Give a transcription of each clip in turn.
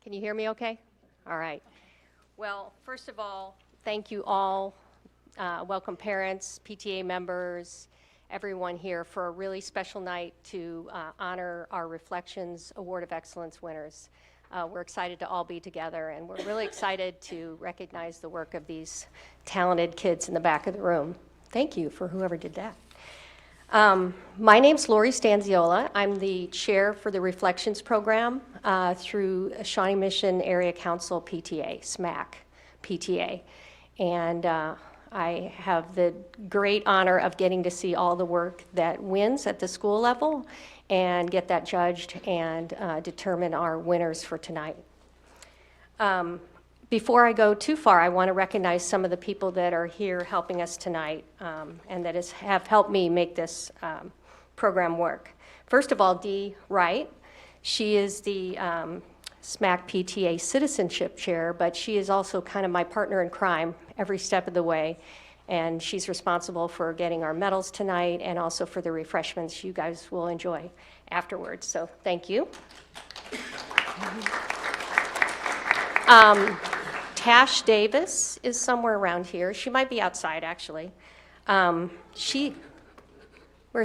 Can you hear me okay? All right. Well, first of all, thank you all. Welcome parents, PTA members, everyone here for a really special night to honor our Reflections Award of Excellence winners. We're excited to all be together, and we're really excited to recognize the work of these talented kids in the back of the room. Thank you for whoever did that. My name's Lori Stanziola. I'm the chair for the Reflections program through Shawnee Mission Area Council PTA, SMAC PTA. And I have the great honor of getting to see all the work that wins at the school level and get that judged and determine our winners for tonight. Before I go too far, I want to recognize some of the people that are here helping us tonight and that have helped me make this program work. First of all, Dee Wright. She is the SMAC PTA Citizenship Chair, but she is also kind of my partner in crime every step of the way. And she's responsible for getting our medals tonight and also for the refreshments you guys will enjoy afterwards. So thank you. Tash Davis is somewhere around here. She might be outside, actually. Where's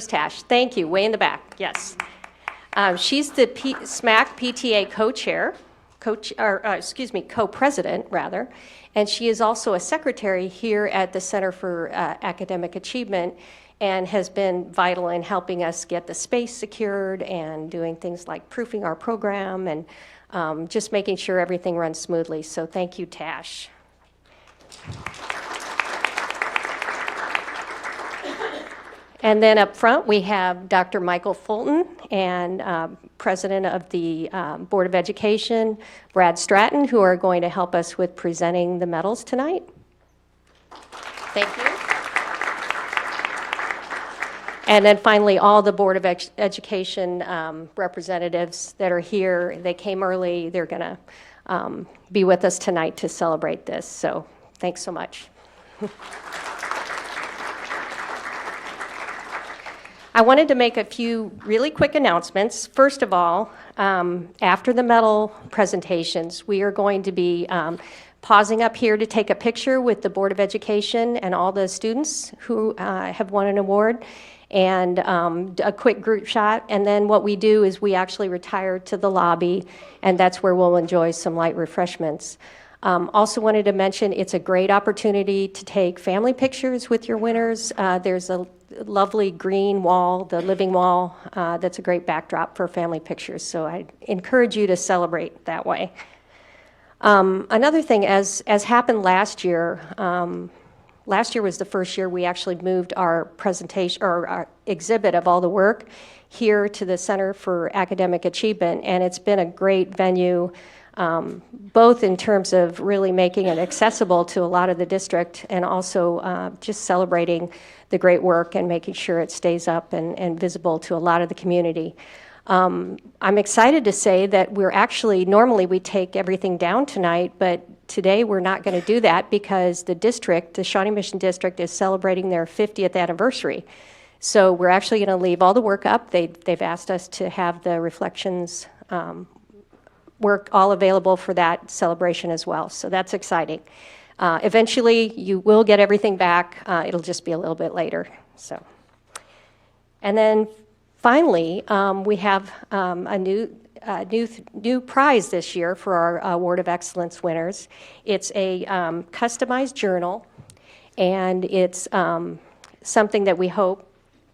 Tash? Thank you, way in the back, yes. She's the SMAC PTA co-chair, co-president, rather, and she is also a secretary here at the Center for Academic Achievement and has been vital in helping us get the space secured and doing things like proofing our program and just making sure everything runs smoothly. So thank you, Tash. And then up front, we have Dr. Michael Fulton and President of the Board of Education, Brad Stratton, who are going to help us with presenting the medals tonight. Thank you. And then finally, all the Board of Education representatives that are here, they came early. They're going to be with us tonight to celebrate this. So thanks so much. I wanted to make a few really quick announcements. First of all, after the medal presentations, we are going to be pausing up here to take a picture with the Board of Education and all the students who have won an award, and a quick group shot. And then what we do is we actually retire to the lobby, and that's where we'll enjoy some light refreshments. Also wanted to mention it's a great opportunity to take family pictures with your winners. There's a lovely green wall, the living wall, that's a great backdrop for family pictures. So I encourage you to celebrate that way. Another thing, as happened last year was the first year we actually moved our presentation or our exhibit of all the work here to the Center for Academic Achievement, and it's been a great venue, both in terms of really making it accessible to a lot of the district and also just celebrating the great work and making sure it stays up and visible to a lot of the community. I'm excited to say that we're actually, normally we take everything down tonight, but today we're not going to do that because the district, the Shawnee Mission District, is celebrating their 50th anniversary. So we're actually going to leave all the work up. They've asked us to have the reflections work all available for that celebration as well. So that's exciting. Eventually, you will get everything back. It'll just be a little bit later. So, and then finally, we have a new prize this year for our Award of Excellence winners. It's a customized journal, and it's something that we hope.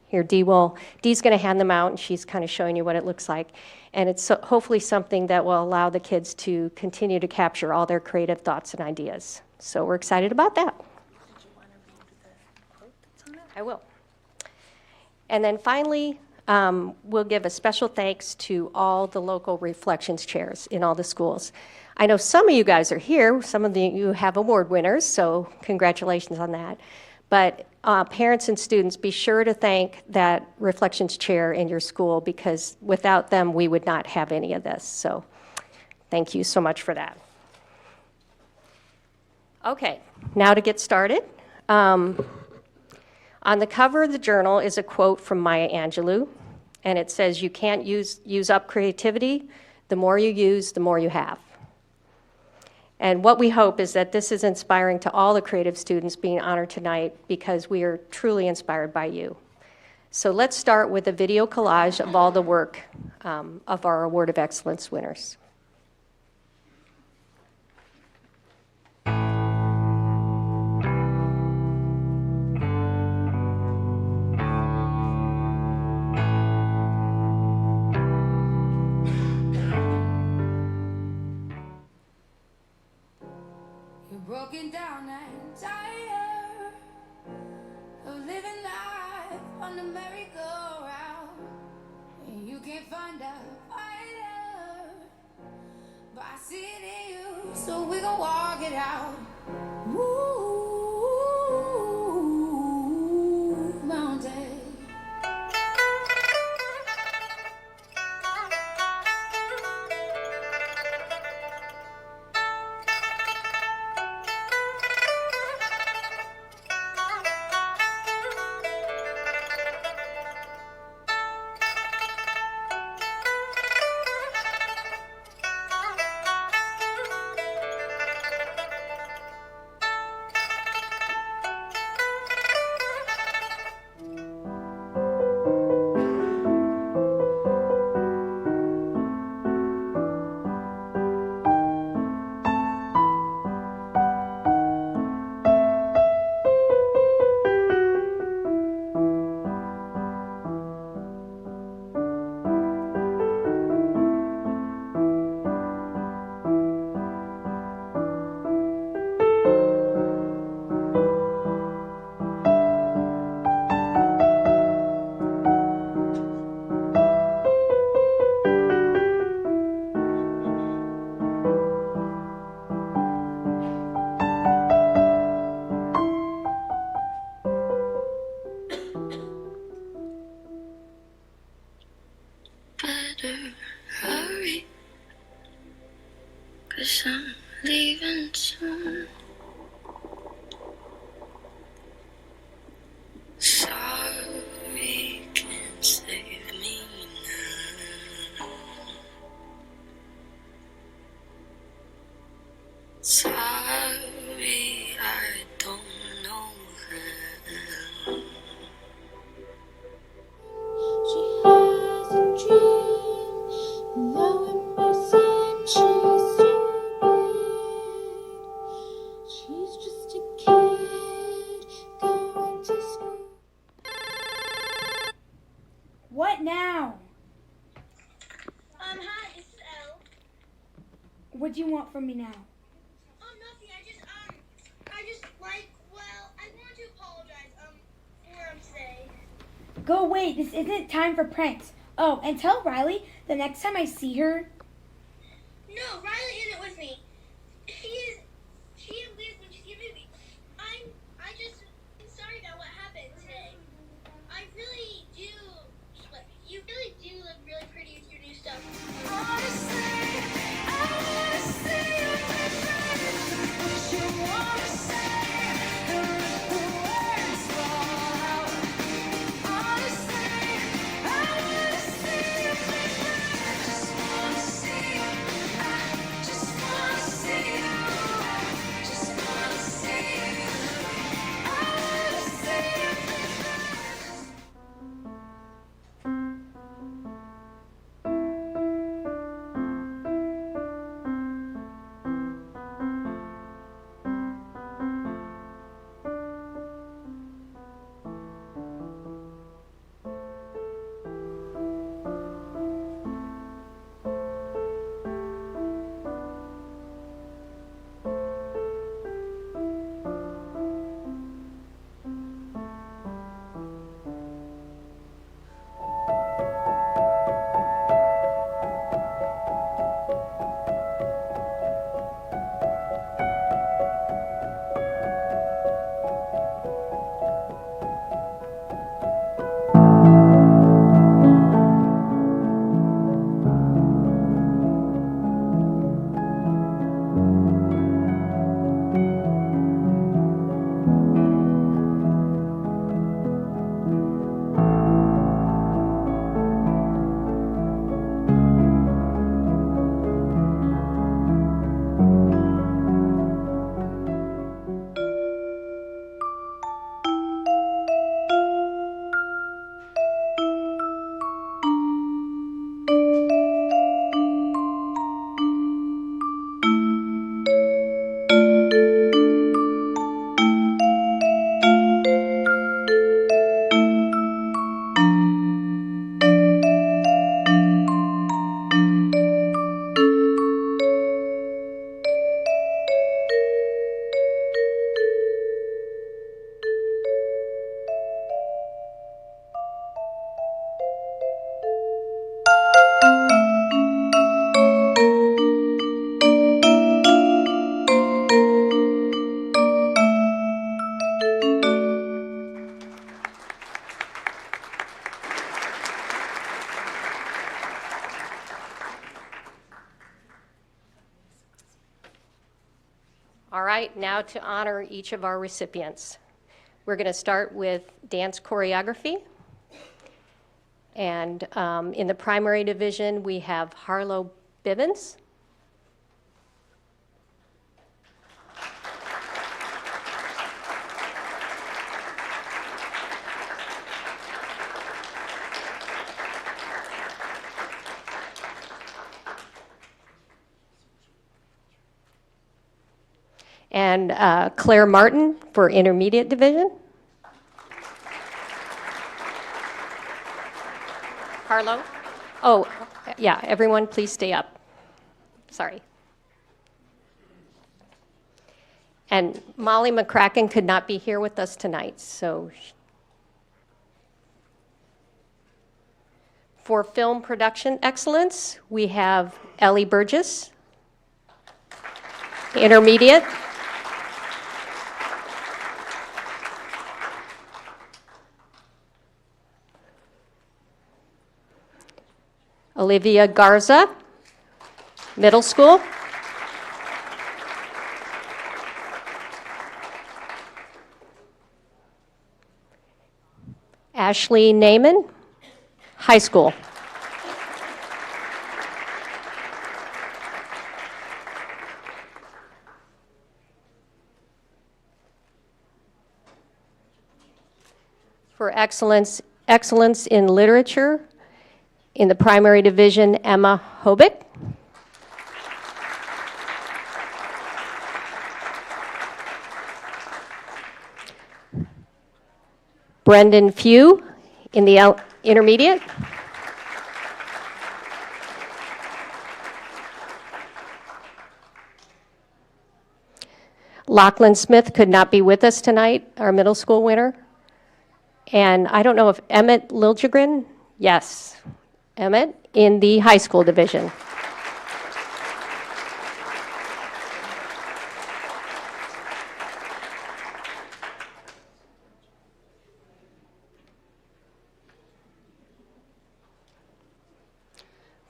Here, Dee's going to hand them out, and she's kind of showing you what it looks like. And it's hopefully something that will allow the kids to continue to capture all their creative thoughts and ideas. So we're excited about that. Did you want to read the quote that's on it? I will. And then finally, we'll give a special thanks to all the local Reflections chairs in all the schools. I know some of you guys are here. Some of you have award winners, so congratulations on that. But parents and students, be sure to thank that Reflections chair in your school because without them, we would not have any of this. So thank you so much for that. Okay, now to get started. On the cover of the journal is a quote from Maya Angelou, and it says, "You can't use up creativity. The more you use, the more you have." And what we hope is that this is inspiring to all the creative students being honored tonight, because we are truly inspired by you. So let's start with a video collage of all the work of our Award of Excellence winners. You're broken down and tired of living life on the merry-go-round, and you can't find a fighter, but I see it in you, so we gon' walk it out. Ooh, mountain. Better hurry, 'cause I'm leaving soon. Sorry, can't save me now. Sorry, I don't know how. She has a dream, though it may seem she's stupid. She's just a kid going to school. What now? Hi, this is Elle. What do you want from me now? Nothing. I want to apologize, for today. Go away, this isn't time for pranks. Oh, and tell Riley the next time I see her. No, Riley isn't with me. She leaves when she's in a movie. I'm sorry about what happened today. I really do, you really do look really pretty with your new stuff. Just All right, now to honor each of our recipients. We're going to start with dance choreography. And in the primary division, we have Harlow Bivens. And Claire Martin for intermediate division. Harlow? Oh, yeah, everyone please stay up. Sorry. And Molly McCracken could not be here with us tonight, so. For film production excellence, we have Ellie Burgess, intermediate. Olivia Garza, middle school. Ashley Naiman, high school. For excellence in literature, in the primary division, Emma Hobick. Brendan Few in the intermediate. Lachlan Smith could not be with us tonight, our middle school winner. And I don't know if Emmett Liljegren, yes, Emmett in the high school division.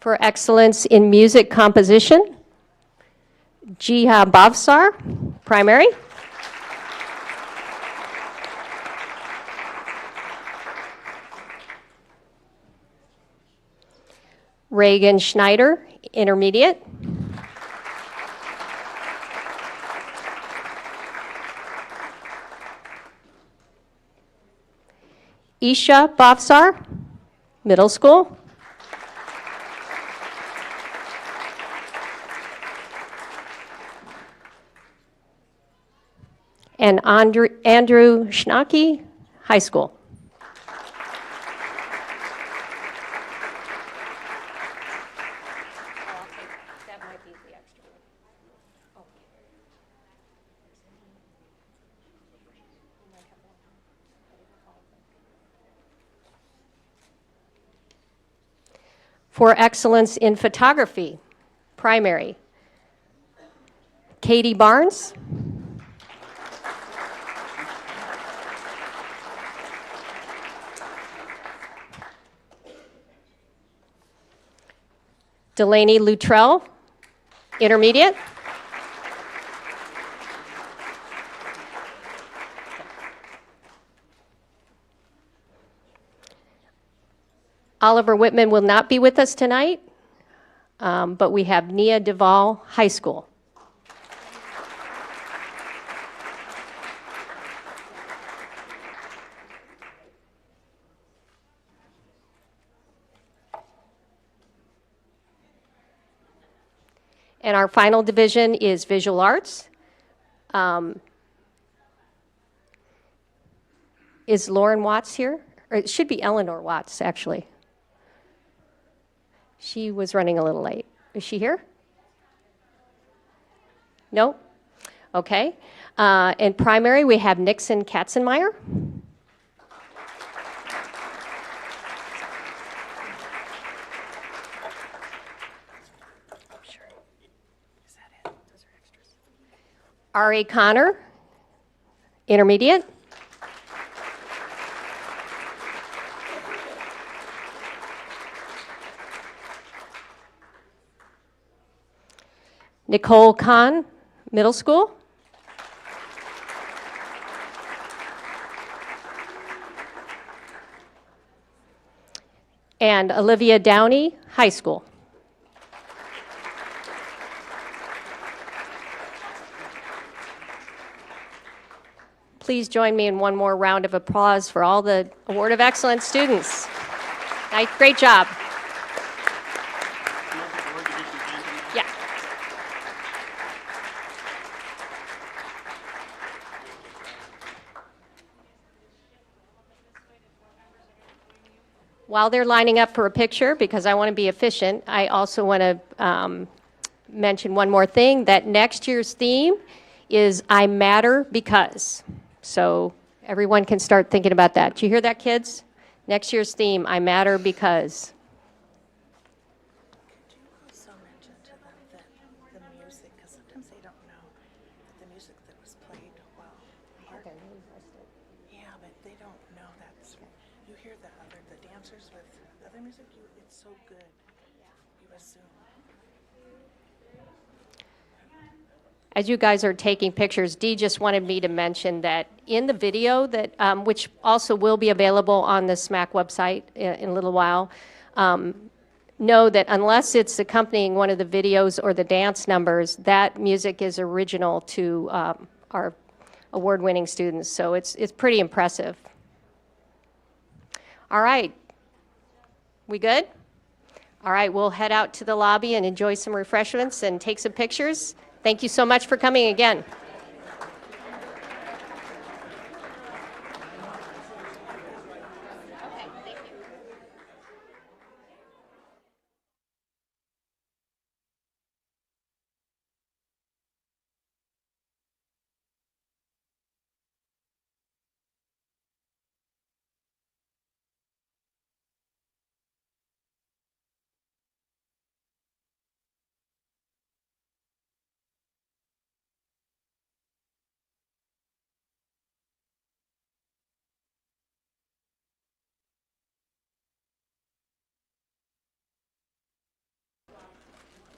For excellence in music composition, Jiha Bhavsar, primary. Reagan Schneider, intermediate. Isha Bhavsar, middle school. And Andrew Schnacke, high school. For excellence in photography, primary, Katie Barnes. Delaney Luttrell, intermediate. Oliver Whitman will not be with us tonight, but we have Nia Duvall, high school. And our final division is visual arts. Is Lauren Watts here? Or it should be Eleanor Watts, actually. She was running a little late. Is she here? No? Okay. In primary, we have Nixon Katzenmeyer. Ari Connor, intermediate. Nicole Kahn, middle school. and Olivia Downey, high school. Please join me in one more round of applause for all the Award of Excellence students. Great job. Yeah. While they're lining up for a picture, because I want to be efficient, I also want to mention one more thing, that next year's theme is I Matter Because. So everyone can start thinking about that. Do you hear that, kids? Next year's theme, I Matter Because. Could you also mention to them that the music, because sometimes they don't know that the music that was played while yeah, but they don't know that's, you hear the dancers with other music, it's so good. You assume. As you guys are taking pictures, Dee just wanted me to mention that in the video that, which also will be available on the SMAC website in a little while, know that unless it's accompanying one of the videos or the dance numbers, that music is original to our award-winning students. So it's pretty impressive. All right. We good? All right, we'll head out to the lobby and enjoy some refreshments and take some pictures. Thank you so much for coming again.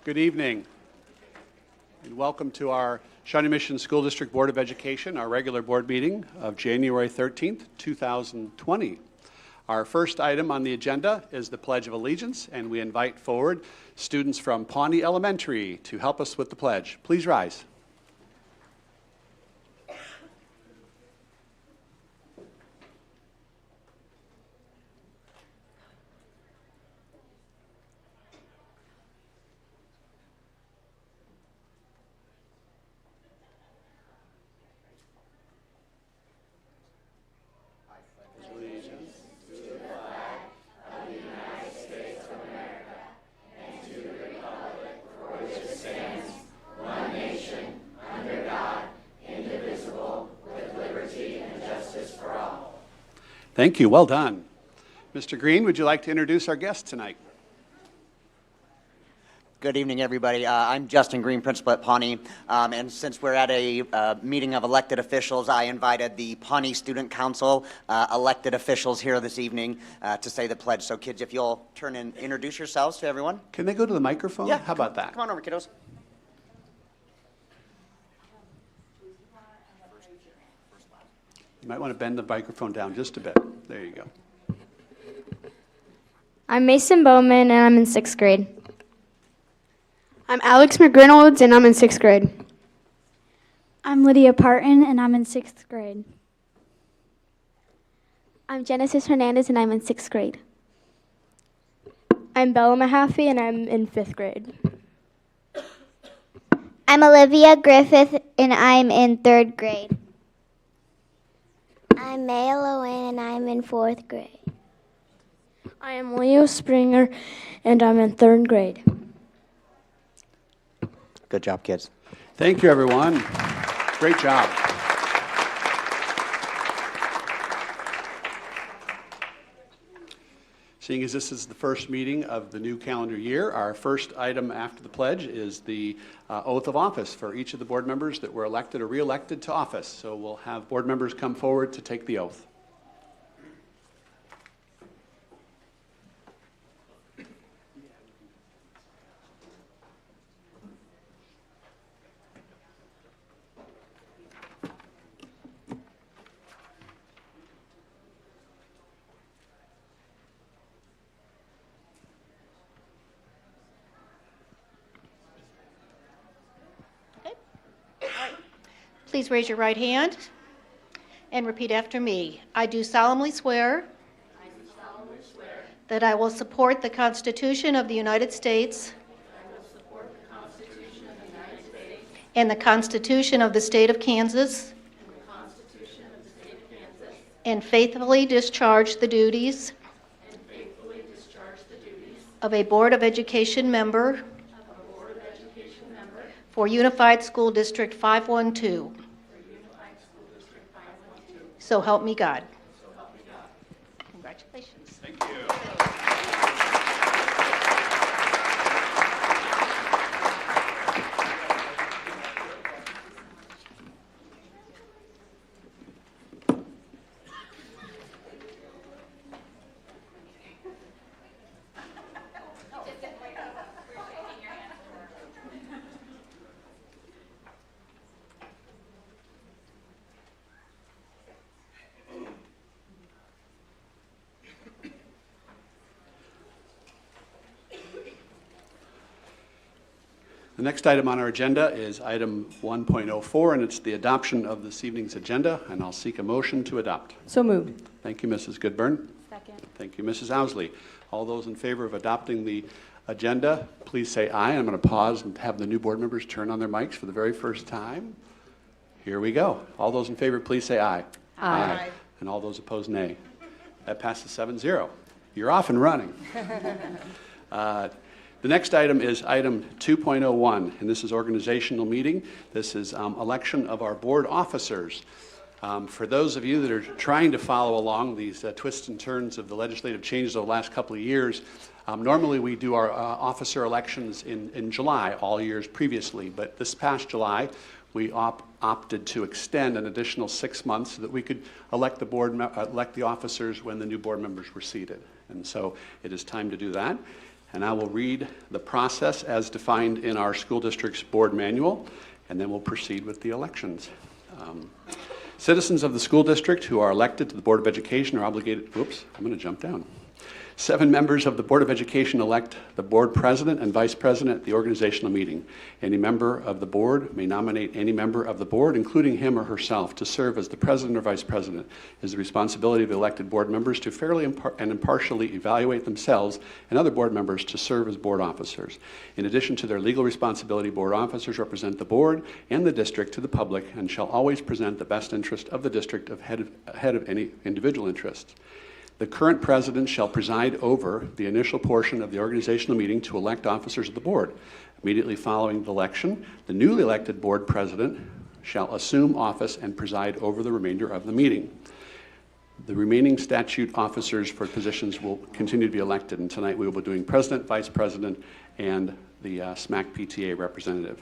Good evening, and welcome to our Shawnee Mission School District Board of Education, our regular board meeting of January 13th, 2020. Our first item on the agenda is the Pledge of Allegiance, and we invite forward students from Pawnee Elementary to help us with the pledge. Please rise. Thank you. Well done. Mr. Green, would you like to introduce our guest tonight? Good evening, everybody. I'm Justin Green, principal at Pawnee, and since we're at a meeting of elected officials, I invited the Pawnee Student Council elected officials here this evening to say the pledge. So kids, if you'll turn and introduce yourselves to everyone. Can they go to the microphone? Yeah. How about that? Come on over, kiddos. You might want to bend the microphone down just a bit. There you go. I'm Mason Bowman, and I'm in 6th grade. I'm Alex McGreynolds, and I'm in 6th grade. I'm Lydia Parton, and I'm in 6th grade. I'm Genesis Hernandez, and I'm in 6th grade. I'm Bella Mahaffey, and I'm in 5th grade. I'm Olivia Griffith, and I'm in 3rd grade. I'm Maya Lowen, and I'm in 4th grade. I am Leo Springer, and I'm in 3rd grade. Good job, kids. Thank you, everyone. Great job. Seeing as this is the first meeting of the new calendar year, our first item after the pledge is the oath of office for each of the board members that were elected or re-elected to office. So we'll have board members come forward to take the oath. Please raise your right hand and repeat after me. I do solemnly swear that I will support the Constitution of the United States and the Constitution of the State of Kansas, and faithfully discharge the duties of a Board of Education member for Unified School District 512. So help me God. Congratulations. Thank you. The next item on our agenda is item 1.04, and it's the adoption of this evening's agenda, and I'll seek a motion to adopt. So moved. Thank you, Mrs. Goodburn. Second. Thank you, Mrs. Owsley. All those in favor of adopting the agenda, please say aye. I'm going to pause and have the new board members turn on their mics for the very first time. Here we go. All those in favor, please say aye. Aye. And all those opposed, nay. That passes 7-0. You're off and running. The next item is item 2.01, and this is organizational meeting. This is election of our board officers. For those of you that are trying to follow along these twists and turns of the legislative changes of the last couple of years, normally we do our officer elections in July, all years previously, but this past July we opted to extend an additional 6 months so that we could elect the officers when the new board members were seated. And so it is time to do that. And I will read the process as defined in our school district's board manual, and then we'll proceed with the elections. Citizens of the school district who are elected to the Board of Education are obligated, whoops, I'm going to jump down. 7 members of the Board of Education elect the board president and vice president at the organizational meeting. Any member of the board may nominate any member of the board, including him or herself, to serve as the president or vice president. It is the responsibility of the elected board members to fairly and impartially evaluate themselves and other board members to serve as board officers. In addition to their legal responsibility, board officers represent the board and the district to the public and shall always present the best interest of the district ahead of any individual interests. The current president shall preside over the initial portion of the organizational meeting to elect officers of the board. Immediately following the election, the newly elected board president shall assume office and preside over the remainder of the meeting. The remaining statute officers for positions will continue to be elected, and tonight we will be doing president, vice president, and the SMAC PTA representative.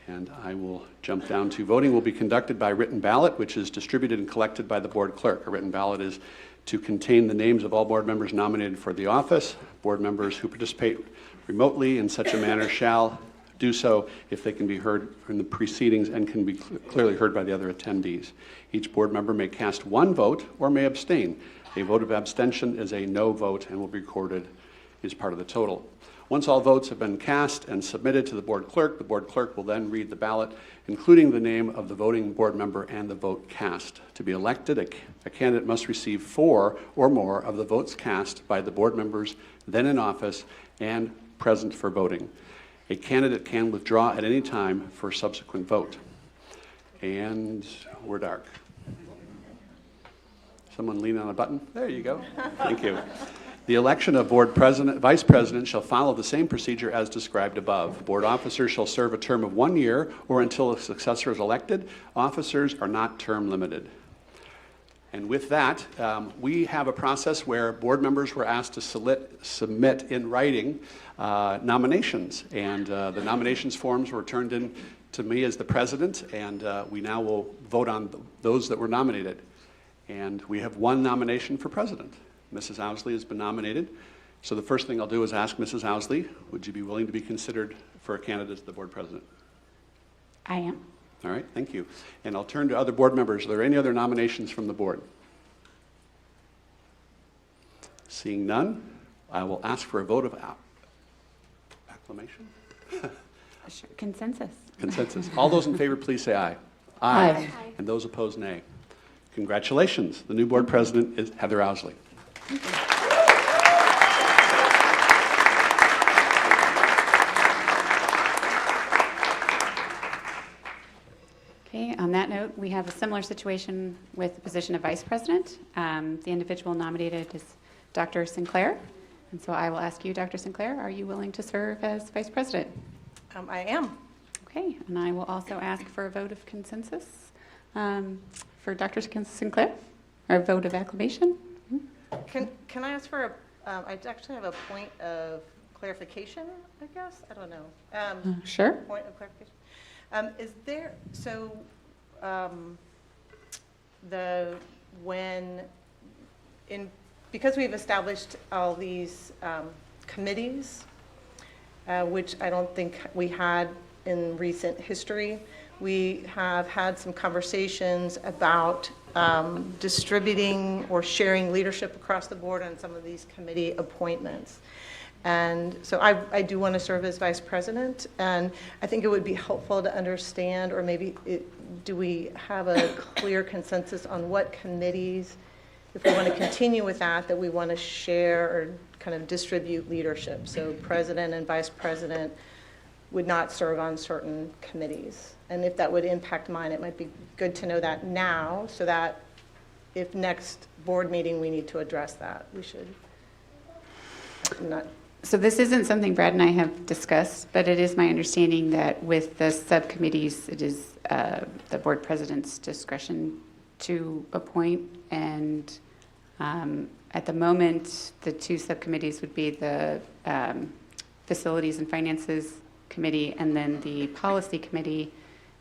And I will jump down to voting will be conducted by written ballot, which is distributed and collected by the board clerk. A written ballot is to contain the names of all board members nominated for the office. Board members who participate remotely in such a manner shall do so if they can be heard in the proceedings and can be clearly heard by the other attendees. Each board member may cast 1 vote or may abstain. A vote of abstention is a no vote and will be recorded as part of the total. Once all votes have been cast and submitted to the board clerk will then read the ballot, including the name of the voting board member and the vote cast. To be elected, a candidate must receive 4 or more of the votes cast by the board members then in office and present for voting. A candidate can withdraw at any time for subsequent vote. And we're dark. Someone lean on a button? There you go. Thank you. The election of board president, vice president shall follow the same procedure as described above. Board officers shall serve a term of 1 year or until a successor is elected. Officers are not term limited. And with that, we have a process where board members were asked to submit in writing nominations. And the nominations forms were turned in to me as the president, and we now will vote on those that were nominated. And we have 1 nomination for president. Mrs. Owsley has been nominated. So the first thing I'll do is ask Mrs. Owsley, would you be willing to be considered for a candidate as the board president? I am. All right, thank you. And I'll turn to other board members. Are there any other nominations from the board? Seeing none, I will ask for a vote of acclamation. Consensus. Consensus. All those in favor, please say aye. Aye. And those opposed, nay. Congratulations. The new board president is Heather Owsley. Okay, on that note, we have a similar situation with the position of vice president. The individual nominated is Dr. Sinclair. And so I will ask you, Dr. Sinclair, are you willing to serve as vice president? I am. Okay, and I will also ask for a vote of consensus for Dr. Sinclair, or a vote of acclamation. Can I ask for I actually have a point of clarification, I guess? I don't know. Sure. Point of clarification. Is there, so because we've established all these committees, which I don't think we had in recent history, we have had some conversations about distributing or sharing leadership across the board on some of these committee appointments. And so I do want to serve as vice president, and I think it would be helpful to understand, or maybe do we have a clear consensus on what committees, if we want to continue with that we want to share or kind of distribute leadership. So president and vice president would not serve on certain committees. And if that would impact mine, it might be good to know that now, so that if next board meeting we need to address that, we should not. So this isn't something Brad and I have discussed, but it is my understanding that with the subcommittees, it is the board president's discretion to appoint. And at the moment, the two subcommittees would be the Facilities and Finances Committee and then the Policy Committee.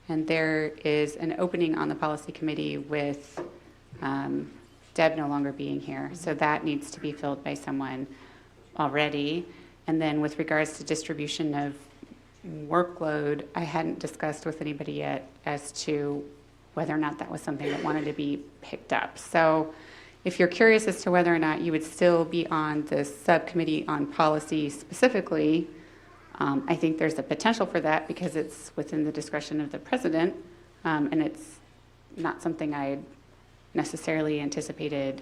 And there is an opening on the Policy Committee with Deb no longer being here. So that needs to be filled by someone already. And then with regards to distribution of workload, I hadn't discussed with anybody yet as to whether or not that was something that wanted to be picked up. So if you're curious as to whether or not you would still be on the subcommittee on policy specifically, I think there's a potential for that because it's within the discretion of the president, and it's not something I necessarily anticipated.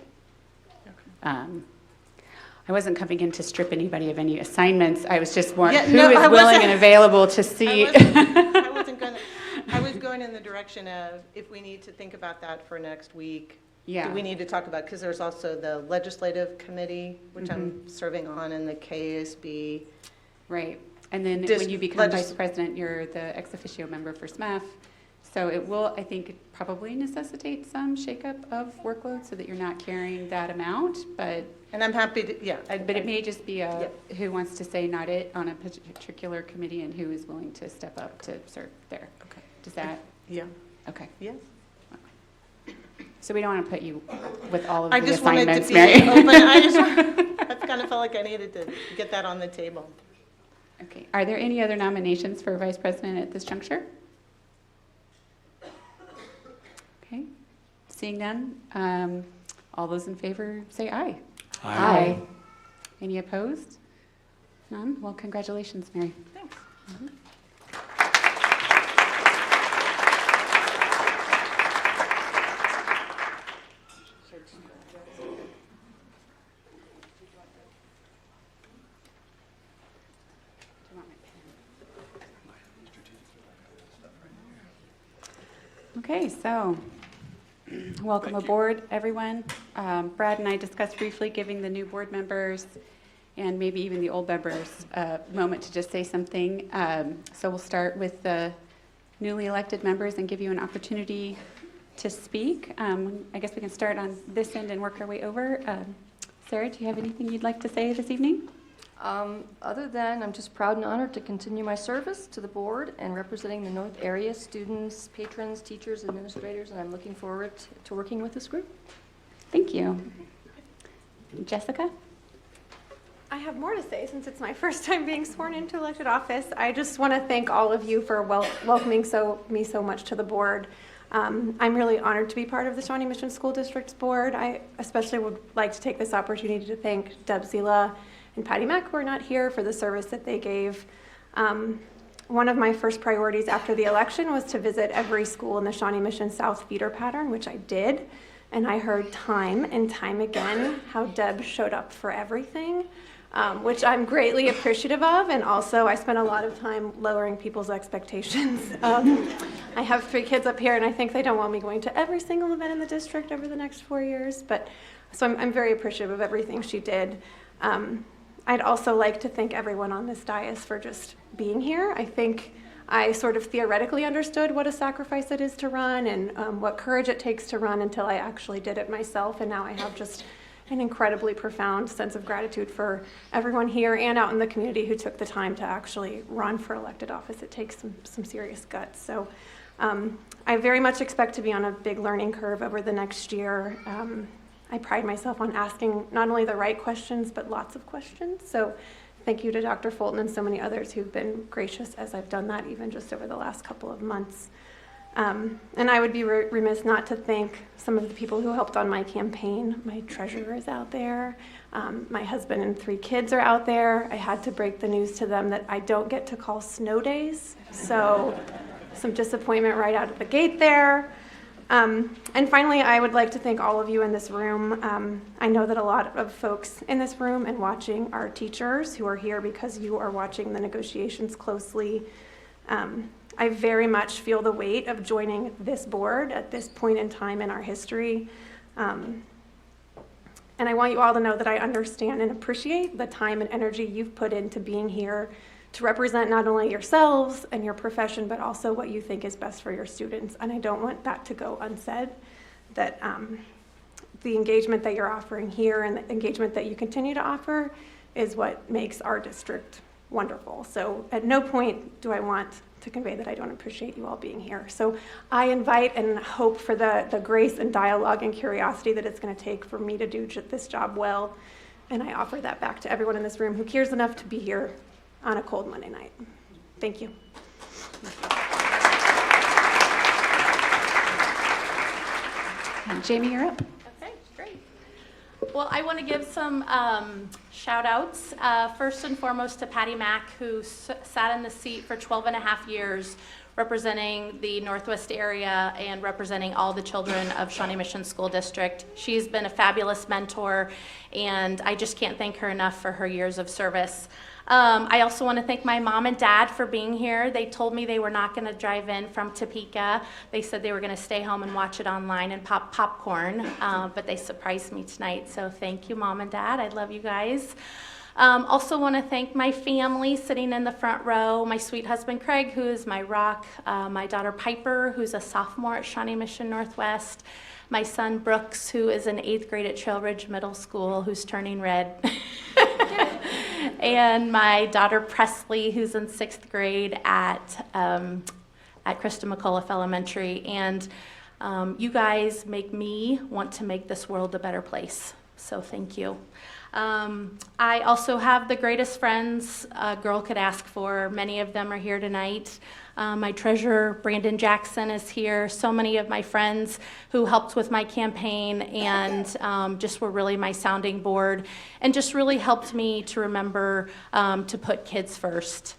I wasn't coming in to strip anybody of any assignments. I was just more who is willing and available to see. I was going in the direction of if we need to think about that for next week. Yeah. Do we need to talk about, because there's also the legislative committee, which I'm serving on, and the KASB. Right. And then when you become vice president, you're the ex officio member for SMAC. So it will, I think, probably necessitate some shakeup of workload so that you're not carrying that amount. And I'm happy to, yeah. But it may just be who wants to say not it on a particular committee and who is willing to step up to serve there. Okay. Does that? Yeah. Okay. Yes. Okay. So we don't want to put you with all of the assignments, Mary. I kind of felt like I needed to get that on the table. Okay. Are there any other nominations for vice president at this juncture? Okay. Seeing none, all those in favor say aye. Aye. Any opposed? None? Well, congratulations, Mary. Thanks. Mm-hmm. Okay, so welcome aboard, everyone. Brad and I discussed briefly giving the new board members and maybe even the old members a moment to just say something. So we'll start with the newly elected members and give you an opportunity to speak. I guess we can start on this end and work our way over. Sarah, do you have anything you'd like to say this evening? Other than I'm just proud and honored to continue my service to the board and representing the North area students, patrons, teachers, administrators, and I'm looking forward to working with this group. Thank you. Jessica? I have more to say since it's my first time being sworn into elected office. I just want to thank all of you for welcoming me so much to the board. I'm really honored to be part of the Shawnee Mission School District's board. I especially would like to take this opportunity to thank Deb Zila and Patty Mack, who are not here, for the service that they gave one of my first priorities after the election was to visit every school in the Shawnee Mission South feeder pattern, which I did. And I heard time and time again how Deb showed up for everything, which I'm greatly appreciative of. And also, I spent a lot of time lowering people's expectations. I have 3 kids up here, and I think they don't want me going to every single event in the district over the next 4 years. So I'm very appreciative of everything she did. I'd also like to thank everyone on this dais for just being here. I think I sort of theoretically understood what a sacrifice it is to run and what courage it takes to run until I actually did it myself. And now I have just an incredibly profound sense of gratitude for everyone here and out in the community who took the time to actually run for elected office. It takes some serious guts. So I very much expect to be on a big learning curve over the next year. I pride myself on asking not only the right questions, but lots of questions. So thank you to Dr. Fulton and so many others who've been gracious as I've done that, even just over the last couple of months. And I would be remiss not to thank some of the people who helped on my campaign. My treasurer is out there. My husband and 3 kids are out there. I had to break the news to them that I don't get to call snow days. So some disappointment right out of the gate there. And finally, I would like to thank all of you in this room. I know that a lot of folks in this room and watching are teachers who are here because you are watching the negotiations closely. I very much feel the weight of joining this board at this point in time in our history. And I want you all to know that I understand and appreciate the time and energy you've put into being here to represent not only yourselves and your profession, but also what you think is best for your students. And I don't want that to go unsaid, that the engagement that you're offering here and the engagement that you continue to offer is what makes our district wonderful. So at no point do I want to convey that I don't appreciate you all being here. So I invite and hope for the grace and dialogue and curiosity that it's going to take for me to do this job well. And I offer that back to everyone in this room who cares enough to be here on a cold Monday night. Thank you. Jamie, you're up. Okay, great. Well, I want to give some shout outs. First and foremost to Patty Mack, who sat in the seat for 12 and a half years representing the Northwest area and representing all the children of Shawnee Mission School District. She's been a fabulous mentor, and I just can't thank her enough for her years of service. I also want to thank my mom and dad for being here. They told me they were not going to drive in from Topeka. They said they were going to stay home and watch it online and pop popcorn, but they surprised me tonight. So thank you, Mom and Dad. I love you guys. Also want to thank my family sitting in the front row, my sweet husband Craig, who is my rock, my daughter Piper, who's a sophomore at Shawnee Mission Northwest, my son Brooks, who is in 8th grade at Trail Ridge Middle School, who's turning red, and my daughter Presley, who's in 6th grade at Krista McCullough Elementary. And you guys make me want to make this world a better place, so thank you. I also have the greatest friends a girl could ask for. Many of them are here tonight. My treasurer, Brandon Jackson, is here. So many of my friends who helped with my campaign and just were really my sounding board and just really helped me to remember to put kids first.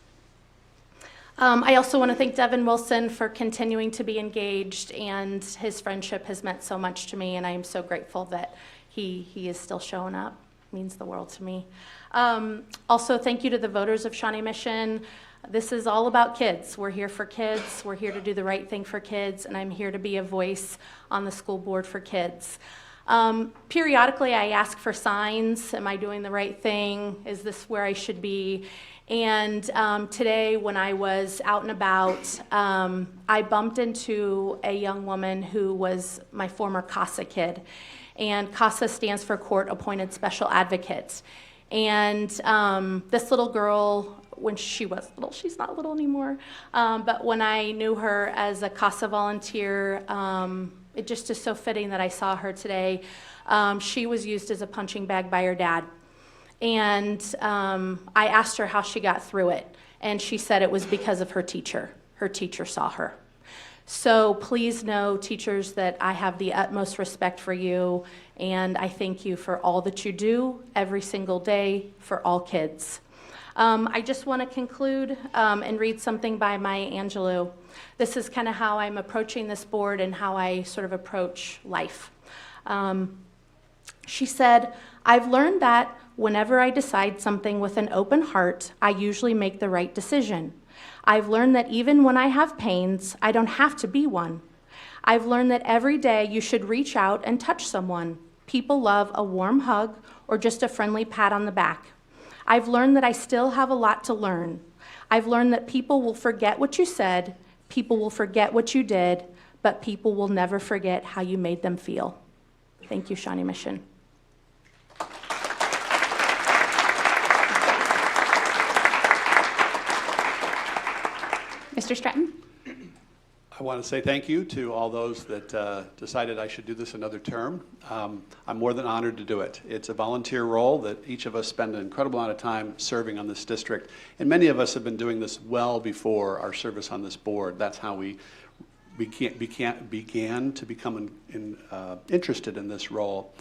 I also want to thank Devin Wilson for continuing to be engaged, and his friendship has meant so much to me, and I am so grateful that he is still showing up. Means the world to me. Also, thank you to the voters of Shawnee Mission. This is all about kids. We're here for kids. We're here to do the right thing for kids, and I'm here to be a voice on the school board for kids. Periodically, I ask for signs. Am I doing the right thing? Is this where I should be? And today, when I was out and about, I bumped into a young woman who was my former CASA kid. And CASA stands for Court Appointed Special Advocate. And this little girl, when she was little, she's not little anymore, but when I knew her as a CASA volunteer, it just is so fitting that I saw her today. She was used as a punching bag by her dad. And I asked her how she got through it. And she said it was because of her teacher. Her teacher saw her. So please know, teachers, that I have the utmost respect for you, and I thank you for all that you do every single day for all kids. I just want to conclude and read something by Maya Angelou. This is kind of how I'm approaching this board and how I sort of approach life. She said, "I've learned that whenever I decide something with an open heart, I usually make the right decision. I've learned that even when I have pains, I don't have to be one. I've learned that every day you should reach out and touch someone. People love a warm hug or just a friendly pat on the back. I've learned that I still have a lot to learn. I've learned that people will forget what you said, people will forget what you did, but people will never forget how you made them feel." Thank you, Shawnee Mission. Mr. Stratton? I want to say thank you to all those that decided I should do this another term. I'm more than honored to do it. It's a volunteer role that each of us spend an incredible amount of time serving on this district, and many of us have been doing this well before our service on this board. That's how we began to become interested in this role.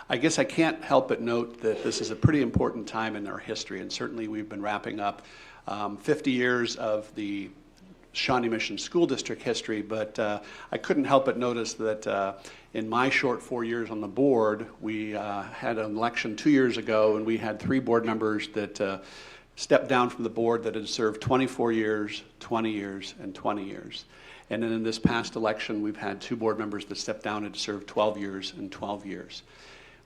I guess I can't help but note that this is a pretty important time in our history, and certainly we've been wrapping up 50 years of the Shawnee Mission School District history, but I couldn't help but notice that in my short 4 years on the board, we had an election 2 years ago, and we had 3 board members that stepped down from the board that had served 24 years, 20 years, and 20 years. And then in this past election, we've had 2 board members that stepped down and served 12 years and 12 years.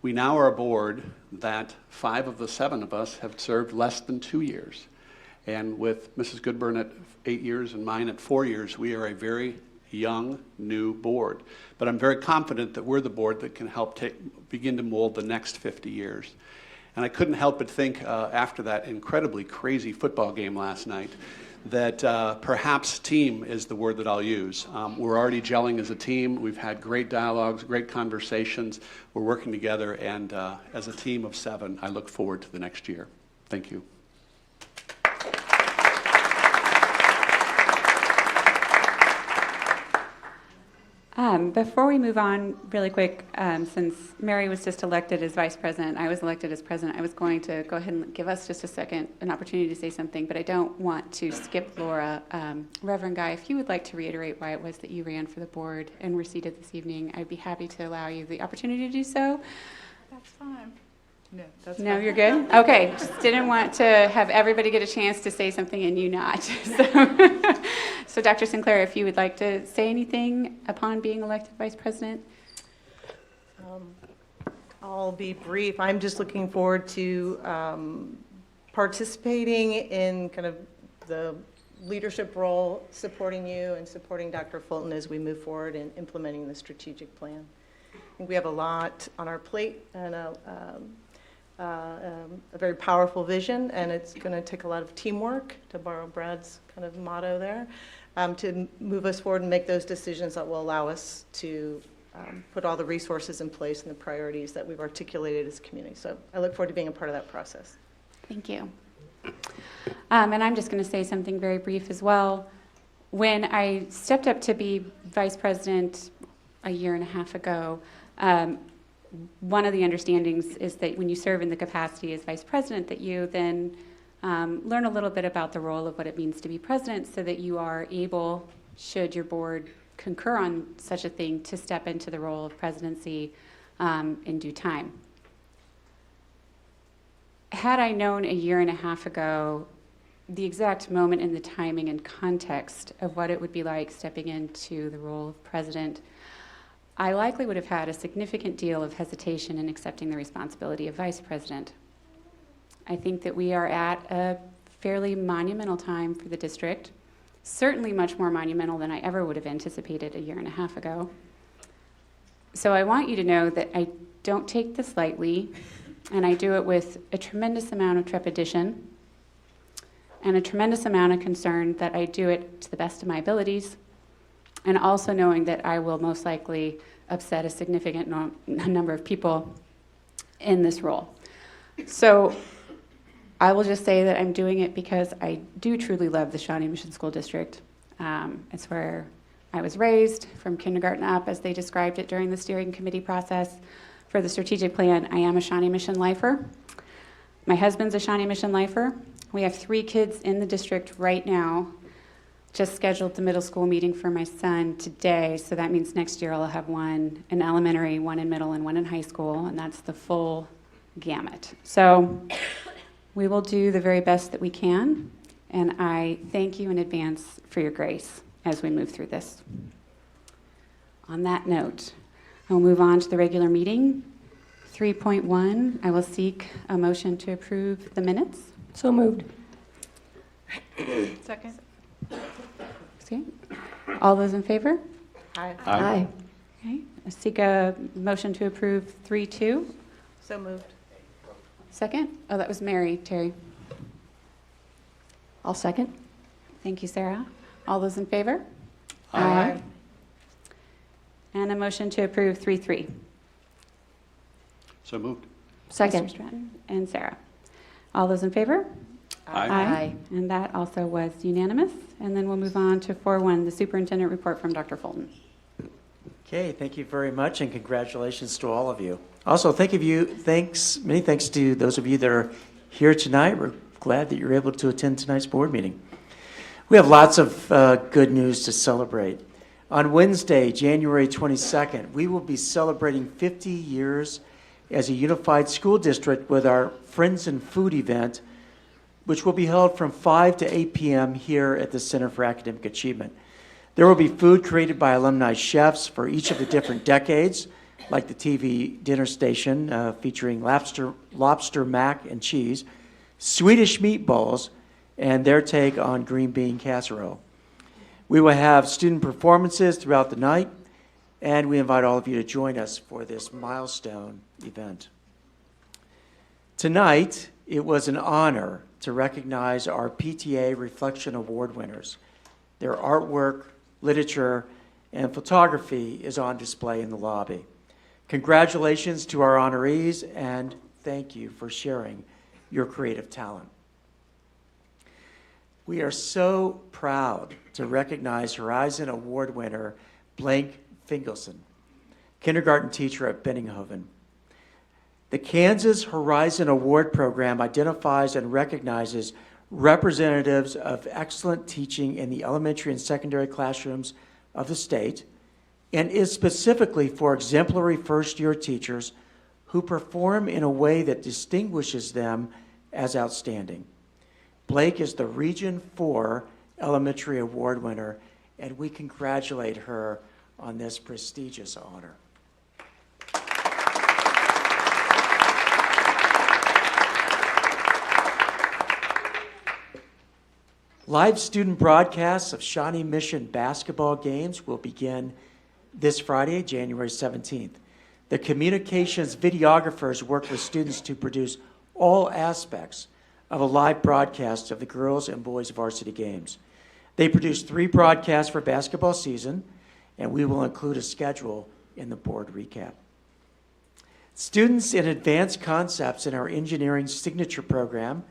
We now are a board that 5 of the 7 of us have served less than 2 years. And with Mrs. Goodburn at 8 years and mine at 4 years, we are a very young, new board. But I'm very confident that we're the board that can help begin to mold the next 50 years. And I couldn't help but think after that incredibly crazy football game last night that perhaps team is the word that I'll use. We're already gelling as a team. We've had great dialogues, great conversations. We're working together, and as a team of 7, I look forward to the next year. Thank you. Before we move on, really quick, since Mary was just elected as vice president, I was elected as president, I was going to go ahead and give us just a second, an opportunity to say something, but I don't want to skip Laura. Reverend Guy, if you would like to reiterate why it was that you ran for the board and were seated this evening, I'd be happy to allow you the opportunity to do so. That's fine. No, that's No, fine. you're good? Okay, just didn't want to have everybody get a chance to say something and you not. So Dr. Sinclair, if you would like to say anything upon being elected vice president. I'll be brief. I'm just looking forward to participating in kind of the leadership role, supporting you and supporting Dr. Fulton as we move forward in implementing the strategic plan. I think we have a lot on our plate and a very powerful vision, and it's going to take a lot of teamwork, to borrow Brad's kind of motto there, to move us forward and make those decisions that will allow us to put all the resources in place and the priorities that we've articulated as a community. So I look forward to being a part of that process. Thank you. And I'm just going to say something very brief as well. When I stepped up to be vice president a year and a half ago, one of the understandings is that when you serve in the capacity as vice president, that you then learn a little bit about the role of what it means to be president so that you are able, should your board concur on such a thing, to step into the role of presidency in due time. Had I known a year and a half ago the exact moment in the timing and context of what it would be like stepping into the role of president, I likely would have had a significant deal of hesitation in accepting the responsibility of vice president. I think that we are at a fairly monumental time for the district, certainly much more monumental than I ever would have anticipated a year and a half ago. So I want you to know that I don't take this lightly, and I do it with a tremendous amount of trepidation and a tremendous amount of concern that I do it to the best of my abilities, and also knowing that I will most likely upset a significant number of people in this role. So I will just say that I'm doing it because I do truly love the Shawnee Mission School District. It's where I was raised from kindergarten up, as they described it during the steering committee process for the strategic plan. I am a Shawnee Mission lifer. My husband's a Shawnee Mission lifer. We have 3 kids in the district right now. Just scheduled the middle school meeting for my son today, so that means next year I'll have 1 in elementary, 1 in middle, and 1 in high school, and that's the full gamut. So we will do the very best that we can, and I thank you in advance for your grace as we move through this. On that note, I will move on to the regular meeting. 3.1, I will seek a motion to approve the minutes. So moved. Second. Okay. All those in favor? Aye. Aye. Okay. I seek a motion to approve 3.2. So moved. Second? Oh, that was Mary. Terry. I'll second. Thank you, Sarah. All those in favor? Aye. And a motion to approve 3.3. So moved. Second. Mr. Stratton and Sarah. All those in favor? Aye. And that also was unanimous. And then we'll move on to 4.1, the superintendent report from Dr. Fulton. Okay, thank you very much, and congratulations to all of you. Also, many thanks to those of you that are here tonight. We're glad that you're able to attend tonight's board meeting. We have lots of good news to celebrate. On Wednesday, January 22nd, we will be celebrating 50 years as a unified school district with our Friends and Food event, which will be held from 5 to 8 p.m. here at the Center for Academic Achievement. There will be food created by alumni chefs for each of the different decades, like the TV dinner station featuring lobster mac and cheese, Swedish meatballs, and their take on green bean casserole. We will have student performances throughout the night, and we invite all of you to join us for this milestone event. Tonight, it was an honor to recognize our PTA Reflection Award winners. Their artwork, literature, and photography is on display in the lobby. Congratulations to our honorees, and thank you for sharing your creative talent. We are so proud to recognize Horizon Award winner Blank Fingelson, kindergarten teacher at Benninghoven. The Kansas Horizon Award Program identifies and recognizes representatives of excellent teaching in the elementary and secondary classrooms of the state, and is specifically for exemplary first-year teachers who perform in a way that distinguishes them as outstanding. Blake is the Region 4 Elementary Award winner, and we congratulate her on this prestigious honor. Live student broadcasts of Shawnee Mission basketball games will begin this Friday, January 17th. The communications videographers work with students to produce all aspects of a live broadcast of the girls and boys varsity games. They produce 3 broadcasts for basketball season, and we will include a schedule in the board recap. Students in advanced concepts in our engineering signature program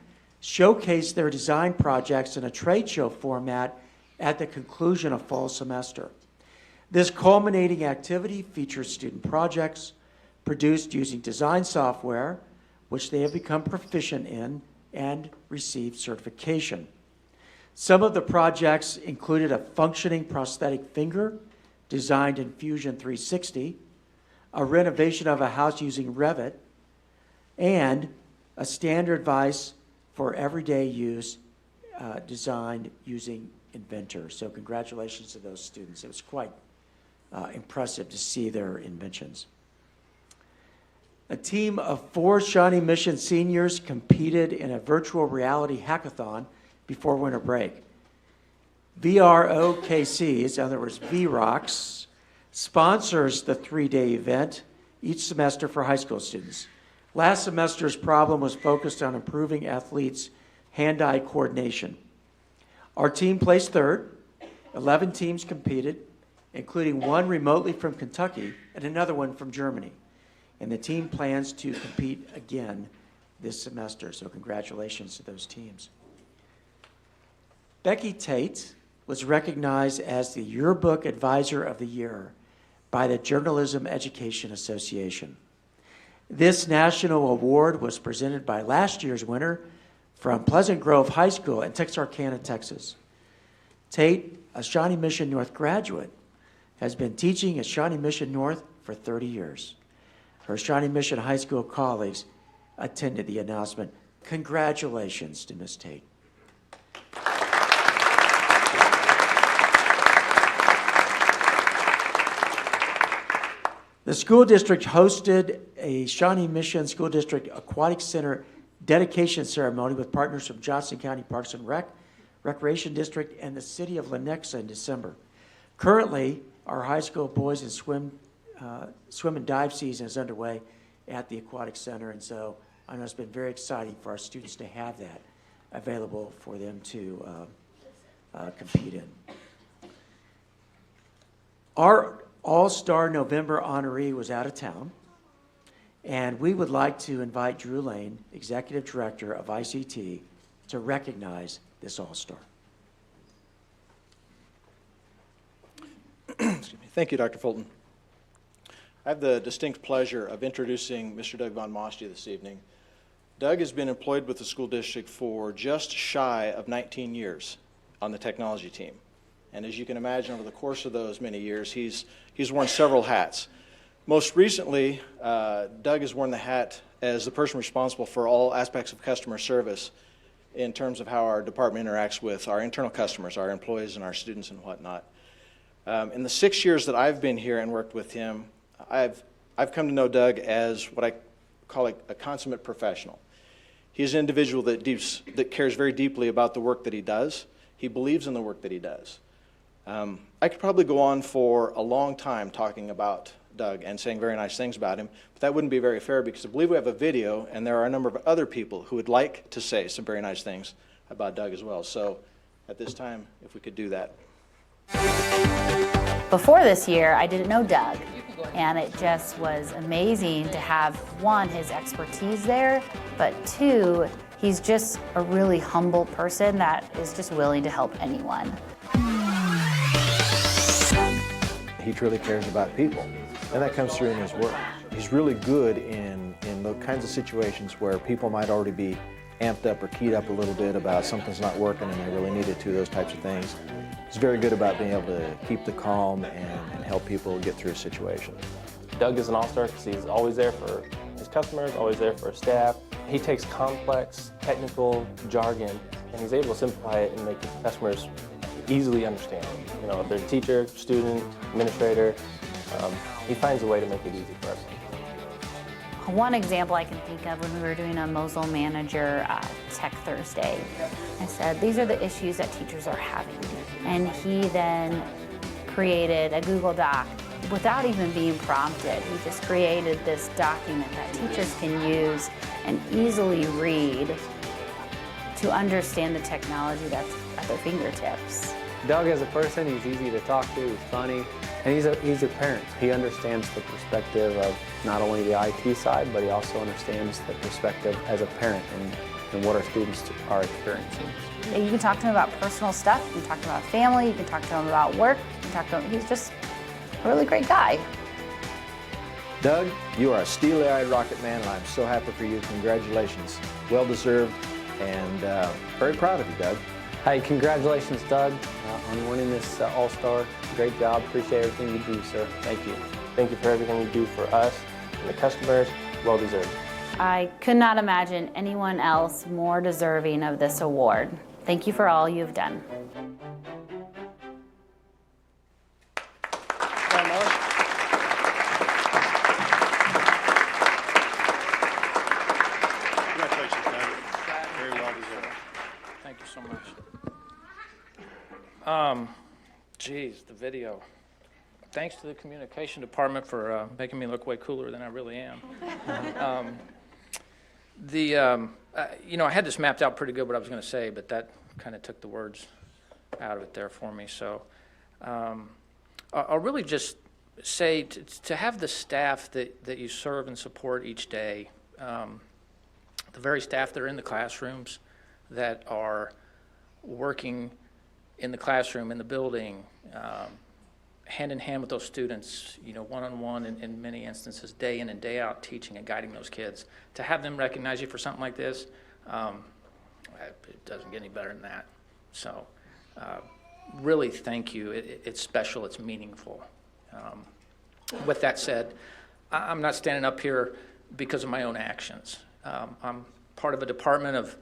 showcase their design projects in a trade show format at the conclusion of fall semester. This culminating activity features student projects produced using design software, which they have become proficient in and received certification. Some of the projects included a functioning prosthetic finger designed in Fusion 360, a renovation of a house using Revit, and a standard vise for everyday use designed using Inventor. So congratulations to those students. It was quite impressive to see their inventions. A team of 4 Shawnee Mission seniors competed in a virtual reality hackathon before winter break. VROKCs, in other words, VROCs, sponsors the 3-day event each semester for high school students. Last semester's problem was focused on improving athletes' hand-eye coordination. Our team placed 3rd. 11 teams competed, including 1 remotely from Kentucky and another one from Germany. And the team plans to compete again this semester, so congratulations to those teams. Becky Tate was recognized as the Yearbook Advisor of the Year by the Journalism Education Association. This national award was presented by last year's winner, from Pleasant Grove High School in Texarkana, Texas. Tate, a Shawnee Mission North graduate, has been teaching at Shawnee Mission North for 30 years. Her Shawnee Mission High School colleagues attended the announcement. Congratulations to Ms. Tate. The school district hosted a Shawnee Mission School District Aquatic Center dedication ceremony with partners from Johnson County Parks and Recreation District and the city of Lenexa in December. Currently, our high school boys and swim and dive season is underway at the Aquatic Center, and so I know it's been very exciting for our students to have that available for them to compete in. Our All-Star November honoree was out of town, and we would like to invite Drew Lane, Executive Director of ICT, to recognize this All-Star. Excuse me. Thank you, Dr. Fulton. I have the distinct pleasure of introducing Mr. Doug Von Mosty this evening. Doug has been employed with the school district for just shy of 19 years on the technology team. And as you can imagine, over the course of those many years, he's worn several hats. Most recently, Doug has worn the hat as the person responsible for all aspects of customer service in terms of how our department interacts with our internal customers, our employees and our students and whatnot. In the 6 years that I've been here and worked with him, I've come to know Doug as what I call a consummate professional. He's an individual that cares very deeply about the work that he does. He believes in the work that he does. I could probably go on for a long time talking about Doug and saying very nice things about him, but that wouldn't be very fair because I believe we have a video and there are a number of other people who would like to say some very nice things about Doug as well. So at this time, if we could do that. Before this year, I didn't know Doug, and it just was amazing to have, one, his expertise there, but two, he's just a really humble person that is just willing to help anyone. He truly cares about people, and that comes through in his work. He's really good in the kinds of situations where people might already be amped up or keyed up a little bit about something's not working and they really needed to, those types of things. He's very good about being able to keep the calm and help people get through a situation. Doug is an all-star because he's always there for his customers, always there for his staff. He takes complex technical jargon and he's able to simplify it and make the customers easily understand. You know, if they're a teacher, student, administrator, he finds a way to make it easy for us. One example I can think of when we were doing a Mosul Manager Tech Thursday, I said, these are the issues that teachers are having. And he then created a Google Doc without even being prompted. He just created this document that teachers can use and easily read to understand the technology that's at their fingertips. Doug as a person, he's easy to talk to, he's funny, and he's a parent. He understands the perspective of not only the IT side, but he also understands the perspective as a parent and what our students are experiencing. You can talk to him about personal stuff, you can talk to him about family, you can talk to him about work, you can talk to him, he's just a really great guy. Doug, you are a steely-eyed rocket man, and I'm so happy for you. Congratulations. Well deserved, and very proud of you, Doug. Hey, congratulations, Doug, on winning this All-Star. Great job. Appreciate everything you do, sir. Thank you. Thank you for everything you do for us and the customers. Well deserved. I could not imagine anyone else more deserving of this award. Thank you for all you've done. Congratulations, Doug. Very well deserved. Thank you so much. Geez, the video. Thanks to the communication department for making me look way cooler than I really am. You know, I had this mapped out pretty good what I was going to say, but that kind of took the words out of it there for me. So I'll really just say to have the staff that you serve and support each day, the very staff that are in the classrooms, that are working in the classroom, in the building, hand in hand with those students, you know, one-on-one in many instances, day in and day out, teaching and guiding those kids. To have them recognize you for something like this, it doesn't get any better than that. So really thank you. It's special, it's meaningful. With that said, I'm not standing up here because of my own actions. I'm part of a department of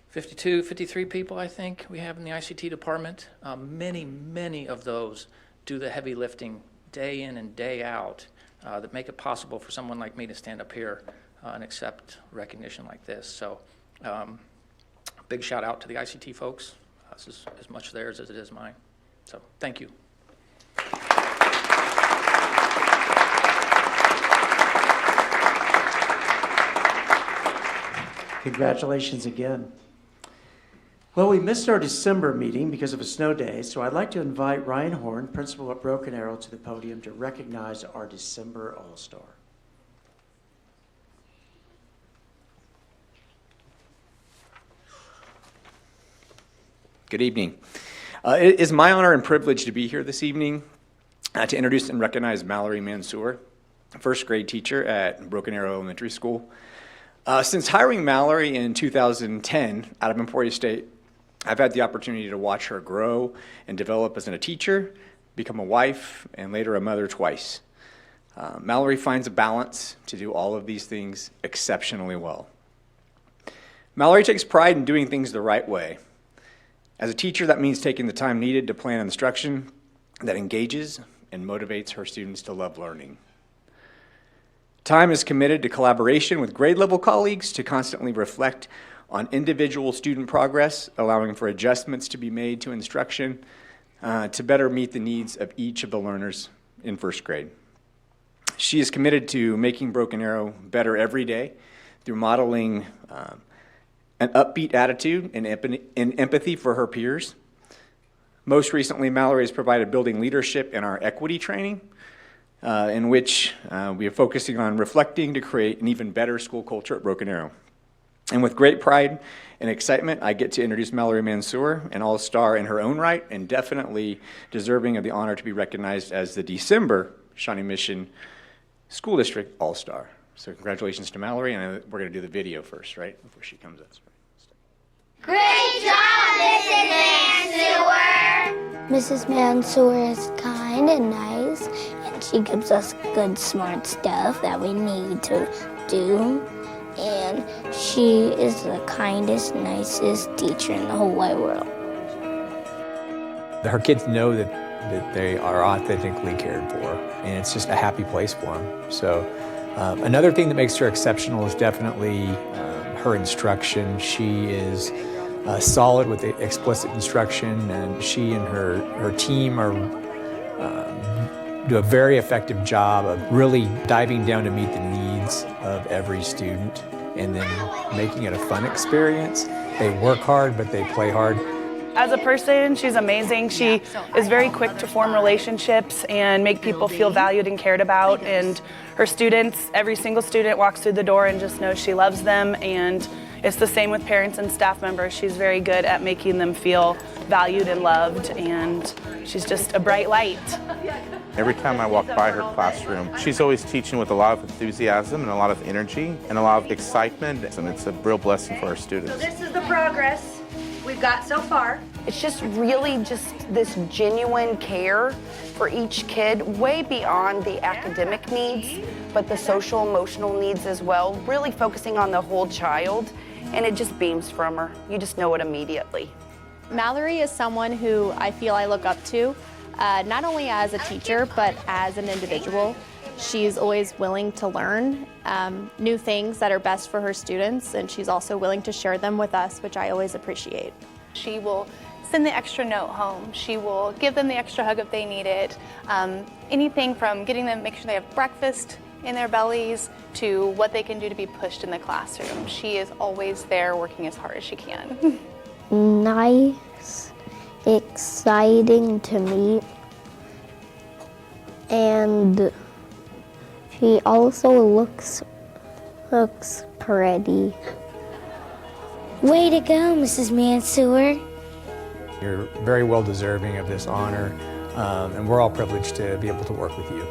52, 53 people, I think, we have in the ICT department. Many of those do the heavy lifting day in and day out that make it possible for someone like me to stand up here and accept recognition like this. So big shout out to the ICT folks. This is as much theirs as it is mine. So thank you. Congratulations again. Well, we missed our December meeting because of a snow day, so I'd like to invite Ryan Horn, principal at Broken Arrow, to the podium to recognize our December All-Star. Good evening. It is my honor and privilege to be here this evening to introduce and recognize Mallory Mansour, first grade teacher at Broken Arrow Elementary School. Since hiring Mallory in 2010 out of Emporia State, I've had the opportunity to watch her grow and develop as a teacher, become a wife, and later a mother twice. Mallory finds a balance to do all of these things exceptionally well. Mallory takes pride in doing things the right way. As a teacher, that means taking the time needed to plan instruction that engages and motivates her students to love learning. Time is committed to collaboration with grade level colleagues to constantly reflect on individual student progress, allowing for adjustments to be made to instruction to better meet the needs of each of the learners in first grade. She is committed to making Broken Arrow better every day through modeling an upbeat attitude and empathy for her peers. Most recently, Mallory has provided building leadership in our equity training, in which we are focusing on reflecting to create an even better school culture at Broken Arrow. And with great pride and excitement, I get to introduce Mallory Mansour, an all-star in her own right, and definitely deserving of the honor to be recognized as the December Shawnee Mission School District All-Star. So congratulations to Mallory, and we're going to do the video first, right, before she comes up. Great job, Mrs. Mansour! Mrs. Mansour is kind and nice, and she gives us good, smart stuff that we need to do. And she is the kindest, nicest teacher in the whole wide world. Her kids know that they are authentically cared for, and it's just a happy place for them. So another thing that makes her exceptional is definitely her instruction. She is solid with the explicit instruction, and she and her team do a very effective job of really diving down to meet the needs of every student and then making it a fun experience. They work hard, but they play hard. As a person, she's amazing. She is very quick to form relationships and make people feel valued and cared about. And her students, every single student walks through the door and just knows she loves them. And it's the same with parents and staff members. She's very good at making them feel valued and loved, and she's just a bright light. Every time I walk by her classroom, she's always teaching with a lot of enthusiasm and a lot of energy and a lot of excitement, and it's a real blessing for our students. So this is the progress we've got so far. It's just really just this genuine care for each kid, way beyond the academic needs, but the social, emotional needs as well, really focusing on the whole child, and it just beams from her. You just know it immediately. Mallory is someone who I feel I look up to, not only as a teacher, but as an individual. She's always willing to learn new things that are best for her students, and she's also willing to share them with us, which I always appreciate. She will send the extra note home. She will give them the extra hug if they need it. Anything from getting them, make sure they have breakfast in their bellies, to what they can do to be pushed in the classroom. She is always there working as hard as she can. Nice, exciting to meet, and she also looks pretty. Way to go, Mrs. Mansour. You're very well deserving of this honor, and we're all privileged to be able to work with you.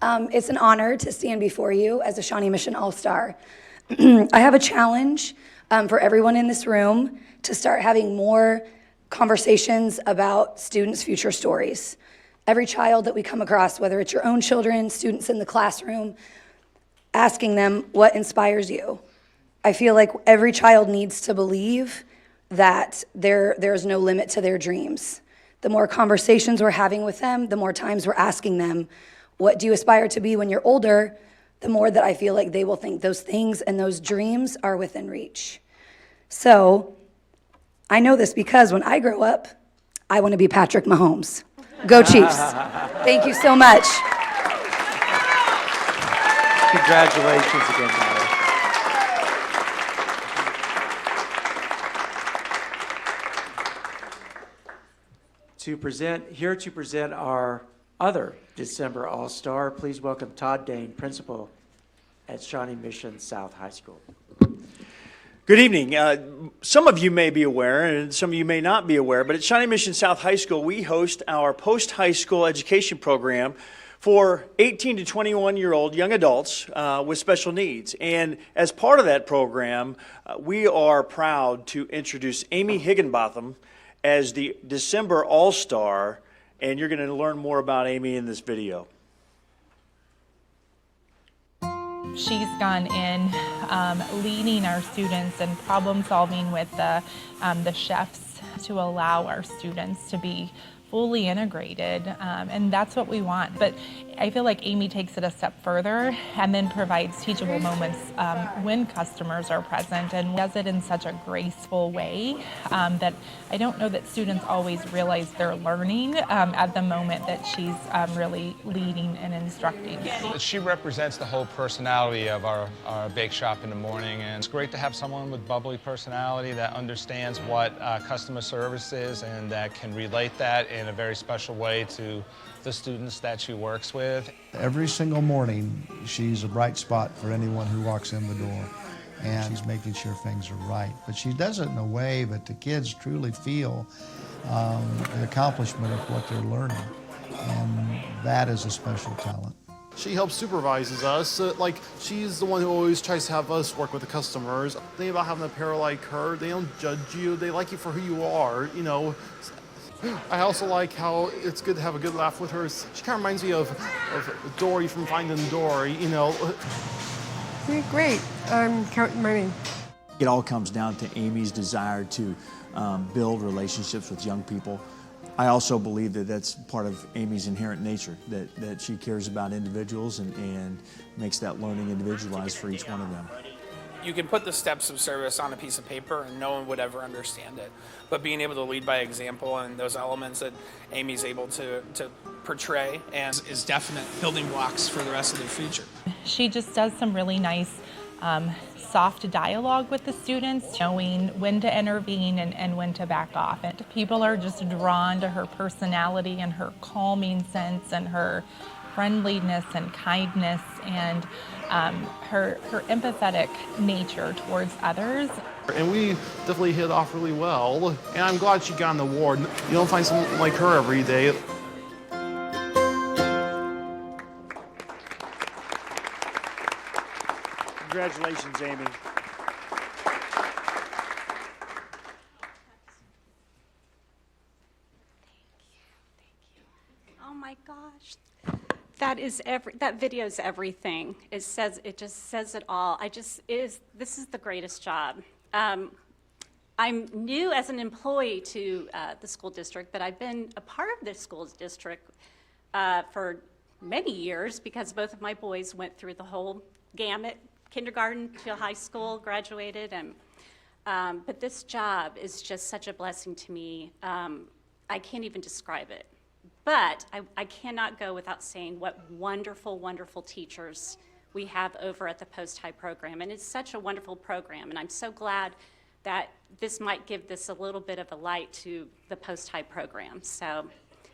It's an honor to stand before you as a Shawnee Mission All-Star. I have a challenge for everyone in this room to start having more conversations about students' future stories. Every child that we come across, whether it's your own children, students in the classroom, asking them what inspires you. I feel like every child needs to believe that there's no limit to their dreams. The more conversations we're having with them, the more times we're asking them, what do you aspire to be when you're older? The more that I feel like they will think those things and those dreams are within reach. So I know this because when I grow up, I want to be Patrick Mahomes. Go Chiefs. Thank you so much. Congratulations again, Mary. Here to present our other December All-Star, please welcome Todd Dane, Principal at Shawnee Mission South High School. Good evening. Some of you may be aware, and some of you may not be aware, but at Shawnee Mission South High School, we host our post-high school education program for 18 to 21-year-old young adults with special needs. And as part of that program, we are proud to introduce Amy Higginbotham as the December All-Star, and you're going to learn more about Amy in this video. She's gone in leading our students and problem solving with the chefs to allow our students to be fully integrated, and that's what we want. But I feel like Amy takes it a step further and then provides teachable moments when customers are present, and does it in such a graceful way that I don't know that students always realize they're learning at the moment that she's really leading and instructing. She represents the whole personality of our bake shop in the morning, and it's great to have someone with bubbly personality that understands what customer service is and that can relate that in a very special way to the students that she works with. Every single morning, she's a bright spot for anyone who walks in the door, and she's making sure things are right. But she does it in a way that the kids truly feel the accomplishment of what they're learning, and that is a special talent. She helps supervises us. She's the one who always tries to have us work with the customers. The thing about having a pair like her, they don't judge you. They like you for who you are, you know. I also like how it's good to have a good laugh with her. She kind of reminds me of Dory from Finding Dory, you know. Great. My name. It all comes down to Amy's desire to build relationships with young people. I also believe that that's part of Amy's inherent nature, that she cares about individuals and makes that learning individualized for each one of them. You can put the steps of service on a piece of paper and no one would ever understand it. But being able to lead by example and those elements that Amy's able to portray and is definite building blocks for the rest of their future. She just does some really nice soft dialogue with the students, knowing when to intervene and when to back off. And people are just drawn to her personality and her calming sense and her friendliness and kindness and her empathetic nature towards others. And we definitely hit off really well, and I'm glad she got an award. You don't find someone like her every day. Congratulations, Amy. Oh my gosh. That video is everything. It just says it all. This is the greatest job. I'm new as an employee to the school district, but I've been a part of the school district for many years because both of my boys went through the whole gamut, kindergarten to high school, graduated, and but this job is just such a blessing to me. I can't even describe it. But I cannot go without saying what wonderful, wonderful teachers we have over at the post-high program. And it's such a wonderful program. And I'm so glad that this might give this a little bit of a light to the post-high program. So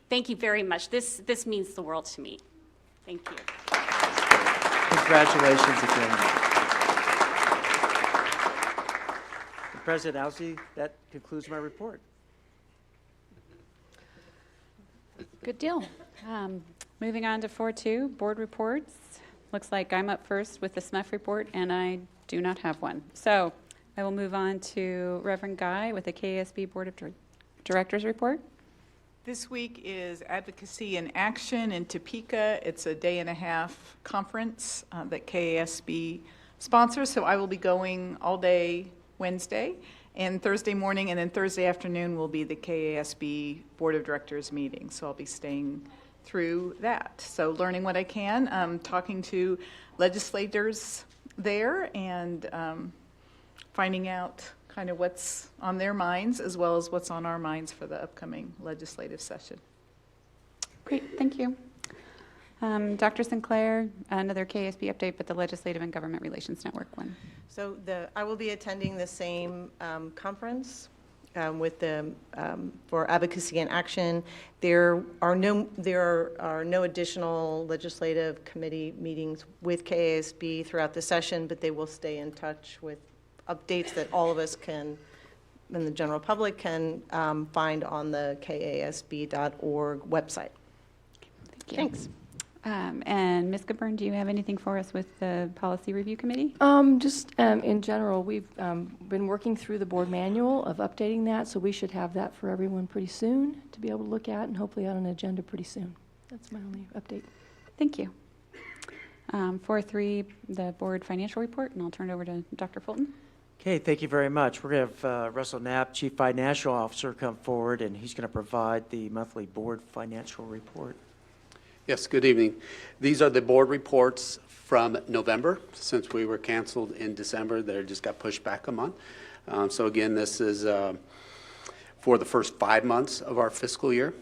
thank you very much. This means the world to me. Thank you. Congratulations again. President Owsley, that concludes my report. Good deal. moving on to 4.2, board reports. Looks like I'm up first with the SMEF report, and I do not have one. So I will move on to Reverend Guy with the KASB Board of Directors report. This week is Advocacy in Action in Topeka. It's a day-and-a-half conference that KASB sponsors, so I will be going all day Wednesday and Thursday morning, and then Thursday afternoon will be the KASB Board of Directors meeting, so I'll be staying through that. So learning what I can, talking to legislators there, and finding out kind of what's on their minds as well as what's on our minds for the upcoming legislative session. Great, thank you. Dr. Sinclair, another KASB update, but the Legislative and Government Relations Network one. So I will be attending the same conference with the for Advocacy and Action. There are no additional legislative committee meetings with KASB throughout the session, but they will stay in touch with updates that all of us can, and the general public can find on the kasb.org website. Thank you. Thanks. And Ms. Goodburn, do you have anything for us with the Policy Review Committee? Just in general, we've been working through the board manual of updating that, so we should have that for everyone pretty soon to be able to look at, and hopefully on an agenda pretty soon. That's my only update. Thank you. 4.3, the board financial report, and I'll turn it over to Dr. Fulton. Okay, thank you very much. We're going to have Russell Knapp, Chief Financial Officer, come forward, and he's going to provide the monthly board financial report. Yes, good evening. These are the board reports from November. Since we were canceled in December, they just got pushed back a month. So again, this is for the first 5 months of our fiscal year.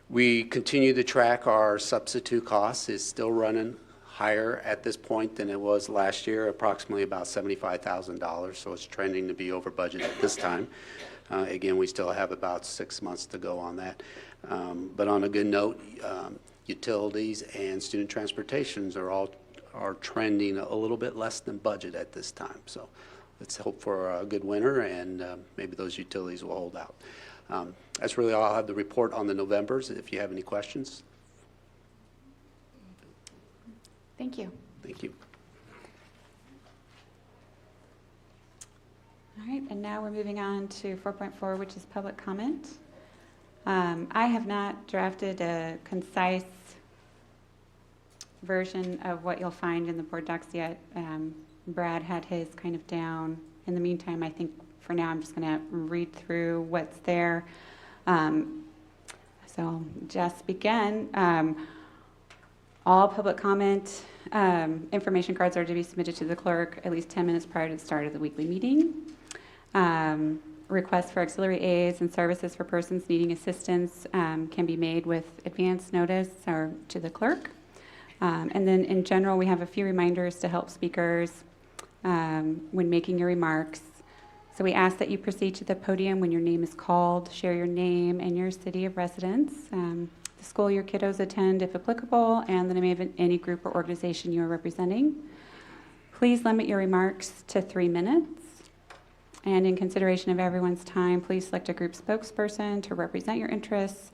We continue to track our substitute costs. It's still running higher at this point than it was last year, approximately about $75,000. So it's trending to be over budget at this time. Again, we still have about 6 months to go on that. But on a good note, utilities and student transportations are trending a little bit less than budget at this time. So let's hope for a good winter, and maybe those utilities will hold out. That's really all. I'll have the report on the Novembers if you have any questions. Thank you. Thank you. All right, and now we're moving on to 4.4, which is public comment. I have not drafted a concise version of what you'll find in the board docs yet. Brad had his kind of down. In the meantime, I think for now I'm just going to read through what's there. So I'll just begin. All public comment information cards are to be submitted to the clerk at least 10 minutes prior to the start of the weekly meeting. Requests for auxiliary aids and services for persons needing assistance can be made with advance notice or to the clerk. And then in general, we have a few reminders to help speakers when making your remarks. So we ask that you proceed to the podium when your name is called, share your name and your city of residence, the school your kiddos attend if applicable, and the name of any group or organization you are representing. Please limit your remarks to 3 minutes. And in consideration of everyone's time, please select a group spokesperson to represent your interests,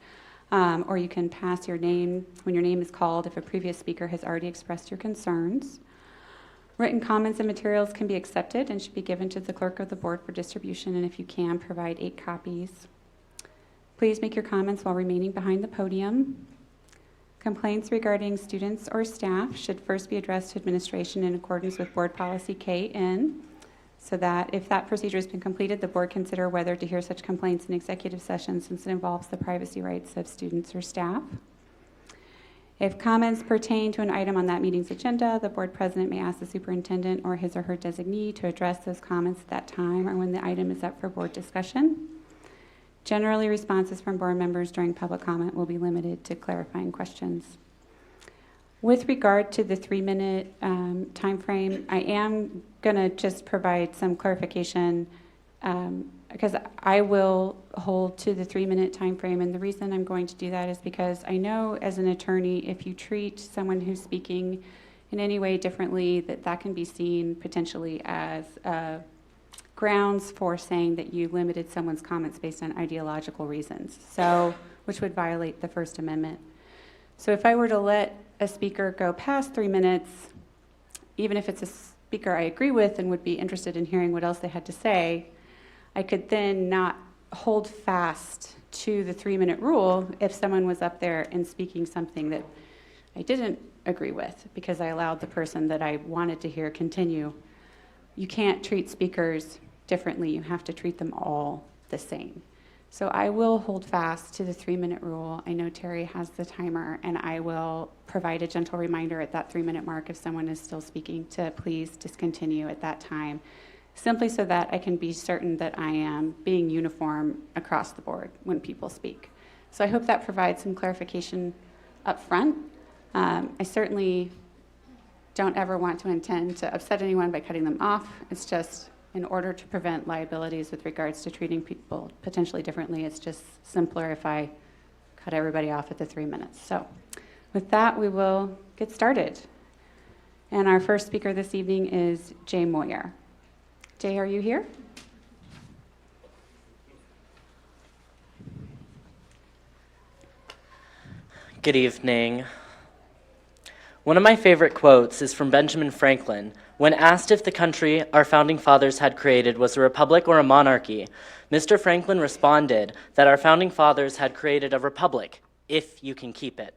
or you can pass your name when your name is called if a previous speaker has already expressed your concerns. Written comments and materials can be accepted and should be given to the clerk of the board for distribution, and if you can, provide 8 copies. Please make your comments while remaining behind the podium. Complaints regarding students or staff should first be addressed to administration in accordance with Board Policy KN, so that if that procedure has been completed, the board consider whether to hear such complaints in executive session since it involves the privacy rights of students or staff. If comments pertain to an item on that meeting's agenda, the board president may ask the superintendent or his or her designee to address those comments at that time or when the item is up for board discussion. Generally, responses from board members during public comment will be limited to clarifying questions. With regard to the 3-minute time frame, I am going to just provide some clarification because I will hold to the 3-minute time frame, and the reason I'm going to do that is because I know as an attorney, if you treat someone who's speaking in any way differently, that can be seen potentially as grounds for saying that you limited someone's comments based on ideological reasons, so which would violate the First Amendment. So if I were to let a speaker go past 3 minutes, even if it's a speaker I agree with and would be interested in hearing what else they had to say, I could then not hold fast to the 3-minute rule if someone was up there and speaking something that I didn't agree with because I allowed the person that I wanted to hear continue. You can't treat speakers differently. You have to treat them all the same. So I will hold fast to the 3-minute rule. I know Terry has the timer, and I will provide a gentle reminder at that 3-minute mark if someone is still speaking to please discontinue at that time, simply so that I can be certain that I am being uniform across the board when people speak. So I hope that provides some clarification up front. I certainly don't ever want to intend to upset anyone by cutting them off. It's just in order to prevent liabilities with regards to treating people potentially differently, it's just simpler if I cut everybody off at the 3 minutes. So with that, we will get started. And our first speaker this evening is Jay Moyer. Jay, are you here? Good evening. One of my favorite quotes is from Benjamin Franklin. When asked if the country our founding fathers had created was a republic or a monarchy, Mr. Franklin responded that our founding fathers had created a republic, if you can keep it.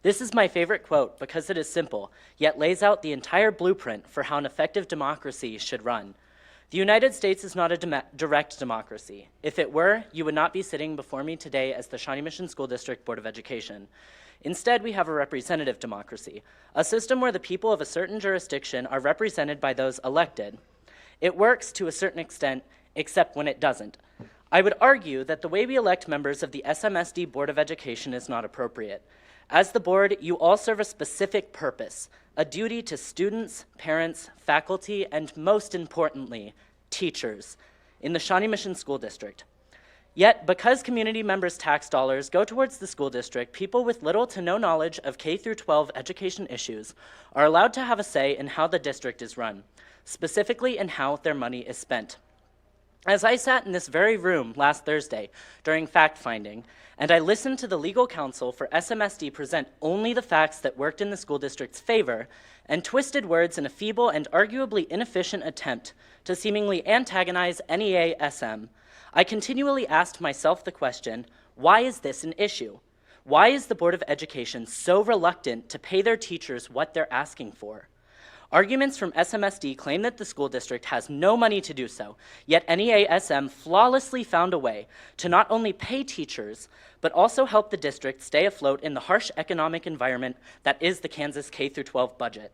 This is my favorite quote because it is simple, yet lays out the entire blueprint for how an effective democracy should run. The United States is not a direct democracy. If it were, you would not be sitting before me today as the Shawnee Mission School District Board of Education. Instead, we have a representative democracy, a system where the people of a certain jurisdiction are represented by those elected. It works to a certain extent, except when it doesn't. I would argue that the way we elect members of the SMSD Board of Education is not appropriate. As the board, you all serve a specific purpose, a duty to students, parents, faculty, and most importantly, teachers in the Shawnee Mission School District. Yet, because community members' tax dollars go towards the school district, people with little to no knowledge of K-12 education issues are allowed to have a say in how the district is run, specifically in how their money is spent. As I sat in this very room last Thursday during fact-finding, and I listened to the legal counsel for SMSD present only the facts that worked in the school district's favor and twisted words in a feeble and arguably inefficient attempt to seemingly antagonize NEA-SM, I continually asked myself the question, why is this an issue? Why is the Board of Education so reluctant to pay their teachers what they're asking for? Arguments from SMSD claim that the school district has no money to do so, yet NEA-SM flawlessly found a way to not only pay teachers, but also help the district stay afloat in the harsh economic environment that is the Kansas K-12 budget.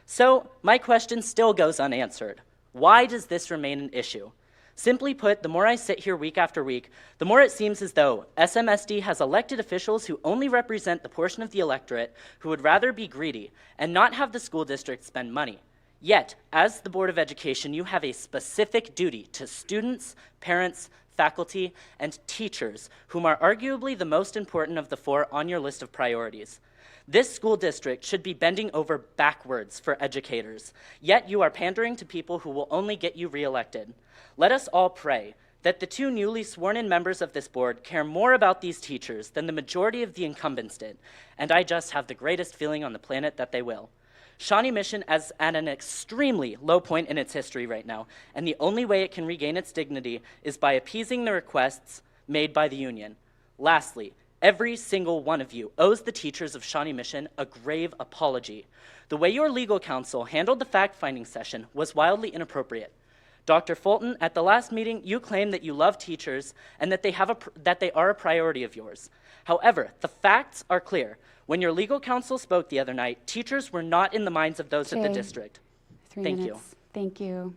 So, my question still goes unanswered. Why does this remain an issue? Simply put, the more I sit here week after week, the more it seems as though SMSD has elected officials who only represent the portion of the electorate who would rather be greedy and not have the school district spend money. Yet, as the Board of Education, you have a specific duty to students, parents, faculty, and teachers, whom are arguably the most important of the four on your list of priorities. This school district should be bending over backwards for educators, yet you are pandering to people who will only get you reelected. Let us all pray that the two newly sworn-in members of this board care more about these teachers than the majority of the incumbents did, and I just have the greatest feeling on the planet that they will. Shawnee Mission is at an extremely low point in its history right now, and the only way it can regain its dignity is by appeasing the requests made by the union. Lastly, every single one of you owes the teachers of Shawnee Mission a grave apology. The way your legal counsel handled the fact-finding session was wildly inappropriate. Dr. Fulton, at the last meeting, you claimed that you love teachers and that they are a priority of yours. However, the facts are clear. When your legal counsel spoke the other night, teachers were not in the minds of those at the district. Thank you. Thank you.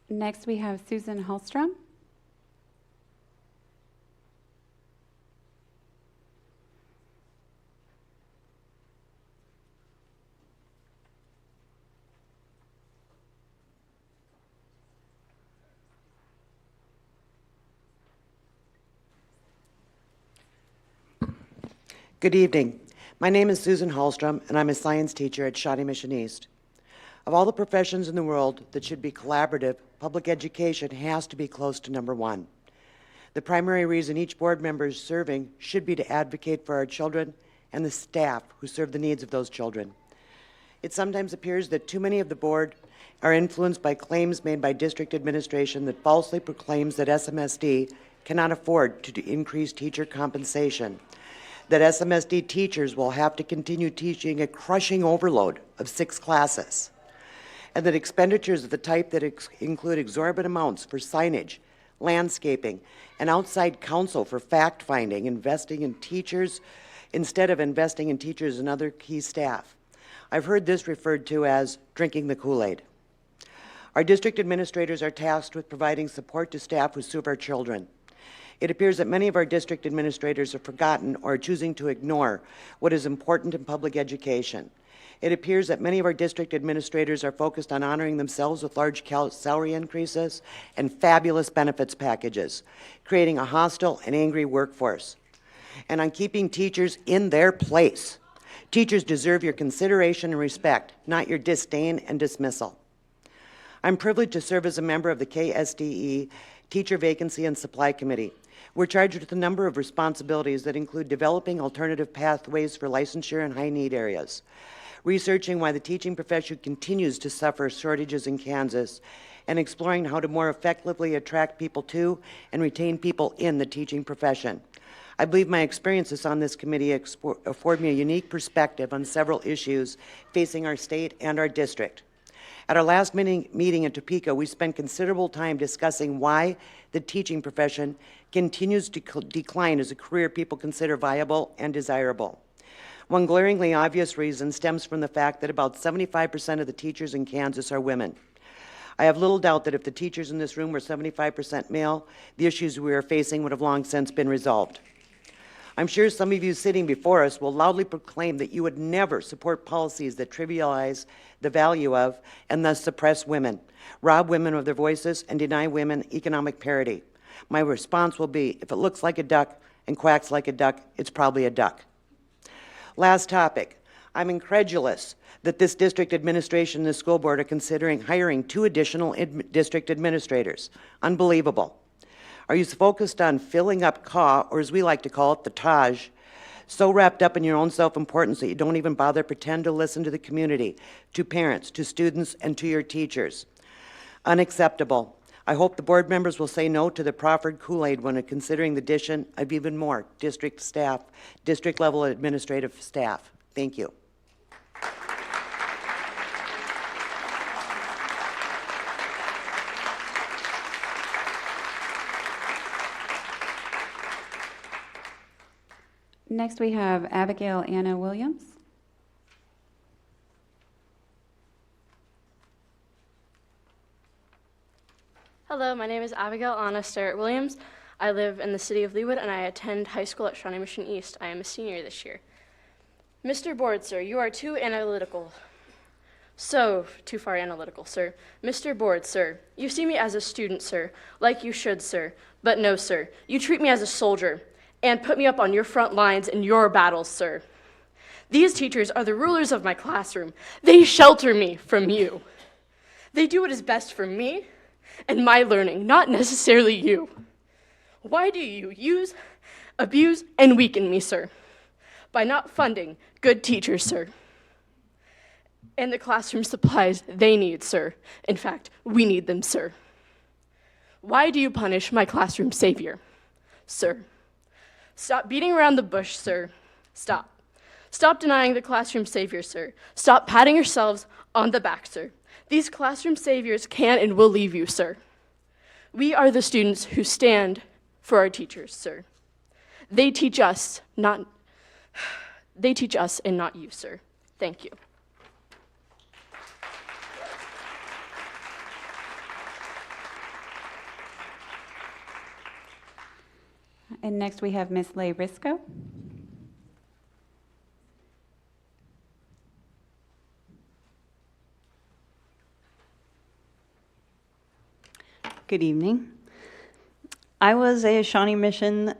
Next, we have Susan Hallstrom. Good evening. My name is Susan Hallstrom, and I'm a science teacher at Shawnee Mission East. Of all the professions in the world that should be collaborative public education has to be close to number one. The primary reason each board member is serving should be to advocate for our children and the staff who serve the needs of those children. It sometimes appears that too many of the board are influenced by claims made by district administration that falsely proclaims that SMSD cannot afford to increase teacher compensation, that SMSD teachers will have to continue teaching a crushing overload of 6 classes, and that expenditures of the type that include exorbitant amounts for signage, landscaping, and outside counsel for fact-finding, investing in teachers instead of investing in teachers and other key staff. I've heard this referred to as drinking the Kool-Aid. Our district administrators are tasked with providing support to staff who serve our children. It appears that many of our district administrators have forgotten or are choosing to ignore what is important in public education. It appears that many of our district administrators are focused on honoring themselves with large salary increases and fabulous benefits packages, creating a hostile and angry workforce, and on keeping teachers in their place. Teachers deserve your consideration and respect, not your disdain and dismissal. I'm privileged to serve as a member of the KSDE Teacher Vacancy and Supply Committee. We're charged with a number of responsibilities that include developing alternative pathways for licensure in high-need areas, researching why the teaching profession continues to suffer shortages in Kansas, and exploring how to more effectively attract people to and retain people in the teaching profession. I believe my experiences on this committee afford me a unique perspective on several issues facing our state and our district. At our last meeting in Topeka, we spent considerable time discussing why the teaching profession continues to decline as a career people consider viable and desirable. One glaringly obvious reason stems from the fact that about 75% of the teachers in Kansas are women. I have little doubt that if the teachers in this room were 75% male, the issues we are facing would have long since been resolved. I'm sure some of you sitting before us will loudly proclaim that you would never support policies that trivialize the value of and thus suppress women, rob women of their voices, and deny women economic parity. My response will be, if it looks like a duck and quacks like a duck, it's probably a duck. Last topic. I'm incredulous that this district administration and the school board are considering hiring 2 additional district administrators. Unbelievable. Are you focused on filling up CAW, or as we like to call it, the Taj, so wrapped up in your own self-importance that you don't even bother pretend to listen to the community, to parents, to students, and to your teachers? Unacceptable. I hope the board members will say no to the proffered Kool-Aid when considering the addition of even more district staff, district-level administrative staff. Thank you. Next, we have Abigail Anna Williams. Hello, my name is Abigail Anna Starrett Williams. I live in the city of Leawood, and I attend high school at Shawnee Mission East. I am a senior this year. Mr. Board, sir, you are too analytical. So, too far analytical, sir. Mr. Board, sir, you see me as a student, sir, like you should, sir. But no, sir, you treat me as a soldier and put me up on your front lines in your battles, sir. These teachers are the rulers of my classroom. They shelter me from you. They do what is best for me and my learning, not necessarily you. Why do you use, abuse, and weaken me, sir? By not funding good teachers, sir, and the classroom supplies they need, sir. In fact, we need them, sir. Why do you punish my classroom savior, sir? Stop beating around the bush, sir. Stop. Stop denying the classroom savior, sir. Stop patting yourselves on the back, sir. These classroom saviors can and will leave you, sir. We are the students who stand for our teachers, sir. They teach us and not you, sir. Thank you. And next we have Ms. Leigh Risco. Good evening. I was a Shawnee Mission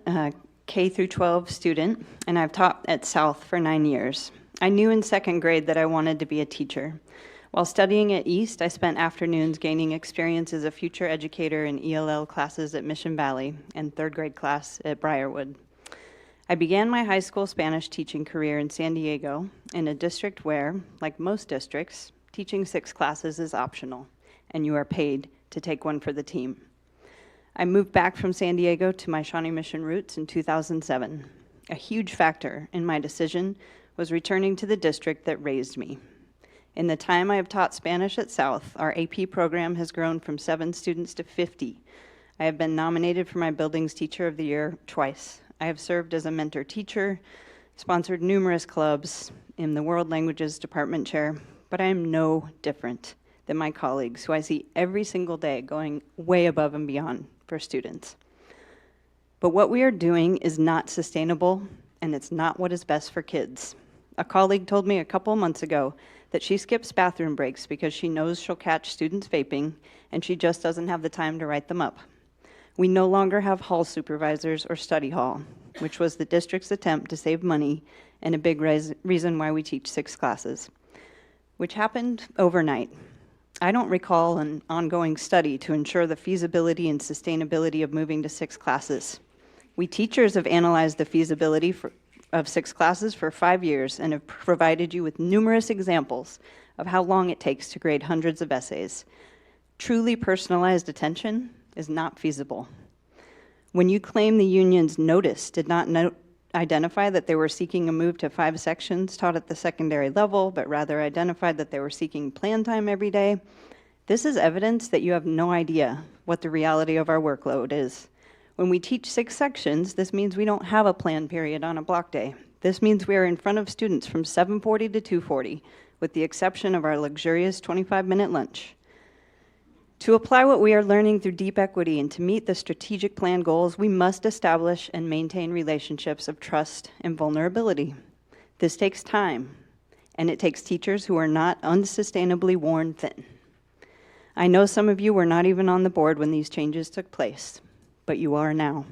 K through 12 student, and I've taught at South for 9 years. I knew in second grade that I wanted to be a teacher. While studying at East, I spent afternoons gaining experience as a future educator in ELL classes at Mission Valley and third grade class at Briarwood. I began my high school Spanish teaching career in San Diego, in a district where, like most districts, teaching 6 classes is optional, and you are paid to take one for the team. I moved back from San Diego to my Shawnee Mission roots in 2007. A huge factor in my decision was returning to the district that raised me. In the time I have taught Spanish at South, our AP program has grown from 7 students to 50. I have been nominated for my Buildings Teacher of the Year twice. I have served as a mentor teacher, sponsored numerous clubs, am the World Languages Department Chair, but I am no different than my colleagues who I see every single day going way above and beyond for students. But what we are doing is not sustainable, and it's not what is best for kids. A colleague told me a couple months ago that she skips bathroom breaks because she knows she'll catch students vaping, and she just doesn't have the time to write them up. We no longer have hall supervisors or study hall, which was the district's attempt to save money and a big reason why we teach 6 classes, which happened overnight. I don't recall an ongoing study to ensure the feasibility and sustainability of moving to 6 classes. We teachers have analyzed the feasibility of 6 classes for 5 years and have provided you with numerous examples of how long it takes to grade hundreds of essays. Truly personalized attention is not feasible. When you claim the union's notice did not identify that they were seeking a move to 5 sections taught at the secondary level, but rather identified that they were seeking plan time every day, this is evidence that you have no idea what the reality of our workload is. When we teach 6 sections, this means we don't have a plan period on a block day. This means we are in front of students from 7:40 to 2:40, with the exception of our luxurious 25-minute lunch. To apply what we are learning through deep equity and to meet the strategic plan goals, we must establish and maintain relationships of trust and vulnerability. This takes time, and it takes teachers who are not unsustainably worn thin. I know some of you were not even on the board when these changes took place, but you are now.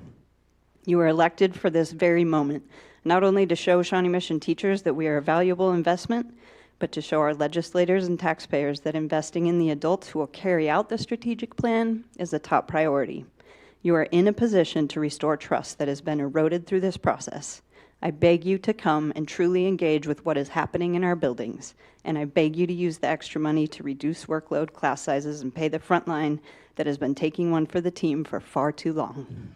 You were elected for this very moment, not only to show Shawnee Mission teachers that we are a valuable investment, but to show our legislators and taxpayers that investing in the adults who will carry out the strategic plan is a top priority. You are in a position to restore trust that has been eroded through this process. I beg you to come and truly engage with what is happening in our buildings, and I beg you to use the extra money to reduce workload, class sizes, and pay the front line that has been taking one for the team for far too long.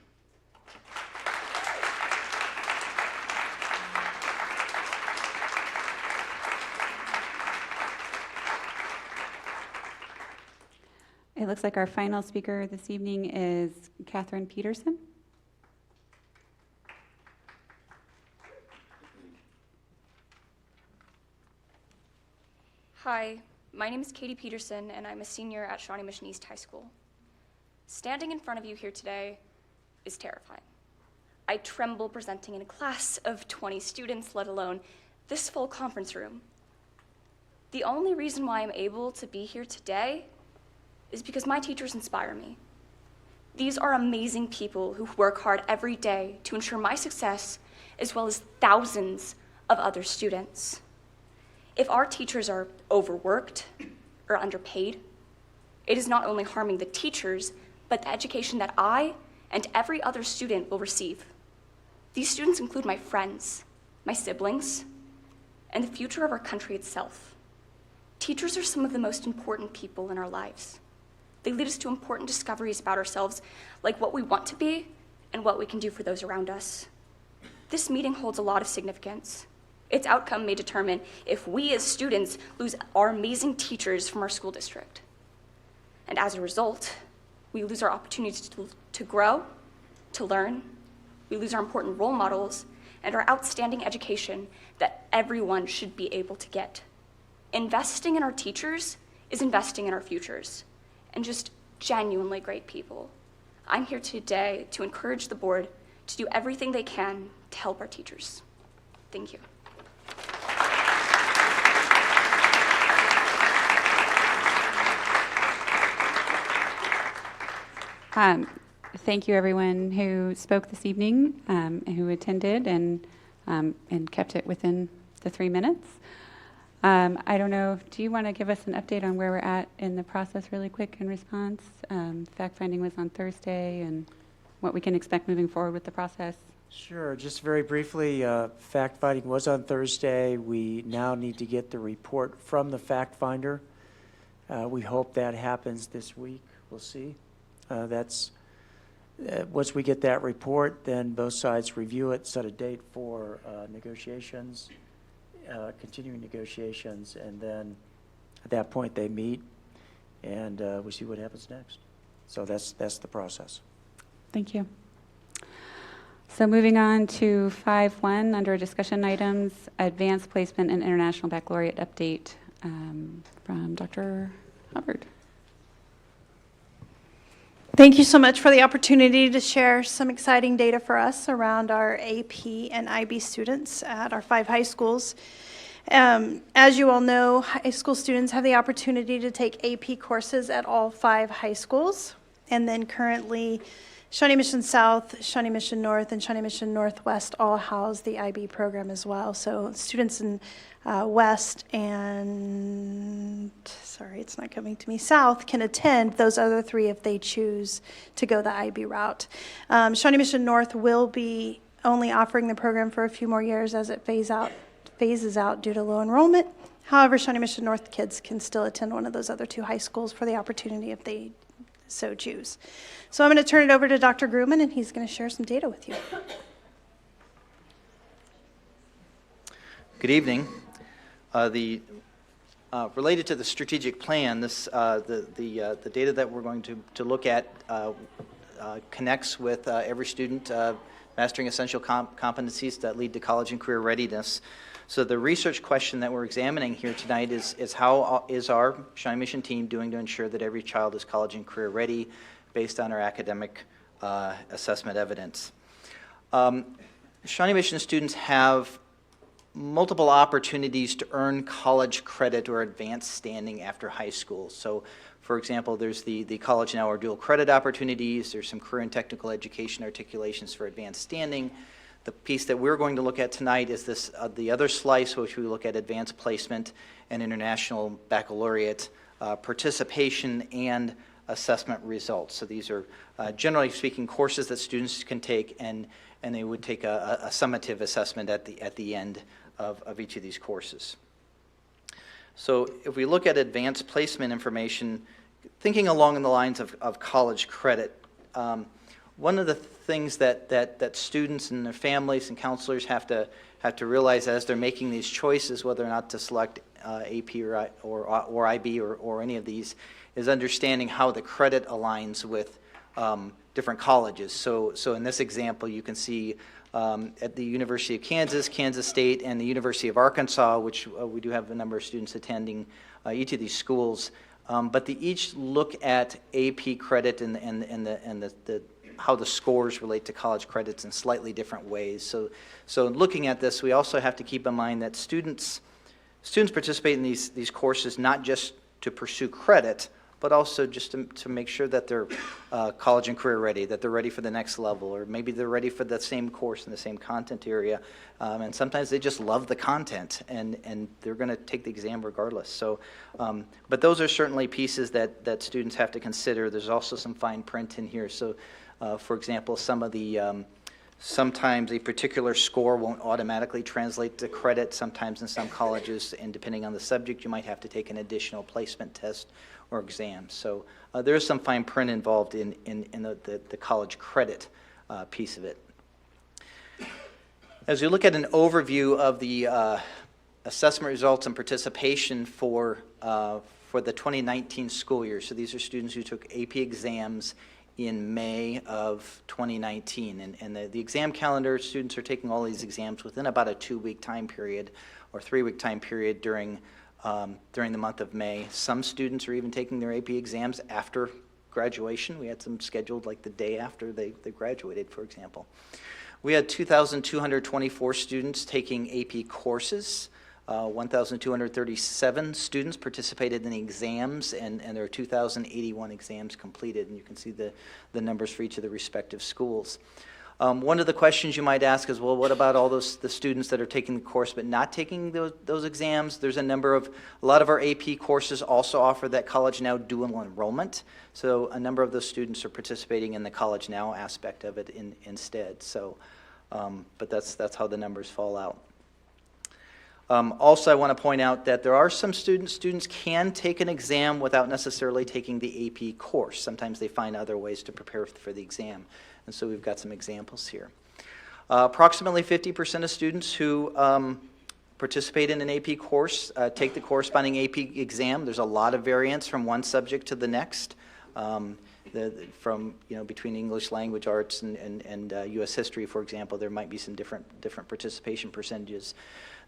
It looks like our final speaker this evening is Catherine Peterson. Hi, my name is Katie Peterson, and I'm a senior at Shawnee Mission East High School. Standing in front of you here today is terrifying. I tremble presenting in a class of 20 students, let alone this full conference room. The only reason why I'm able to be here today is because my teachers inspire me. These are amazing people who work hard every day to ensure my success, as well as thousands of other students. If our teachers are overworked or underpaid, it is not only harming the teachers, but the education that I and every other student will receive. These students include my friends, my siblings, and the future of our country itself. Teachers are some of the most important people in our lives. They lead us to important discoveries about ourselves, like what we want to be and what we can do for those around us. This meeting holds a lot of significance. Its outcome may determine if we as students lose our amazing teachers from our school district. And as a result, we lose our opportunities to grow, to learn, we lose our important role models, and our outstanding education that everyone should be able to get. Investing in our teachers is investing in our futures, and just genuinely great people. I'm here today to encourage the board to do everything they can to help our teachers. Thank you. Thank you, everyone who spoke this evening, and who attended and kept it within the 3 minutes. I don't know, do you want to give us an update on where we're at in the process really quick in response? Fact-finding was on Thursday, and what we can expect moving forward with the process? Sure, just very briefly, fact-finding was on Thursday. We now need to get the report from the fact finder. We hope that happens this week. We'll see. Once we get that report, then both sides review it, set a date for negotiations, continuing negotiations, and then at that point they meet, and we see what happens next. So that's the process. Thank you. So moving on to 5.1, under discussion items, advanced placement and international baccalaureate update from Dr. Hubbard. Thank you so much for the opportunity to share some exciting data for us around our AP and IB students at our 5 high schools. As you all know, high school students have the opportunity to take AP courses at all 5 high schools, and then currently Shawnee Mission South, Shawnee Mission North, and Shawnee Mission Northwest all house the IB program as well. So students in West and, sorry, it's not coming to me, South can attend those other 3 if they choose to go the IB route. Shawnee Mission North will be only offering the program for a few more years as it phases out due to low enrollment. However, Shawnee Mission North kids can still attend one of those other 2 high schools for the opportunity if they so choose. So I'm going to turn it over to Dr. Grumman, and he's going to share some data with you. Good evening. Related to the strategic plan, the data that we're going to look at connects with every student mastering essential competencies that lead to college and career readiness. So the research question that we're examining here tonight is how is our Shawnee Mission team doing to ensure that every child is college and career ready based on our academic assessment evidence. Shawnee Mission students have multiple opportunities to earn college credit or advanced standing after high school. So for example, there's the College Now or dual credit opportunities. There's some career and technical education articulations for advanced standing. The piece that we're going to look at tonight is this the other slice, which we look at advanced placement and international baccalaureate participation and assessment results. So these are generally speaking courses that students can take, and they would take a summative assessment at the end of each of these courses. So if we look at advanced placement information, thinking along the lines of college credit, one of the things that students and their families and counselors have to realize as they're making these choices, whether or not to select AP or IB or any of these, is understanding how the credit aligns with different colleges. So in this example, you can see at the University of Kansas, Kansas State, and the University of Arkansas, which we do have a number of students attending each of these schools, but they each look at AP credit and how the scores relate to college credits in slightly different ways. So looking at this, we also have to keep in mind that students participate in these courses not just to pursue credit, but also just to make sure that they're college and career ready, that they're ready for the next level, or maybe they're ready for the same course in the same content area. And sometimes they just love the content, and they're going to take the exam regardless. So, but those are certainly pieces that students have to consider. There's also some fine print in here. So, for example, sometimes a particular score won't automatically translate to credit. Sometimes in some colleges, and depending on the subject, you might have to take an additional placement test or exam. So there is some fine print involved in the college credit piece of it. As we look at an overview of the assessment results and participation for the 2019 school year, so these are students who took AP exams in May of 2019. And the exam calendar, students are taking all these exams within about a 2-week time period or 3-week time period during the month of May. Some students are even taking their AP exams after graduation. We had some scheduled like the day after they graduated, for example. We had 2,224 students taking AP courses. 1,237 students participated in the exams, and there are 2,081 exams completed, and you can see the numbers for each of the respective schools. One of the questions you might ask is, well, what about all the students that are taking the course but not taking those exams? There's a lot of our AP courses also offer that College Now dual enrollment. So a number of those students are participating in the College Now aspect of it instead. So, but that's how the numbers fall out. Also, I want to point out that there are some students can take an exam without necessarily taking the AP course. Sometimes they find other ways to prepare for the exam. And so we've got some examples here. Approximately 50% of students who participate in an AP course take the corresponding AP exam. There's a lot of variance from one subject to the next. Between English language arts and U.S. history, for example, there might be some different participation percentages.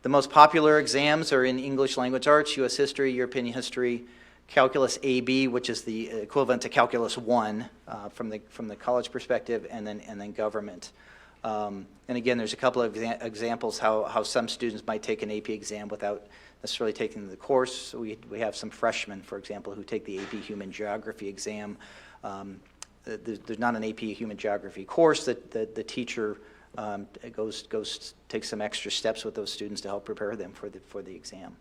The most popular exams are in English language arts, U.S. history, European history, Calculus AB, which is the equivalent to Calculus 1 from the college perspective, and then government. And again, there's a couple of examples how some students might take an AP exam without necessarily taking the course. We have some freshmen, for example, who take the AP Human Geography exam. There's not an AP Human Geography course that the teacher takes some extra steps with those students to help prepare them for the exam.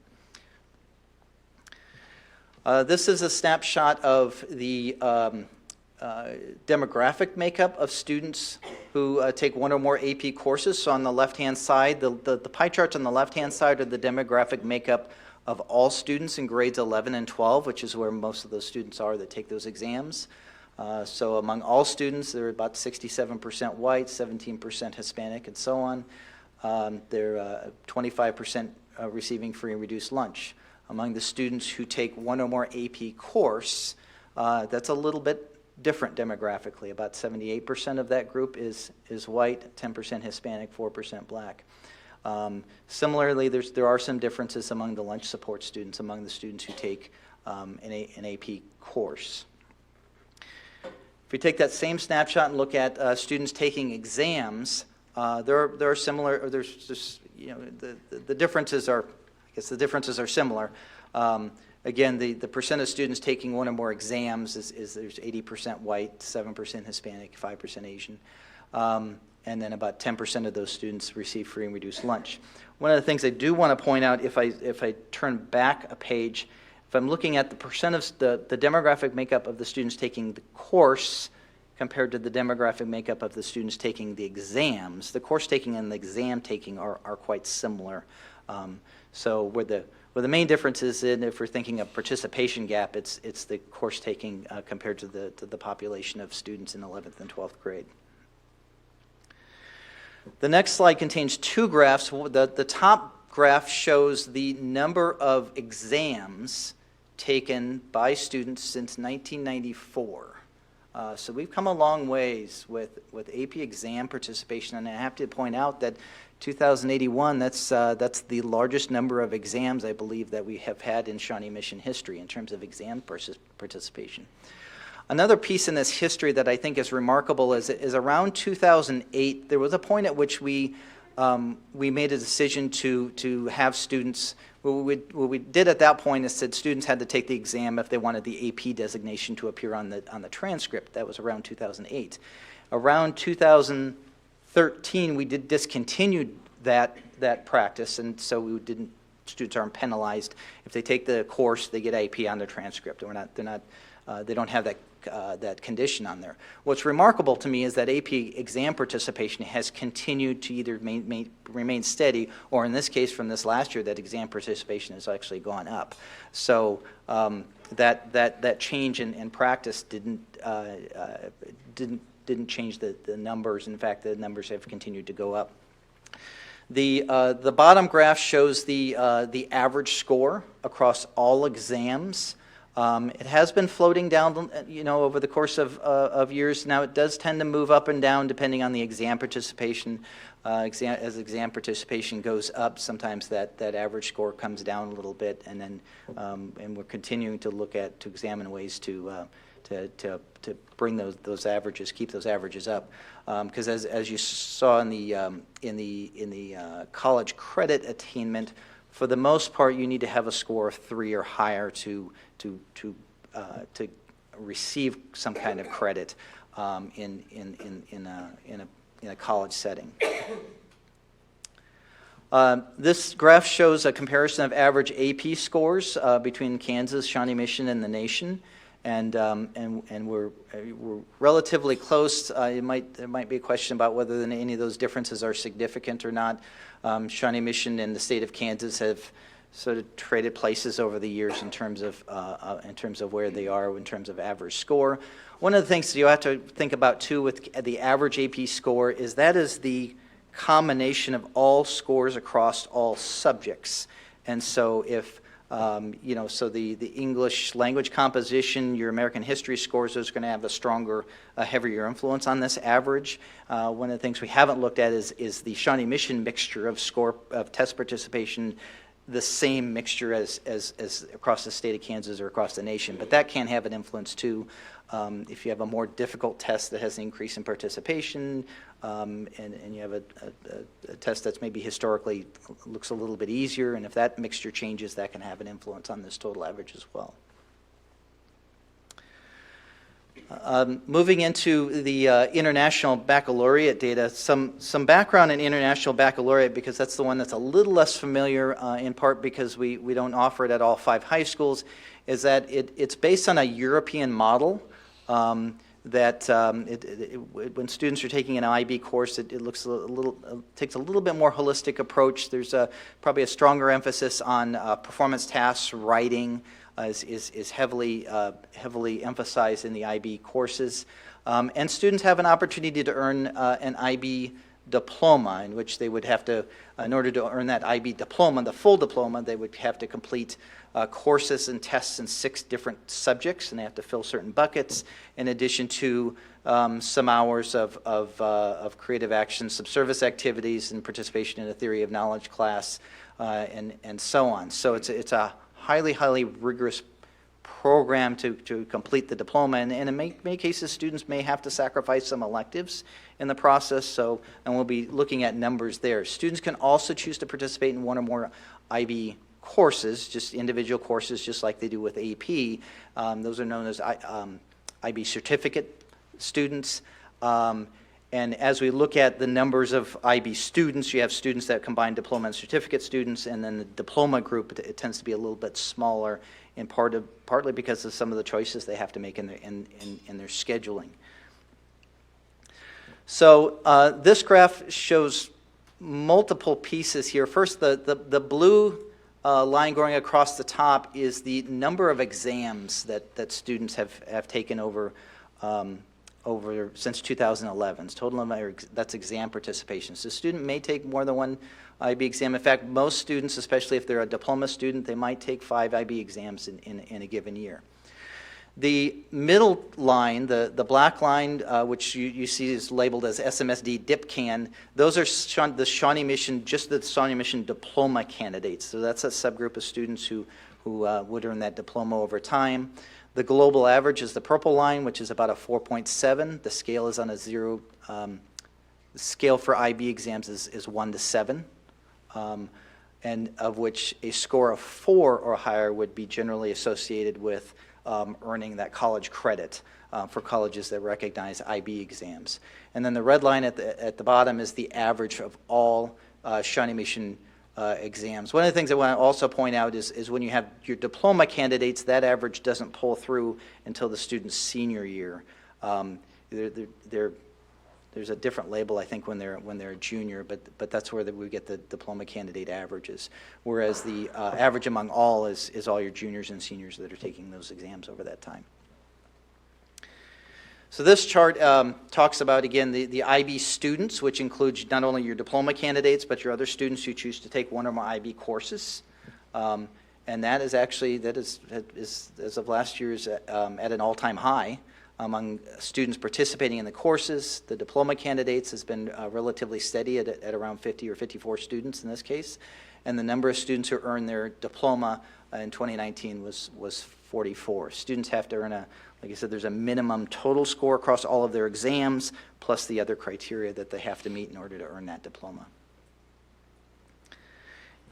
This is a snapshot of the demographic makeup of students who take one or more AP courses. So on the left-hand side, the pie charts on the left-hand side are the demographic makeup of all students in grades 11 and 12, which is where most of those students are that take those exams. So among all students, they're about 67% white, 17% Hispanic, and so on. They're 25% receiving free and reduced lunch. Among the students who take one or more AP course, that's a little bit different demographically. About 78% of that group is white, 10% Hispanic, 4% black. Similarly, there are some differences among the lunch support students, among the students who take an AP course. If we take that same snapshot and look at students taking exams, there are similar. The differences are. I guess the differences are similar. Again, the percent of students taking one or more exams is there's 80% white, 7% Hispanic, 5% Asian, and then about 10% of those students receive free and reduced lunch. One of the things I do want to point out, if I turn back a page, if I'm looking at the percent of the demographic makeup of the students taking the course compared to the demographic makeup of the students taking the exams, the course taking and the exam taking are quite similar. So where the main difference is in, if we're thinking of participation gap, it's the course taking compared to the population of students in 11th and 12th grade. The next slide contains two graphs. The top graph shows the number of exams taken by students since 1994. So we've come a long ways with AP exam participation, and I have to point out that 2081, that's the largest number of exams I believe that we have had in Shawnee Mission history in terms of exam participation. Another piece in this history that I think is remarkable is around 2008, there was a point at which we made a decision to have students. What we did at that point is said students had to take the exam if they wanted the AP designation to appear on the transcript. That was around 2008. Around 2013, we discontinued that practice, and so students aren't penalized if they take the course. They get AP on their transcript. They don't have that condition on there. What's remarkable to me is that AP exam participation has continued to either remain steady, or in this case from this last year, that exam participation has actually gone up. So that change in practice didn't change the numbers. In fact, the numbers have continued to go up. The bottom graph shows the average score across all exams. It has been floating down, over the course of years. Now it does tend to move up and down depending on the exam participation. As exam participation goes up, sometimes that average score comes down a little bit, and then and we're continuing to examine ways to bring those averages, keep those averages up, because as you saw in the college credit attainment, for the most part, you need to have a score of 3 or higher to receive some kind of credit in a in a college setting. This graph shows a comparison of average AP scores between Kansas, Shawnee Mission, and the nation, and we're relatively close. There might be a question about whether any of those differences are significant or not. Shawnee Mission and the state of Kansas have sort of traded places over the years in terms of where they are in terms of average score. One of the things you have to think about too with the average AP score is that is the combination of all scores across all subjects. And so if so the English language composition, your American history scores, those are going to have a stronger, heavier influence on this average. One of the things we haven't looked at is the Shawnee Mission mixture of test participation, the same mixture as across the state of Kansas or across the nation, but that can have an influence too. If you have a more difficult test that has an increase in participation, and you have a test that's maybe historically looks a little bit easier, and if that mixture changes, that can have an influence on this total average as well. Moving into the international baccalaureate data, some background in international baccalaureate, because that's the one that's a little less familiar, in part because we don't offer it at all 5 high schools, is that it's based on a European model. When students are taking an IB course, it looks takes a little bit more holistic approach. There's probably a stronger emphasis on performance tasks, writing is heavily emphasized in the IB courses, and students have an opportunity to earn an IB diploma, in which they would have to, in order to earn that IB diploma, the full diploma, they would have to complete courses and tests in 6 different subjects, and they have to fill certain buckets, in addition to some hours of creative action, some service activities, and participation in a theory of knowledge class, and so on. So it's a highly rigorous program to complete the diploma, and in many cases students may have to sacrifice some electives in the process, and we'll be looking at numbers there. Students can also choose to participate in one or more IB courses, just individual courses, just like they do with AP. Those are known as IB certificate students. And as we look at the numbers of IB students, you have students that combine diploma and certificate students, and then the diploma group, it tends to be a little bit smaller, in partly because of some of the choices they have to make in their scheduling. So this graph shows multiple pieces here. First, the blue line going across the top is the number of exams that students have taken over since 2011. Total number, that's exam participation. So a student may take more than one IB exam. In fact, most students, especially if they're a diploma student, they might take 5 IB exams in a given year. The middle line, the black line, which you see is labeled as SMSD DipCan, those are the Shawnee Mission, just the Shawnee Mission diploma candidates. So that's a subgroup of students who would earn that diploma over time. The global average is the purple line, which is about a 4.7. The scale is on a 0. The scale for IB exams is 1 to 7, and of which a score of 4 or higher would be generally associated with earning that college credit for colleges that recognize IB exams. And then the red line at the bottom is the average of all Shawnee Mission exams. One of the things I want to also point out is when you have your diploma candidates, that average doesn't pull through until the student's senior year. There's a different label, I think, when they're a junior, but that's where we get the diploma candidate averages. Whereas the average among all is all your juniors and seniors that are taking those exams over that time. So this chart talks about, again, the IB students, which includes not only your diploma candidates, but your other students who choose to take one or more IB courses. And that is actually, as of last year's, at an all-time high among students participating in the courses. The diploma candidates has been relatively steady at around 50 or 54 students in this case. And the number of students who earned their diploma in 2019 was 44. Students have to earn like I said, there's a minimum total score across all of their exams, plus the other criteria that they have to meet in order to earn that diploma.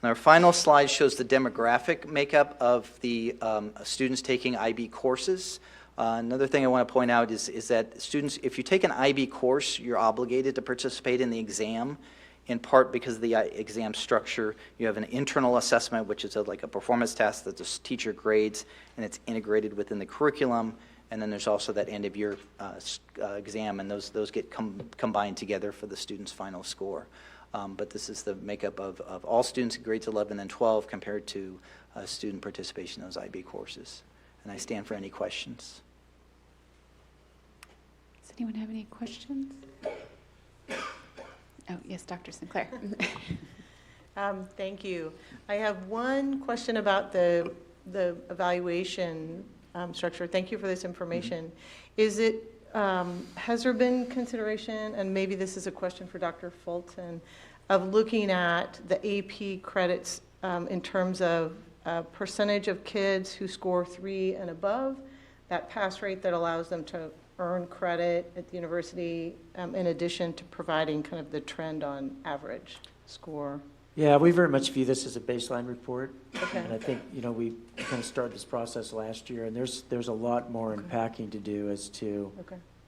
And our final slide shows the demographic makeup of the students taking IB courses. Another thing I want to point out is that students, if you take an IB course, you're obligated to participate in the exam, in part because of the exam structure. You have an internal assessment, which is like a performance test that the teacher grades, and it's integrated within the curriculum. And then there's also that end-of-year exam, and those get combined together for the student's final score. But this is the makeup of all students in grades 11 and 12 compared to student participation in those IB courses. And I stand for any questions. Does anyone have any questions? Oh, yes, Dr. Sinclair. Thank you. I have one question about the evaluation structure. Thank you for this information. Is it, has there been consideration, and maybe this is a question for Dr. Fulton, of looking at the AP credits in terms of percentage of kids who score 3 and above, that pass rate that allows them to earn credit at the university, in addition to providing kind of the trend on average score? Yeah, we very much view this as a baseline report. Okay. And I think, we kind of started this process last year, and there's a lot more unpacking to do as to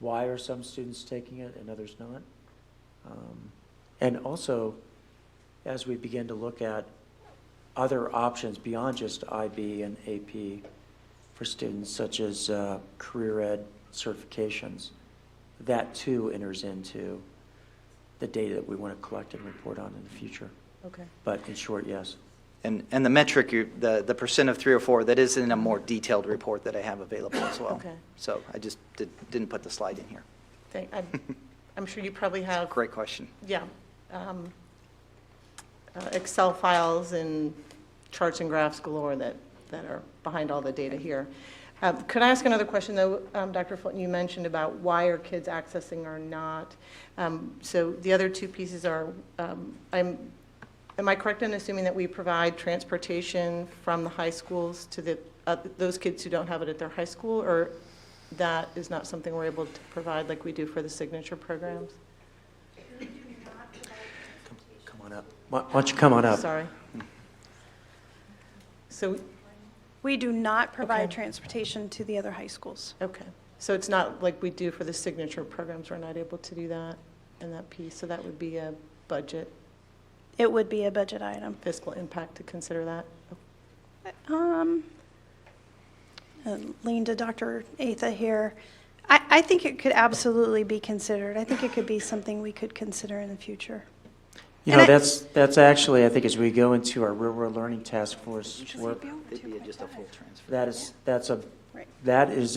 why are some students taking it and others not. And also, as we begin to look at other options beyond just IB and AP for students, such as career ed certifications, that too enters into the data that we want to collect and report on in the future. Okay. But in short, yes. And the metric, the percent of 3 or 4, that is in a more detailed report that I have available as well. Okay. So I just didn't put the slide in here. I'm sure you probably have. Great question. Yeah. Excel files and charts and graphs galore that are behind all the data here. Could I ask another question, though? Dr. Fulton, you mentioned about why are kids accessing or not. So the other two pieces are, am I correct in assuming that we provide transportation from the high schools to those kids who don't have it at their high school, or that is not something we're able to provide like we do for the signature programs? Come on up. Why don't you come on up? Sorry. So we do not provide transportation to the other high schools. Okay. So it's not like we do for the signature programs. We're not able to do that in that piece. So that would be a budget. It would be a budget item. Fiscal impact to consider that. Lean to Dr. Atha here. I think it could absolutely be considered. I think it could be something we could consider in the future. That's actually, I think, as we go into our real world learning task force work, It'd be just a full transfer. that is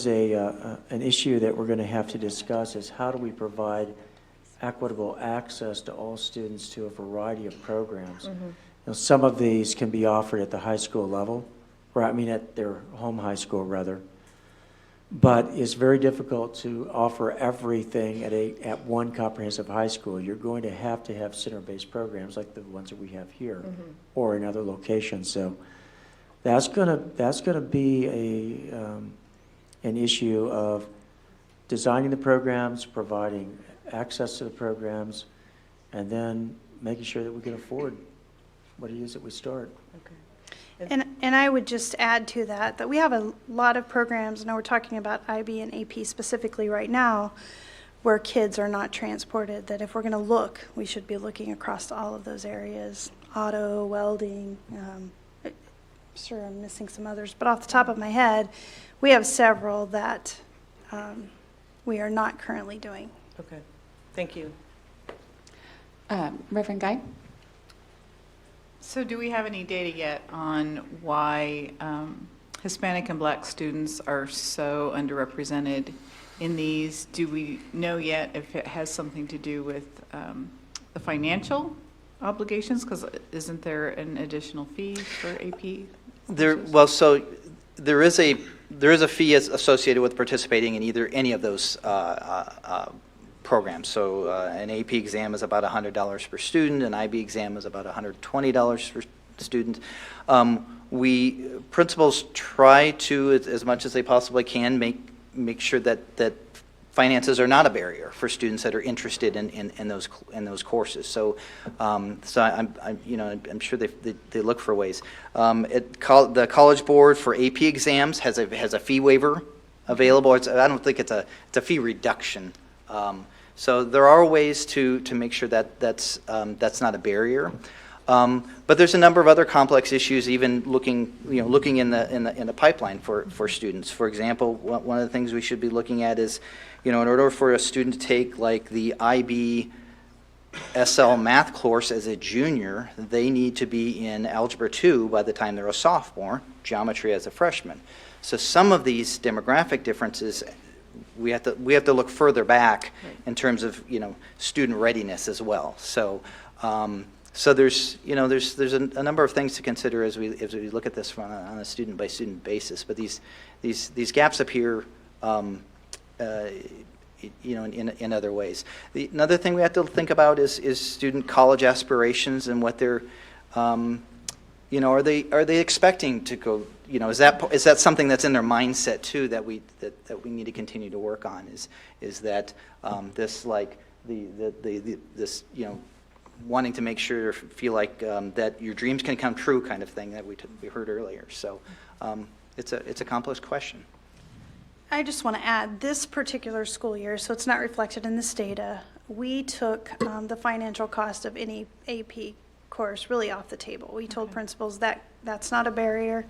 an issue that we're going to have to discuss, is how do we provide equitable access to all students to a variety of programs. Some of these can be offered at the high school level, or at their home high school rather, but it's very difficult to offer everything at one comprehensive high school. You're going to have center-based programs like the ones that we have here, or in other locations. So that's gonna be an issue of designing the programs, providing access to the programs, and then making sure that we can afford what it is that we start. Okay. And I would just add to that we have a lot of programs, now we're talking about IB and AP specifically right now, where kids are not transported, that if we're going to look, we should be looking across all of those areas. Auto, welding, sure I'm missing some others, but off the top of my head, we have several that we are not currently doing. Okay, thank you. Reverend Guy? So do we have any data yet on why Hispanic and Black students are so underrepresented in these? Do we know yet if it has something to do with the financial obligations? Because isn't there an additional fee for AP? So there is a fee associated with participating in any of those programs. So an AP exam is about $100 per student, an IB exam is about $120 per student. Principals try to, as much as they possibly can, make sure that finances are not a barrier for students that are interested in those courses. So I'm sure they look for ways. The College Board for AP exams has a fee waiver available. I don't think it's a fee reduction. So there are ways to make sure that that's not a barrier. But there's a number of other complex issues, even looking in the pipeline for students. For example, one of the things we should be looking at is, in order for a student to take like the IB SL math course as a junior, they need to be in Algebra 2 by the time they're a sophomore, geometry as a freshman. So some of these demographic differences, we have to look further back in terms of student readiness as well. So there's a number of things to consider as we look at this on a student by student basis. But these gaps appear in other ways. Another thing we have to think about is student college aspirations and what they're, are they expecting to go? Is that something that's in their mindset too that we need to continue to work on? Is that this like this wanting to make sure feel like that your dreams can come true kind of thing that we heard earlier. So it's a complex question. I just want to add, this particular school year, so it's not reflected in this data, we took the financial cost of any AP course really off the table. We told principals that that's not a barrier,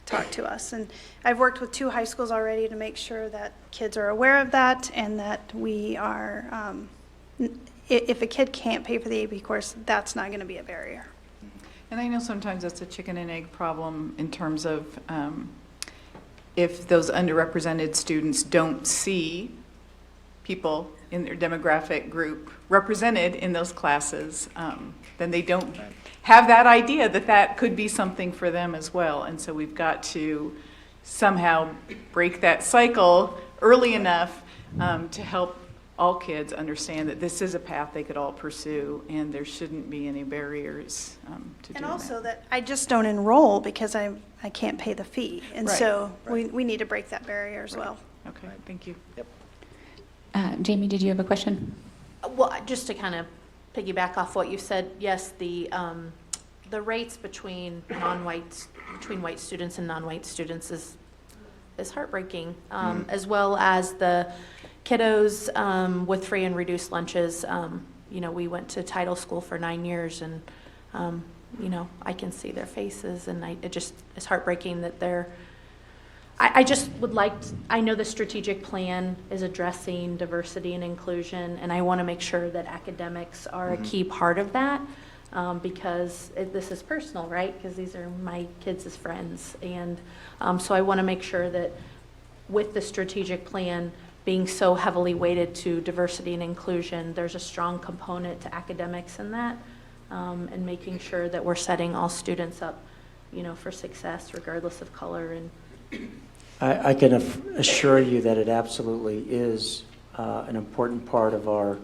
talk to us. And I've worked with 2 high schools already to make sure that kids are aware of that and that we are, if a kid can't pay for the AP course, that's not going to be a barrier. And I know sometimes that's a chicken and egg problem in terms of if those underrepresented students don't see people in their demographic group represented in those classes, then they don't have that idea that could be something for them as well. And so we've got to somehow break that cycle early enough to help all kids understand that this is a path they could all pursue and there shouldn't be any barriers to do that. And also that I just don't enroll because I can't pay the fee. And so we need to break that barrier as well. Okay, thank you. Yep. Jamie, did you have a question? Well, just to kind of piggyback off what you said, yes, the rates between white students and non-white students is heartbreaking, as well as the kiddos with free and reduced lunches. We went to title school for 9 years, and I can see their faces, and it's heartbreaking that they're. I just would like. I know the strategic plan is addressing diversity and inclusion, and I want to make sure that academics are a key part of that, because this is personal, right? Because these are my kids' friends, and so I want to make sure that with the strategic plan being so heavily weighted to diversity and inclusion, there's a strong component to academics in that, and making sure that we're setting all students up, for success regardless of color. And I can assure you that it absolutely is an important part of our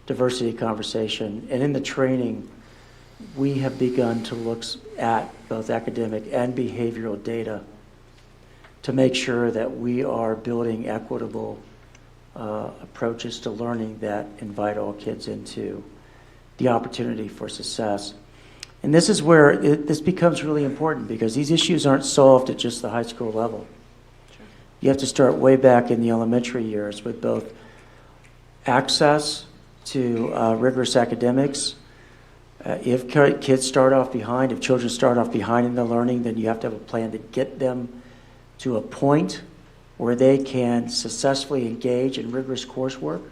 diversity conversation. And in the training, we have begun to look at both academic and behavioral data to make sure that we are building equitable approaches to learning that invite all kids into the opportunity for success. And this is where this becomes really important, because these issues aren't solved at just the high school level. Sure. You have to start way back in the elementary years with both access to rigorous academics. If kids start off behind, if children start off behind in their learning, then you have to have a plan to get them to a point where they can successfully engage in rigorous coursework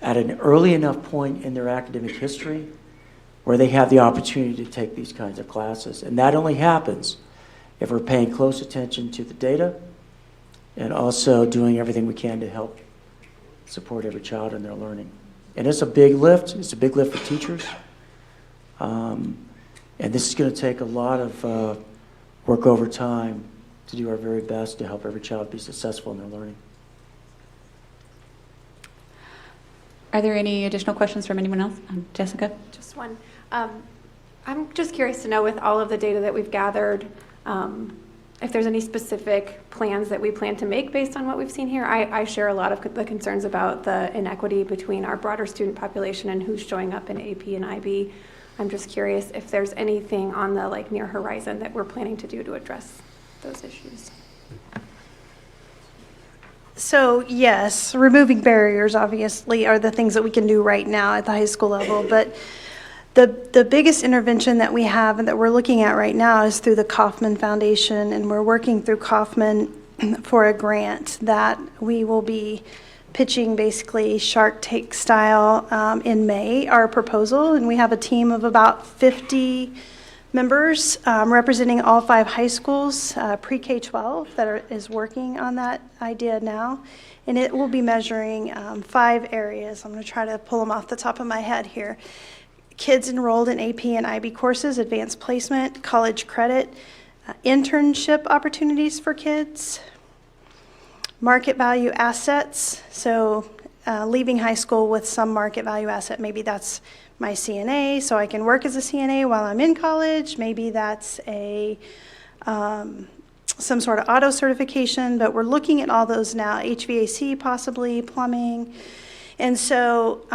at an early enough point in their academic history where they have the opportunity to take these kinds of classes. And that only happens if we're paying close attention to the data and also doing everything we can to help support every child in their learning. And it's a big lift. It's a big lift for teachers. And this is going to take a lot of work over time to do our very best to help every child be successful in their learning. Are there any additional questions from anyone else? Jessica? Just one. I'm just curious to know, with all of the data that we've gathered, if there's any specific plans that we plan to make based on what we've seen here. I share a lot of the concerns about the inequity between our broader student population and who's showing up in AP and IB. I'm just curious if there's anything on the near horizon that we're planning to do to address those issues. So yes, removing barriers obviously are the things that we can do right now at the high school level, but the biggest intervention that we have and that we're looking at right now is through the Kauffman Foundation, and we're working through Kauffman for a grant that we will be pitching basically Shark Tank style in May, our proposal, and we have a team of about 50 members representing all 5 high schools, pre-K-12, that is working on that idea now. And it will be measuring 5 areas. I'm going to try to pull them off the top of my head here. Kids enrolled in AP and IB courses, advanced placement, college credit, internship opportunities for kids, market value assets. So leaving high school with some market value asset, maybe that's my CNA, so I can work as a CNA while I'm in college. Maybe that's a some sort of auto certification, but we're looking at all those now, HVAC possibly, plumbing. And so,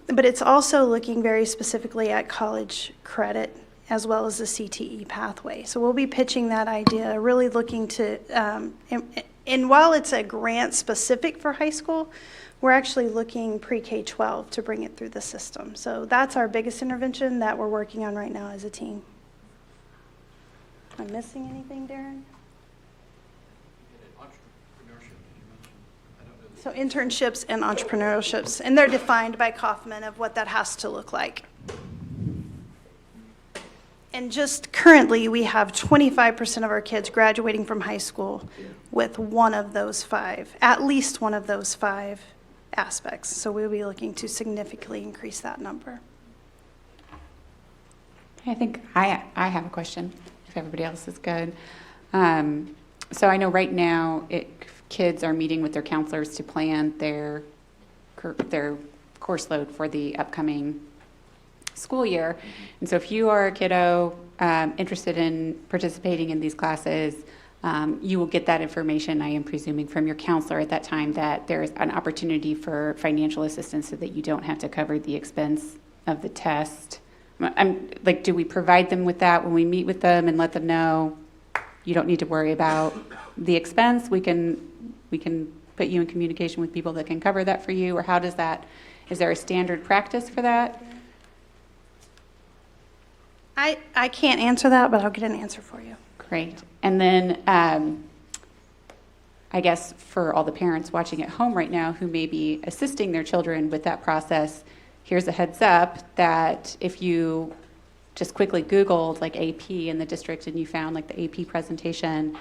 but it's also looking very specifically at college credit as well as the CTE pathway. So we'll be pitching that idea, really looking to, and while it's a grant specific for high school, we're actually looking pre-K-12 to bring it through the system. So that's our biggest intervention that we're working on right now as a team. Am I missing anything, Darren? So internships and entrepreneurships, and they're defined by Kauffman of what that has to look like. And just currently, we have 25% of our kids graduating from high school with one of those 5, at least one of those 5 aspects. So we'll be looking to significantly increase that number. I think I have a question, if everybody else is good. So I know right now kids are meeting with their counselors to plan their course load for the upcoming school year. And so if you are a kiddo interested in participating in these classes, you will get that information, I am presuming, from your counselor at that time, that there's an opportunity for financial assistance so that you don't have to cover the expense of the test. Do we provide them with that when we meet with them and let them know you don't need to worry about the expense? We can put you in communication with people that can cover that for you, or how does that, is there a standard practice for that? I can't answer that, but I'll get an answer for you. Great. And then I guess for all the parents watching at home right now who may be assisting their children with that process, here's a heads up that if you just quickly Googled like AP in the district and you found like the AP presentation,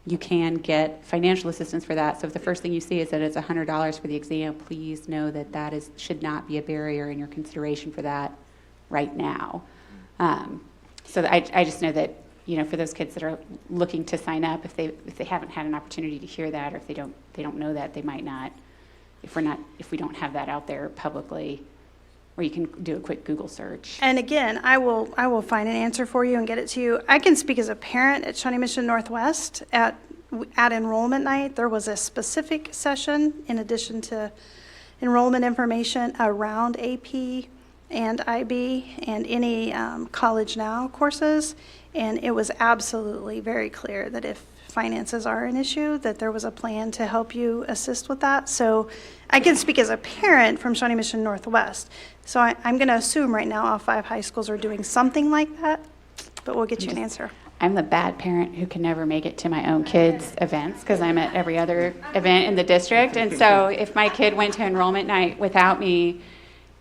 you can get financial assistance for that. So if the first thing you see is that it's $100 for the exam, please know that that should not be a barrier in your consideration for that right now. So I just know that, you know, for those kids that are looking to sign up, if they haven't had an opportunity to hear that, or if they don't know that, they might not. If we don't have that out there publicly, or you can do a quick Google search. And again, I will find an answer for you and get it to you. I can speak as a parent at Shawnee Mission Northwest. At enrollment night, there was a specific session in addition to enrollment information around AP and IB and any College Now courses. And it was absolutely very clear that if finances are an issue, that there was a plan to help you assist with that. So I can speak as a parent from Shawnee Mission Northwest. So I'm going to assume right now all 5 high schools are doing something like that, but we'll get you an answer. I'm the bad parent who can never make it to my own kids' events because I'm at every other event in the district. And so if my kid went to enrollment night without me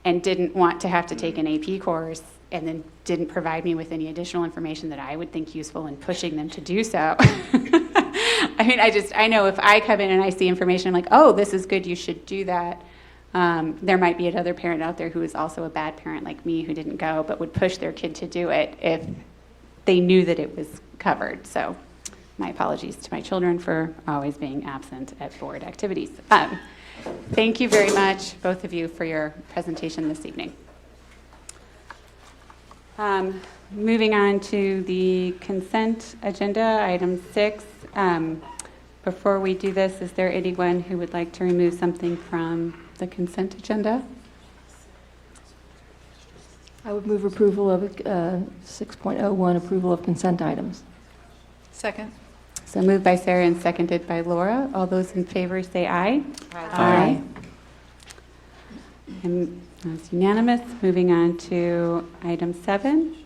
and didn't want to have to take an AP course and then didn't provide me with any additional information that I would think useful in pushing them to do so. I mean, I know if I come in and I see information, I'm like, oh, this is good, you should do that. There might be another parent out there who is also a bad parent like me who didn't go but would push their kid to do it if they knew that it was covered. So my apologies to my children for always being absent at board activities. Thank you very much, both of you, for your presentation this evening. Moving on to the consent agenda, item 6. Before we do this, is there anyone who would like to remove something from the consent agenda? I would move approval of 6.01, approval of consent items. Second. So moved by Sarah and seconded by Laura. All those in favor say aye. Aye. And that's unanimous. Moving on to item 7.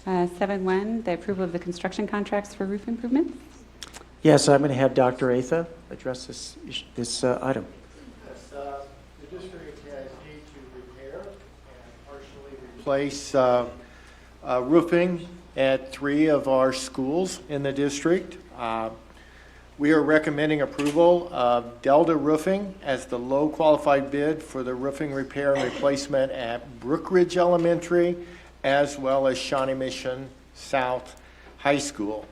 7.1, the approval of the construction contracts for roof improvements. Yes, I'm going to have Dr. Atha address this item. Yes, the district has need to repair and partially replace roofing at 3 of our schools in the district. We are recommending approval of Delta Roofing as the low qualified bid for the roofing repair and replacement at Brookridge Elementary, as well as Shawnee Mission South High School.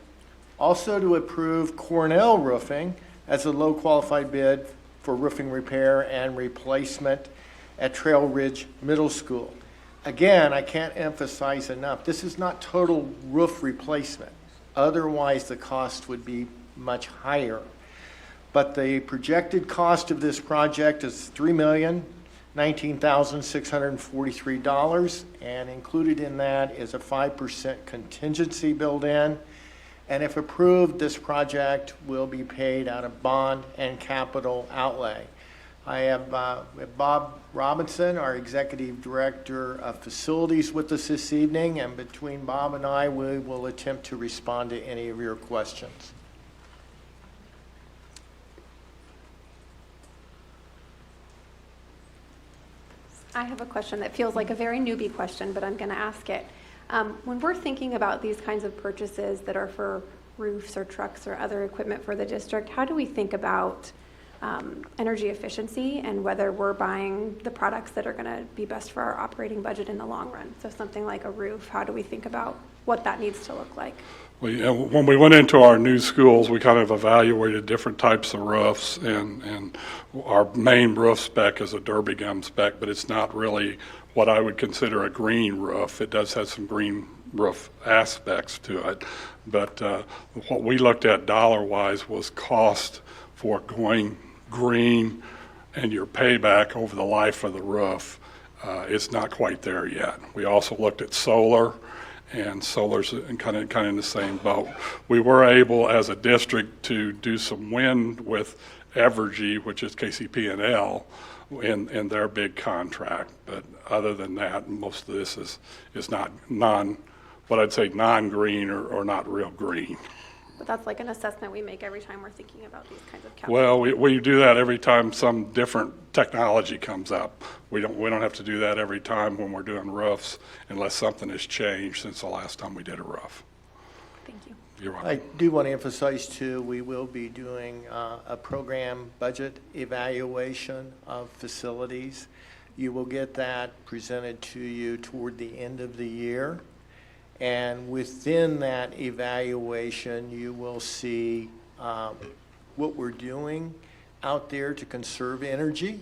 Also to approve Cornell Roofing as a low qualified bid for roofing repair and replacement at Trail Ridge Middle School. Again, I can't emphasize enough, this is not total roof replacement. Otherwise, the cost would be much higher. But the projected cost of this project is $3,019,643, and included in that is a 5% contingency built in. And if approved, this project will be paid out of bond and capital outlay. I have Bob Robinson, our Executive Director of Facilities, with us this evening, and between Bob and I, we will attempt to respond to any of your questions. I have a question that feels like a very newbie question, but I'm going to ask it. When we're thinking about these kinds of purchases that are for roofs or trucks or other equipment for the district, how do we think about energy efficiency and whether we're buying the products that are going to be best for our operating budget in the long run? So something like a roof, how do we think about what that needs to look like? When we went into our new schools, we kind of evaluated different types of roofs, and our main roof spec is a Derby gum spec, but it's not really what I would consider a green roof. It does have some green roof aspects to it, but what we looked at dollar-wise was cost for going green and your payback over the life of the roof. It's not quite there yet. We also looked at solar, and solar's kind of in the same boat. We were able, as a district, to do some wind with Evergy, which is KCP&L, in their big contract. But other than that, most of this is not what I'd say non-green or not real green. But that's like an assessment we make every time we're thinking about these kinds of capital. Well, we do that every time some different technology comes up. We don't have to do that every time when we're doing roofs unless something has changed since the last time we did a roof. Thank you. You're welcome. I do want to emphasize too, we will be doing a program budget evaluation of facilities. You will get that presented to you toward the end of the year. And within that evaluation, you will see what we're doing out there to conserve energy.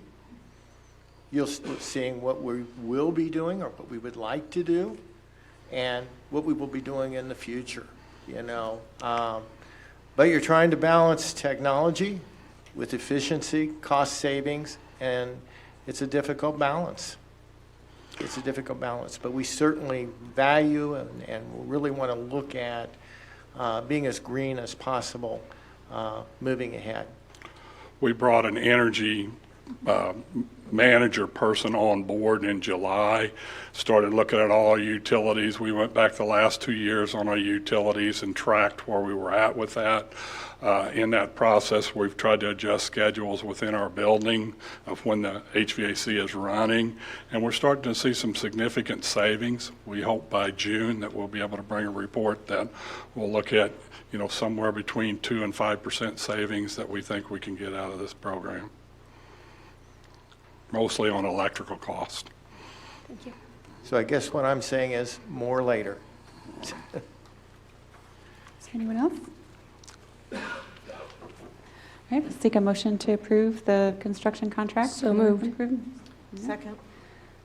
You'll start seeing what we will be doing or what we would like to do and what we will be doing in the future, you know. But you're trying to balance technology with efficiency, cost savings, and it's a difficult balance. It's a difficult balance, but we certainly value and really want to look at being as green as possible moving ahead. We brought an energy manager person on board in July, started looking at all our utilities. We went back the last 2 years on our utilities and tracked where we were at with that. In that process, we've tried to adjust schedules within our building of when the HVAC is running, and we're starting to see some significant savings. We hope by June that we'll be able to bring a report that will look at, you know, somewhere between 2 and 5% savings that we think we can get out of this program, mostly on electrical cost. Thank you. So I guess what I'm saying is more later. Is there anyone else? All right, let's take a motion to approve the construction contract. So moved. Second.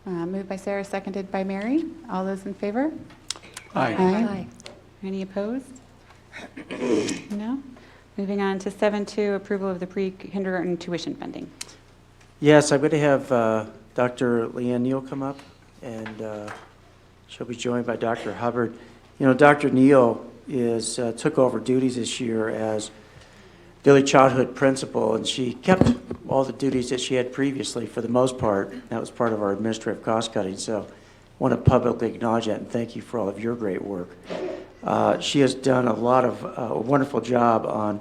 Moved by Sarah, seconded by Mary. All those in favor? Aye. Aye. Any opposed? No? Moving on to 7.2, approval of the pre-kindergarten tuition funding. Yes, I'm going to have Dr. Leanne Neal come up, and she'll be joined by Dr. Hubbard. You know, Dr. Neal took over duties this year as early childhood principal, and she kept all the duties that she had previously for the most part. That was part of our administrative cost cutting. So I want to publicly acknowledge that and thank you for all of your great work. She has done a lot of a wonderful job on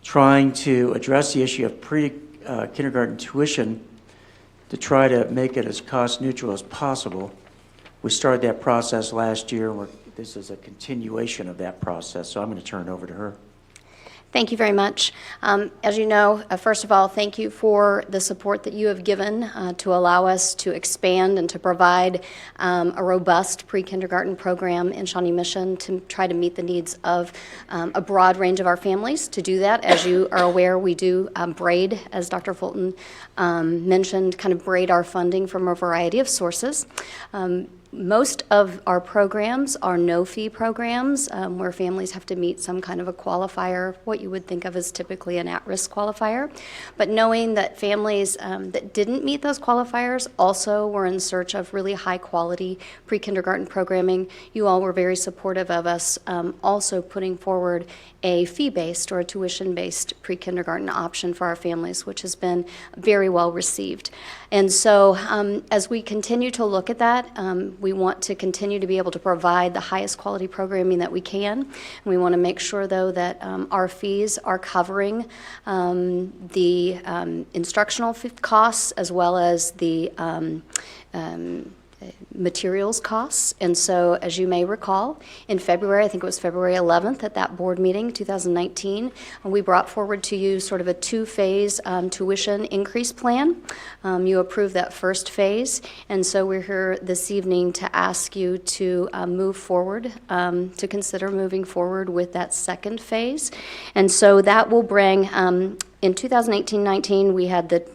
trying to address the issue of pre-kindergarten tuition to try to make it as cost neutral as possible. We started that process last year, and this is a continuation of that process, so I'm going to turn it over to her. Thank you very much. As you know, first of all, thank you for the support that you have given to allow us to expand and to provide a robust pre-kindergarten program in Shawnee Mission to try to meet the needs of a broad range of our families. To do that, as you are aware, we do braid, as Dr. Fulton mentioned, kind of braid our funding from a variety of sources. Most of our programs are no-fee programs where families have to meet some kind of a qualifier, what you would think of as typically an at-risk qualifier. But knowing that families that didn't meet those qualifiers also were in search of really high-quality pre-kindergarten programming, you all were very supportive of us also putting forward a fee-based or a tuition-based pre-kindergarten option for our families, which has been very well received. And so as we continue to look at that, we want to continue to be able to provide the highest quality programming that we can. And we want to make sure, though, that our fees are covering the instructional costs as well as the materials costs. And so, as you may recall, in February, I think it was February 11th at that board meeting, 2019, we brought forward to you sort of a two-phase tuition increase plan. You approved that first phase, and so we're here this evening to ask you to move forward, to consider moving forward with that second phase. And so that will bring, in 2018-19, we had the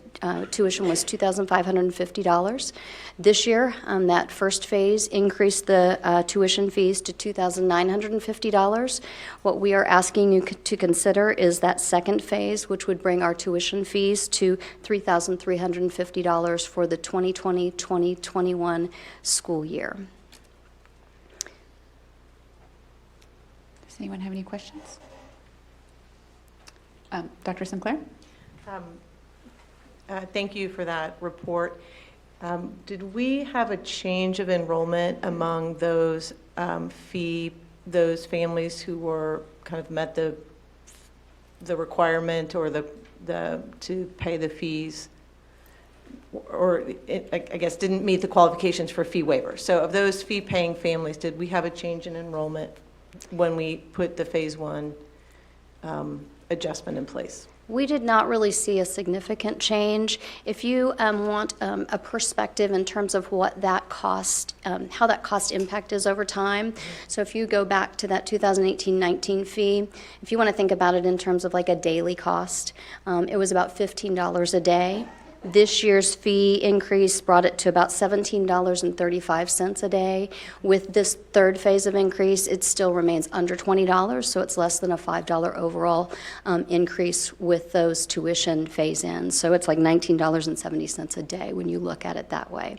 tuition was $2,550. This year, that first phase increased the tuition fees to $2,950. What we are asking you to consider is that second phase, which would bring our tuition fees to $3,350 for the 2020-2021 school year. Does anyone have any questions? Dr. Sinclair? Thank you for that report. Did we have a change of enrollment among those those families who were kind of met the requirement or to pay the fees, or I guess didn't meet the qualifications for fee waiver? So of those fee-paying families, did we have a change in enrollment when we put the phase one adjustment in place? We did not really see a significant change. If you want a perspective in terms of what that cost, how that cost impact is over time, so if you go back to that 2018-19 fee, if you want to think about it in terms of like a daily cost, it was about $15 a day. This year's fee increase brought it to about $17.35 a day. With this third phase of increase, it still remains under $20, so it's less than a $5 overall increase with those tuition phase-ins. So it's like $19.70 a day when you look at it that way.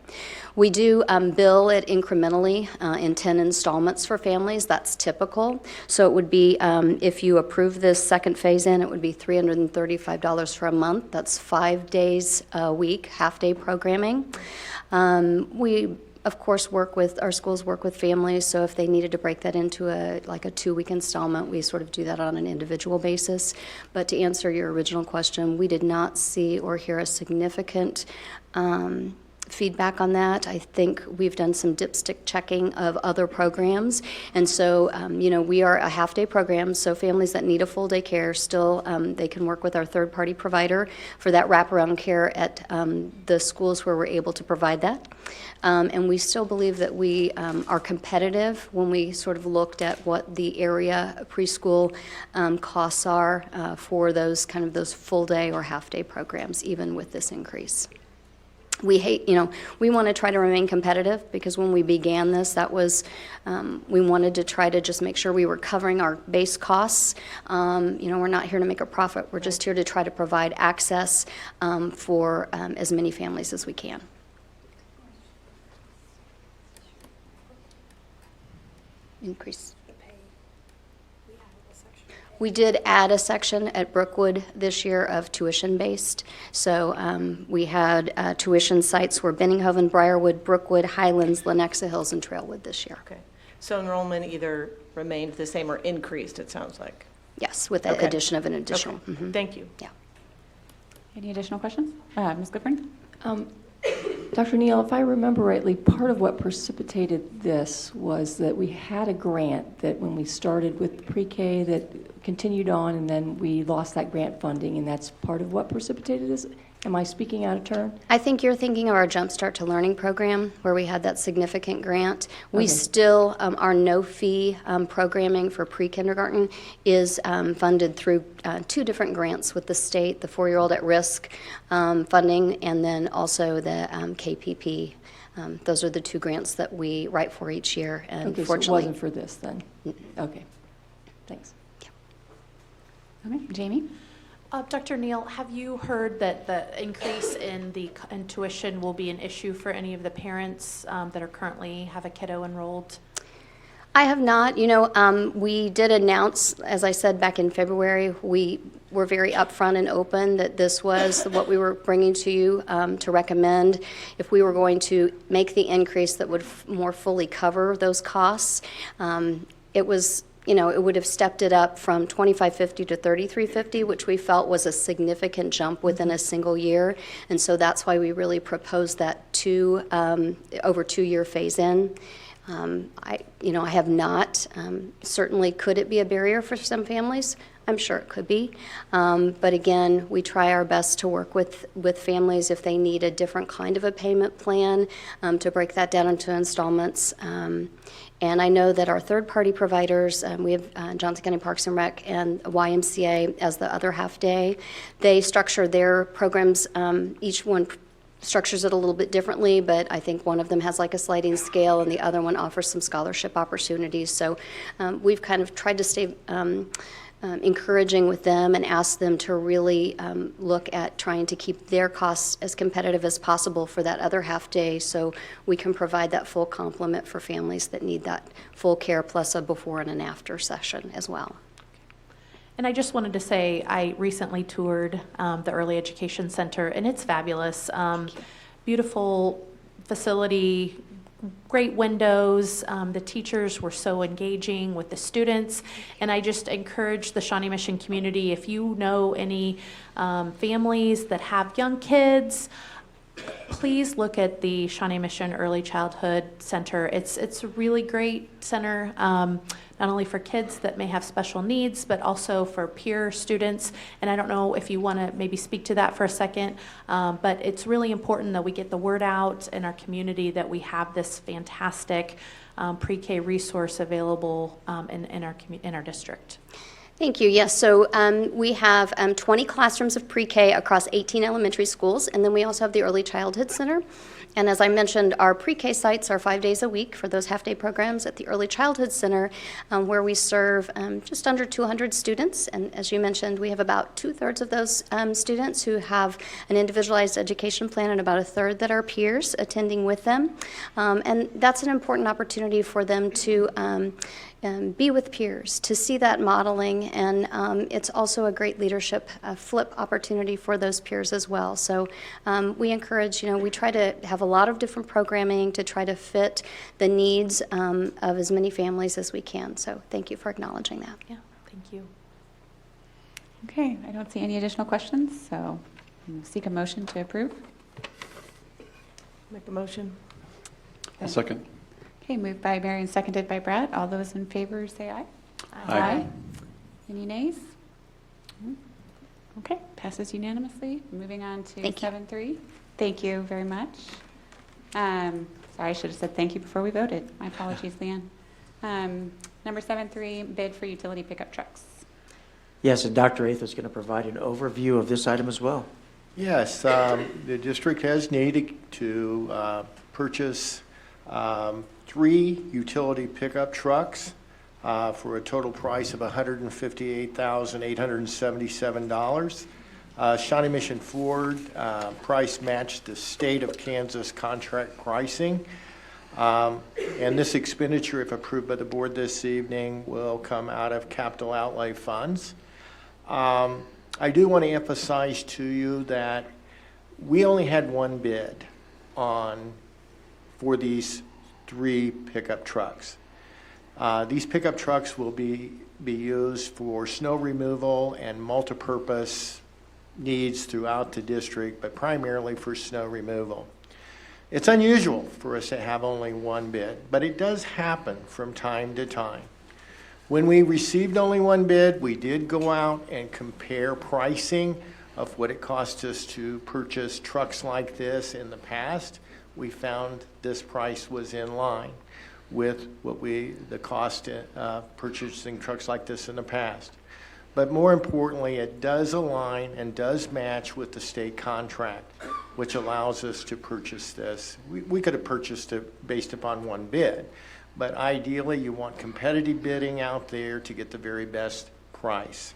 We do bill it incrementally in 10 installments for families. That's typical. So it would be, if you approve this second phase-in, it would be $335 for a month. That's 5 days a week, half-day programming. We, of course, our schools work with families, so if they needed to break that into a 2-week installment, we sort of do that on an individual basis. But to answer your original question, we did not see or hear a significant feedback on that. I think we've done some dipstick checking of other programs, and so we are a half-day program, so families that need a full-day care still they can work with our third-party provider for that wraparound care at the schools where we're able to provide that. And we still believe that we are competitive when we sort of looked at what the area preschool costs are for those full-day or half-day programs, even with this increase. We want to try to remain competitive, because when we began this, that was, we wanted to try to just make sure we were covering our base costs. We're not here to make a profit. We're just here to try to provide access for as many families as we can. Increase. We did add a section at Brookwood this year of tuition-based. So we had tuition sites were Benninghoven, Briarwood, Brookwood, Highlands, Lenexa Hills, and Trailwood this year. Okay. So enrollment either remained the same or increased, it sounds like. Yes, with the Okay. addition of an additional. Okay. Mhm. Thank you. Yeah. Any additional questions? Ms. Goodburn? Dr. Neal, if I remember rightly, part of what precipitated this was that we had a grant that when we started with pre-K that continued on, and then we lost that grant funding, and that's part of what precipitated this? Am I speaking out of turn? I think you're thinking of our Jumpstart to Learning program where we had that significant grant. We Okay. still, our no-fee programming for pre-kindergarten is funded through 2 different grants with the state, the 4-year-old at risk funding, and then also the KPP. Those are the 2 grants that we write for each year. And Okay, so it fortunately, wasn't for this then? Okay, thanks. Okay, Jamie? Dr. Neal, have you heard that the increase in tuition will be an issue for any of the parents that are currently have a kiddo enrolled? I have not. You know, we did announce, as I said back in February, we were very upfront and open that this was what we were bringing to you to recommend if we were going to make the increase that would more fully cover those costs. It was, you know, it would have stepped it up from $2,550 to $3,350, which we felt was a significant jump within a single year. And so that's why we really proposed that over 2-year phase-in. I have not. Certainly, could it be a barrier for some families? I'm sure it could be. But again, we try our best to work with families if they need a different kind of a payment plan to break that down into installments. And I know that our third-party providers, we have Johnson County Parks and Rec and YMCA as the other half day. They structure their programs, each one structures it a little bit differently, but I think one of them has like a sliding scale and the other one offers some scholarship opportunities. So we've kind of tried to stay encouraging with them and ask them to really look at trying to keep their costs as competitive as possible for that other half day so we can provide that full complement for families that need that full care plus a before and an after session as well. And I just wanted to say I recently toured the Early Education Center, and it's fabulous. Beautiful facility, great windows. The teachers were so engaging with the students. And I just encourage the Shawnee Mission community, if you know any families that have young kids, please look at the Shawnee Mission Early Childhood Center. It's a really great center, not only for kids that may have special needs, but also for peer students. And I don't know if you want to maybe speak to that for a second, but it's really important that we get the word out in our community that we have this fantastic pre-K resource available in our district. Thank you. Yes, so we have 20 classrooms of pre-K across 18 elementary schools, and then we also have the Early Childhood Center. And as I mentioned, our pre-K sites are 5 days a week for those half-day programs at the Early Childhood Center, where we serve just under 200 students. And as you mentioned, we have about 2/3 of those students who have an individualized education plan and about 1/3 that are peers attending with them. And that's an important opportunity for them to be with peers, to see that modeling, and it's also a great leadership flip opportunity for those peers as well. So we encourage, we try to have a lot of different programming to try to fit the needs of as many families as we can. So thank you for acknowledging that. Yeah, thank you. Okay, I don't see any additional questions, so I'll seek a motion to approve. Make a motion. A second. Okay, moved by Mary and seconded by Brad. All those in favor say aye. Aye. Any nays? Okay, passes unanimously. Moving on to 7-3. Thank you very much. Sorry, I should have said thank you before we voted. My apologies, Leanne. Number 7-3, bid for utility pickup trucks. Yes, and Dr. Athel is going to provide an overview of this item as well. Yes, the district has needed to purchase 3 utility pickup trucks for a total price of $158,877. Shawnee Mission Ford price matched the state of Kansas contract pricing. And this expenditure, if approved by the board this evening, will come out of capital outlay funds. I do want to emphasize to you that we only had one bid for these 3 pickup trucks. These pickup trucks will be used for snow removal and multipurpose needs throughout the district, but primarily for snow removal. It's unusual for us to have only one bid, but it does happen from time to time. When we received only one bid, we did go out and compare pricing of what it cost us to purchase trucks like this in the past. We found this price was in line with the cost of purchasing trucks like this in the past. But more importantly, it does align and does match with the state contract, which allows us to purchase this. We could have purchased it based upon one bid, but ideally you want competitive bidding out there to get the very best price.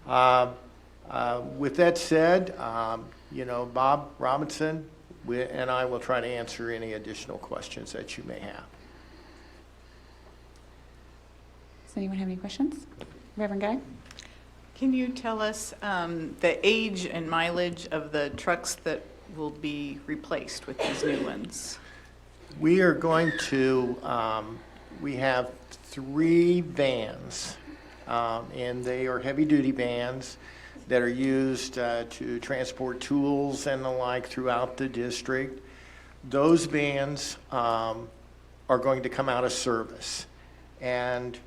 With that said, Bob Robinson and I will try to answer any additional questions that you may have. Does anyone have any questions? Reverend Guy? Can you tell us the age and mileage of the trucks that will be replaced with these new ones? We are going to, we have 3 vans, and they are heavy-duty vans that are used to transport tools and the like throughout the district. Those vans are going to come out of service. And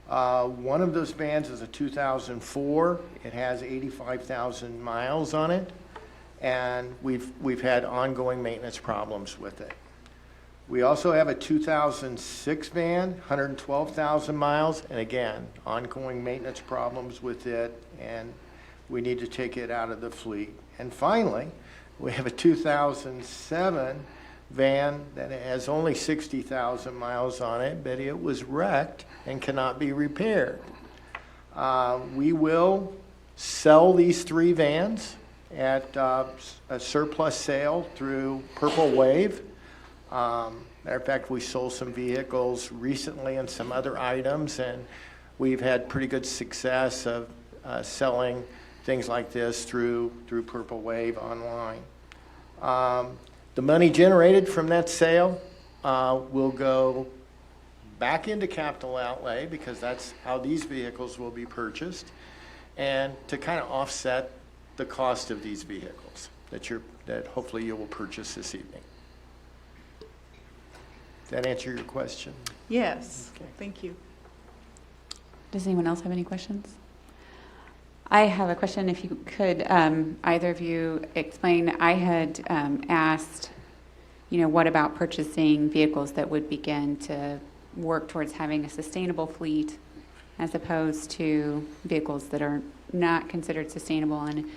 one of those vans is a 2004. It has 85,000 miles on it, and we've had ongoing maintenance problems with it. We also have a 2006 van, 112,000 miles, and again, ongoing maintenance problems with it, and we need to take it out of the fleet. And finally, we have a 2007 van that has only 60,000 miles on it, but it was wrecked and cannot be repaired. We will sell these 3 vans at a surplus sale through Purple Wave. Matter of fact, we sold some vehicles recently and some other items, and we've had pretty good success of selling things like this through Purple Wave online. The money generated from that sale will go back into capital outlay, because that's how these vehicles will be purchased, and to kind of offset the cost of these vehicles that hopefully you will purchase this evening. Does that answer your question? Yes, Okay. Thank you. Does anyone else have any questions? I have a question, if you could, either of you explain. I had asked, what about purchasing vehicles that would begin to work towards having a sustainable fleet, as opposed to vehicles that are not considered sustainable. And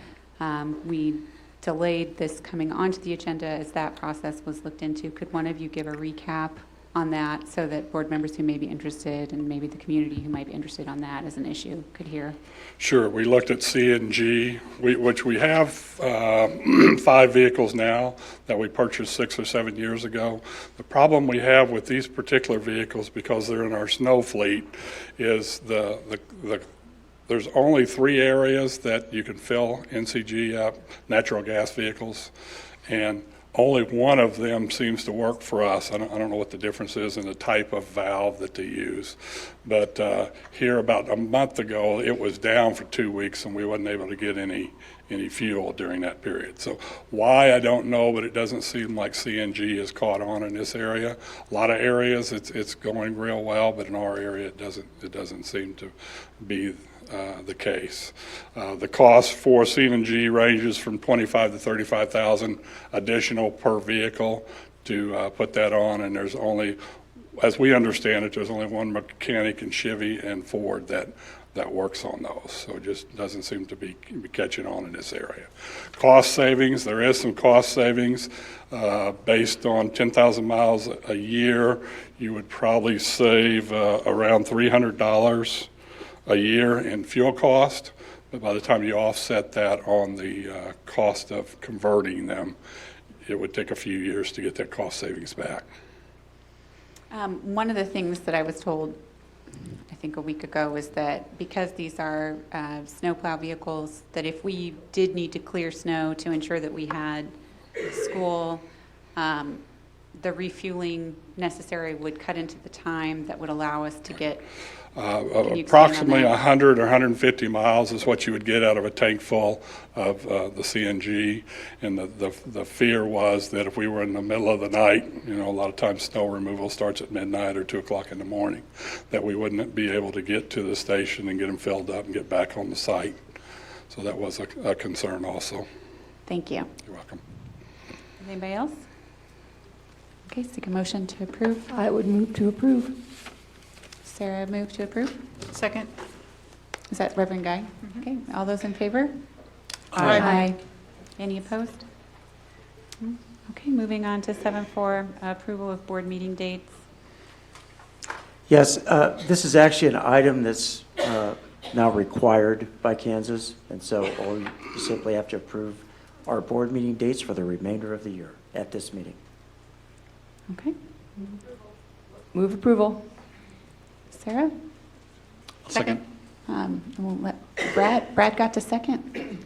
we delayed this coming onto the agenda as that process was looked into. Could one of you give a recap on that, so that board members who may be interested, and maybe the community who might be interested on that as an issue, could hear? Sure. We looked at CNG, which we have 5 vehicles now that we purchased 6 or 7 years ago. The problem we have with these particular vehicles, because they're in our snow fleet, is there's only 3 areas that you can fill NCG up, natural gas vehicles, and only one of them seems to work for us. I don't know what the difference is in the type of valve that they use. But here about a month ago, it was down for 2 weeks, and we wasn't able to get any fuel during that period. So why, I don't know, but it doesn't seem like CNG is caught on in this area. A lot of areas it's going real well, but in our area it doesn't seem to be the case. The cost for CNG ranges from $25,000 to $35,000 additional per vehicle to put that on, and there's only, as we understand it, there's only one mechanic in Chevy and Ford that works on those, so it just doesn't seem to be catching on in this area. Cost savings, there is some cost savings. Based on 10,000 miles a year, you would probably save around $300 a year in fuel cost, but by the time you offset that on the cost of converting them, it would take a few years to get that cost savings back. One of the things that I was told, I think a week ago, is that because these are snowplow vehicles, that if we did need to clear snow to ensure that we had school, the refueling necessary would cut into the time that would allow us to get. Can you expand on Approximately that? 100 or 150 miles is what you would get out of a tank full of the CNG. And the fear was that if we were in the middle of the night, you know, a lot of times snow removal starts at midnight or 2 o'clock in the morning, that we wouldn't be able to get to the station and get them filled up and get back on the site. So that was a concern also. Thank you. You're welcome. Anybody else? Okay, seek a motion to approve. I would move to approve. Sarah, move to approve. Second. Is that Reverend Guy? Okay, all those in favor? Aye. Any opposed? Okay, moving on to 7.4, approval of board meeting dates. Yes, this is actually an item that's now required by Kansas, and so all you simply have to approve our board meeting dates for the remainder of the year at this meeting. Okay. Move approval. Sarah? Second. We'll let Brad got to second.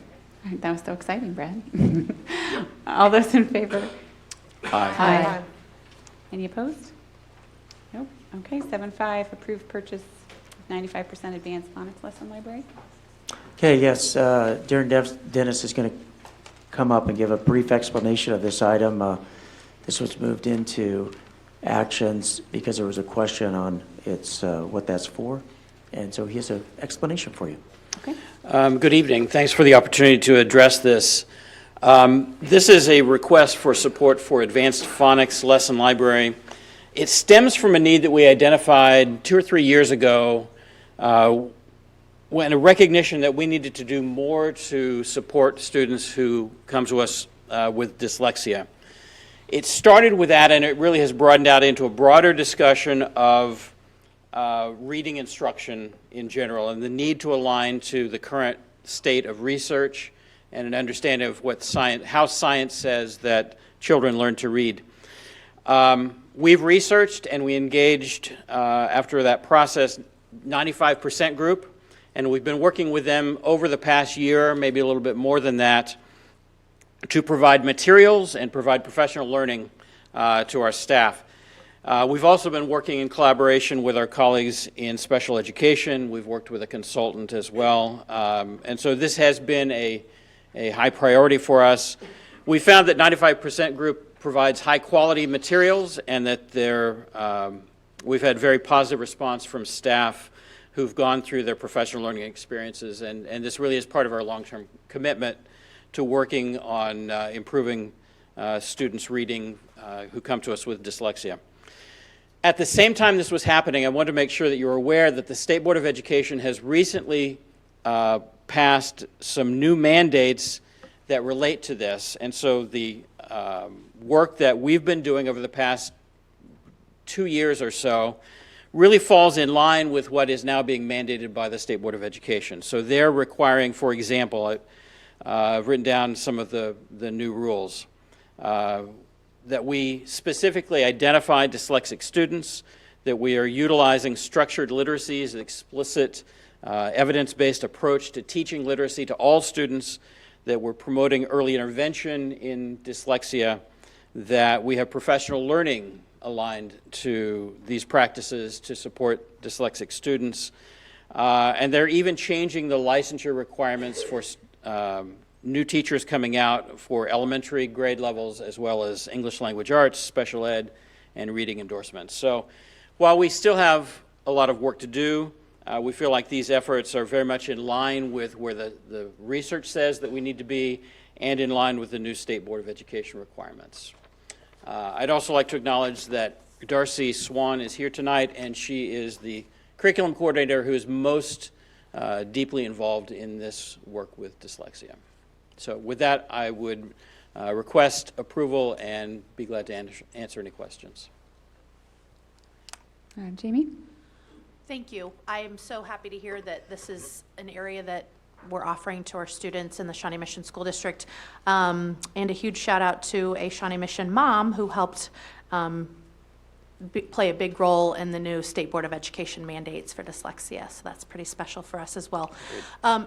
All right, that was so exciting, Brad. All those in favor? Aye. Any opposed? Nope. Okay, 7.5, approved purchase of 95% advanced phonics lesson library. Okay, yes, Darren Dennis is going to come up and give a brief explanation of this item. This was moved into actions because there was a question on what that's for, and so he has an explanation for you. Okay. Good evening. Thanks for the opportunity to address this. This is a request for support for advanced phonics lesson library. It stems from a need that we identified 2 or 3 years ago when a recognition that we needed to do more to support students who come to us with dyslexia. It started with that, and it really has broadened out into a broader discussion of reading instruction in general and the need to align to the current state of research and an understanding of what how science says that children learn to read. We've researched and we engaged, after that process, 95% group, and we've been working with them over the past year, maybe a little bit more than that, to provide materials and provide professional learning to our staff. We've also been working in collaboration with our colleagues in special education. We've worked with a consultant as well. And so this has been a high priority for us. We found that 95% group provides high quality materials and that we've had very positive response from staff who've gone through their professional learning experiences. And this really is part of our long-term commitment to working on improving students' reading who come to us with dyslexia. At the same time this was happening, I want to make sure that you're aware that the State Board of Education has recently passed some new mandates that relate to this. And so the work that we've been doing over the past 2 years or so really falls in line with what is now being mandated by the State Board of Education. So they're requiring, for example, I've written down some of the new rules, that we specifically identify dyslexic students, that we are utilizing structured literacy as an explicit evidence-based approach to teaching literacy to all students, that we're promoting early intervention in dyslexia, that we have professional learning aligned to these practices to support dyslexic students, and they're even changing the licensure requirements for new teachers coming out for elementary grade levels, as well as English language arts, special ed, and reading endorsements. So while we still have a lot of work to do, we feel like these efforts are very much in line with where the research says that we need to be and in line with the new State Board of Education requirements. I'd also like to acknowledge that Darcy Swan is here tonight, and she is the curriculum coordinator who is most deeply involved in this work with dyslexia. So with that, I would request approval and be glad to answer any questions. Jamie? Thank you. I am so happy to hear that this is an area that we're offering to our students in the Shawnee Mission School District. And a huge shout out to a Shawnee Mission mom who helped play a big role in the new State Board of Education mandates for dyslexia, so that's pretty special for us as well.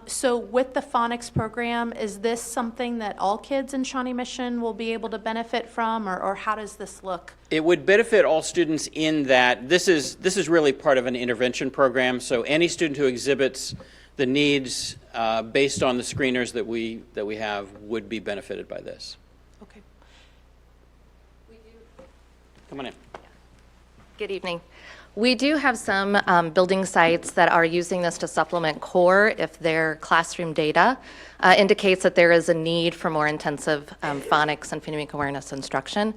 So with the phonics program, is this something that all kids in Shawnee Mission will be able to benefit from, or how does this look? It would benefit all students in that this is really part of an intervention program, so any student who exhibits the needs based on the screeners that we have would be benefited by this. Okay. Come on in. Good evening. We do have some building sites that are using this to supplement core if their classroom data indicates that there is a need for more intensive phonics and phonemic awareness instruction.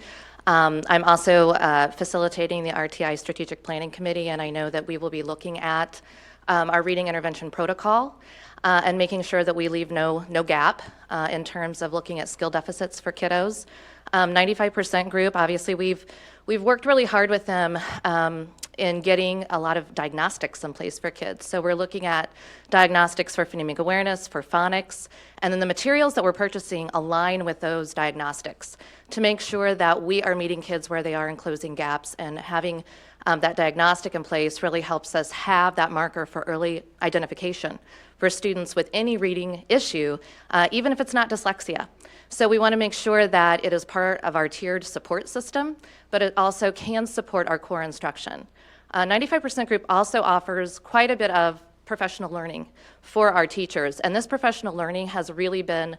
I'm also facilitating the RTI Strategic Planning Committee, and I know that we will be looking at our reading intervention protocol and making sure that we leave no gap in terms of looking at skill deficits for kiddos. 95% group, obviously we've worked really hard with them in getting a lot of diagnostics in place for kids. So we're looking at diagnostics for phonemic awareness, for phonics, and then the materials that we're purchasing align with those diagnostics to make sure that we are meeting kids where they are and closing gaps, and having that diagnostic in place really helps us have that marker for early identification for students with any reading issue, even if it's not dyslexia. So we want to make sure that it is part of our tiered support system, but it also can support our core instruction. 95% group also offers quite a bit of professional learning for our teachers, and this professional learning has really been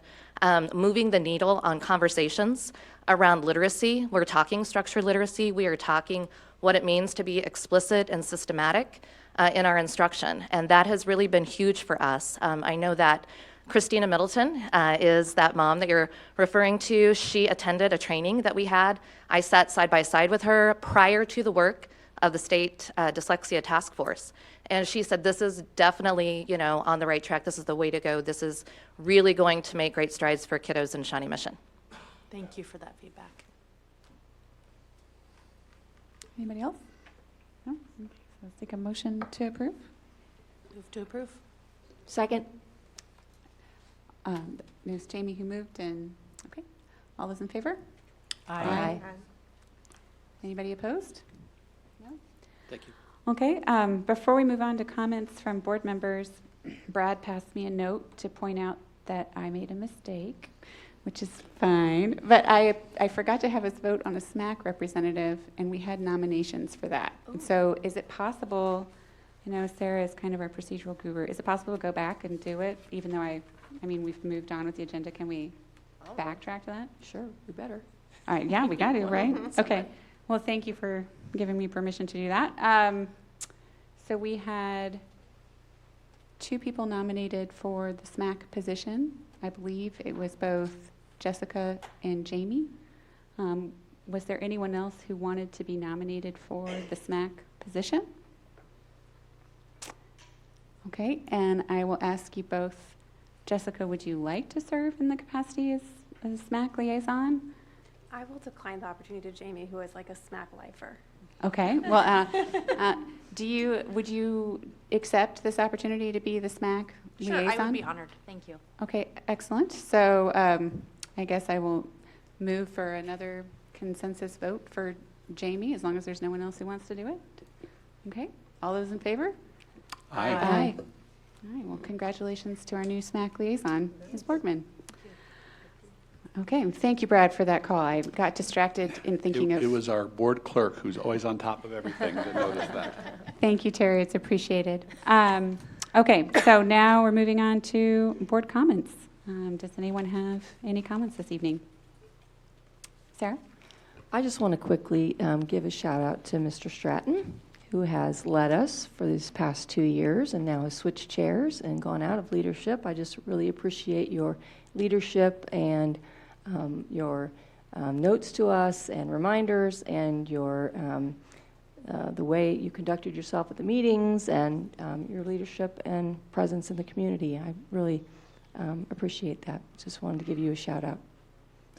moving the needle on conversations around literacy. We're talking structured literacy. We are talking what it means to be explicit and systematic in our instruction, and that has really been huge for us. I know that Christina Middleton is that mom that you're referring to. She attended a training that we had. I sat side by side with her prior to the work of the state dyslexia task force. And she said, this is definitely, on the right track. This is the way to go. This is really going to make great strides for kiddos in Shawnee Mission. Thank you for that feedback. Anybody else? No? Okay, so let's take a motion to approve. Move to approve. Second. Ms. Jamie who moved, and okay. All those in favor? Aye. Anybody opposed? No? Thank you. Okay, before we move on to comments from board members, Brad passed me a note to point out that I made a mistake, which is fine, but I forgot to have us vote on a SMAC representative, and we had nominations for that. And so is it possible, Sarah is kind of our procedural guru, is it possible to go back and do it, even though we've moved on with the agenda? Can we backtrack to that? Sure, we better. All right, yeah, we got to, right? Okay. Well, thank you for giving me permission to do that. So we had 2 people nominated for the SMAC position. I believe it was both Jessica and Jamie. Was there anyone else who wanted to be nominated for the SMAC position? Okay, and I will ask you both. Jessica, would you like to serve in the capacity as a SMAC liaison? I will decline the opportunity to Jamie, who is like a SMAC lifer. Okay, well, would you accept this opportunity to be the SMAC liaison? Sure, I would be honored. Thank you. Okay, excellent. So I guess I will move for another consensus vote for Jamie, as long as there's no one else who wants to do it. Okay, all those in favor? Aye. Aye. All right, well, congratulations to our new SMAC liaison, Ms. Borgman. Okay, thank you, Brad, for that call. I got distracted in thinking It was our board clerk, who's always on top of everything, that noticed that. Thank you, Terry. It's appreciated. Okay, so now we're moving on to board comments. Does anyone have any comments this evening? Sarah? I just want to quickly give a shout out to Mr. Stratton, who has led us for these past 2 years and now has switched chairs and gone out of leadership. I just really appreciate your leadership and your notes to us and reminders, and your the way you conducted yourself at the meetings, and your leadership and presence in the community. I really appreciate that. Just wanted to give you a shout out.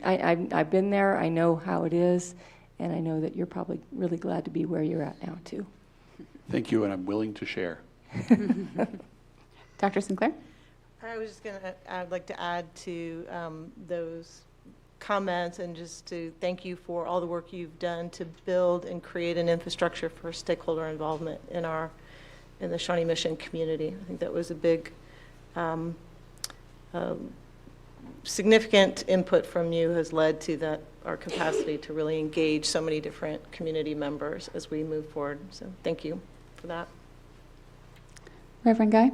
I've been there. I know how it is, and I know that you're probably really glad to be where you're at now too. Thank you, and I'm willing to share. Dr. Sinclair? I was just I'd like to add to those comments and just to thank you for all the work you've done to build and create an infrastructure for stakeholder involvement in the Shawnee Mission community. I think that was a big, significant input from you has led to our capacity to really engage so many different community members as we move forward. So thank you for that. Reverend Guy?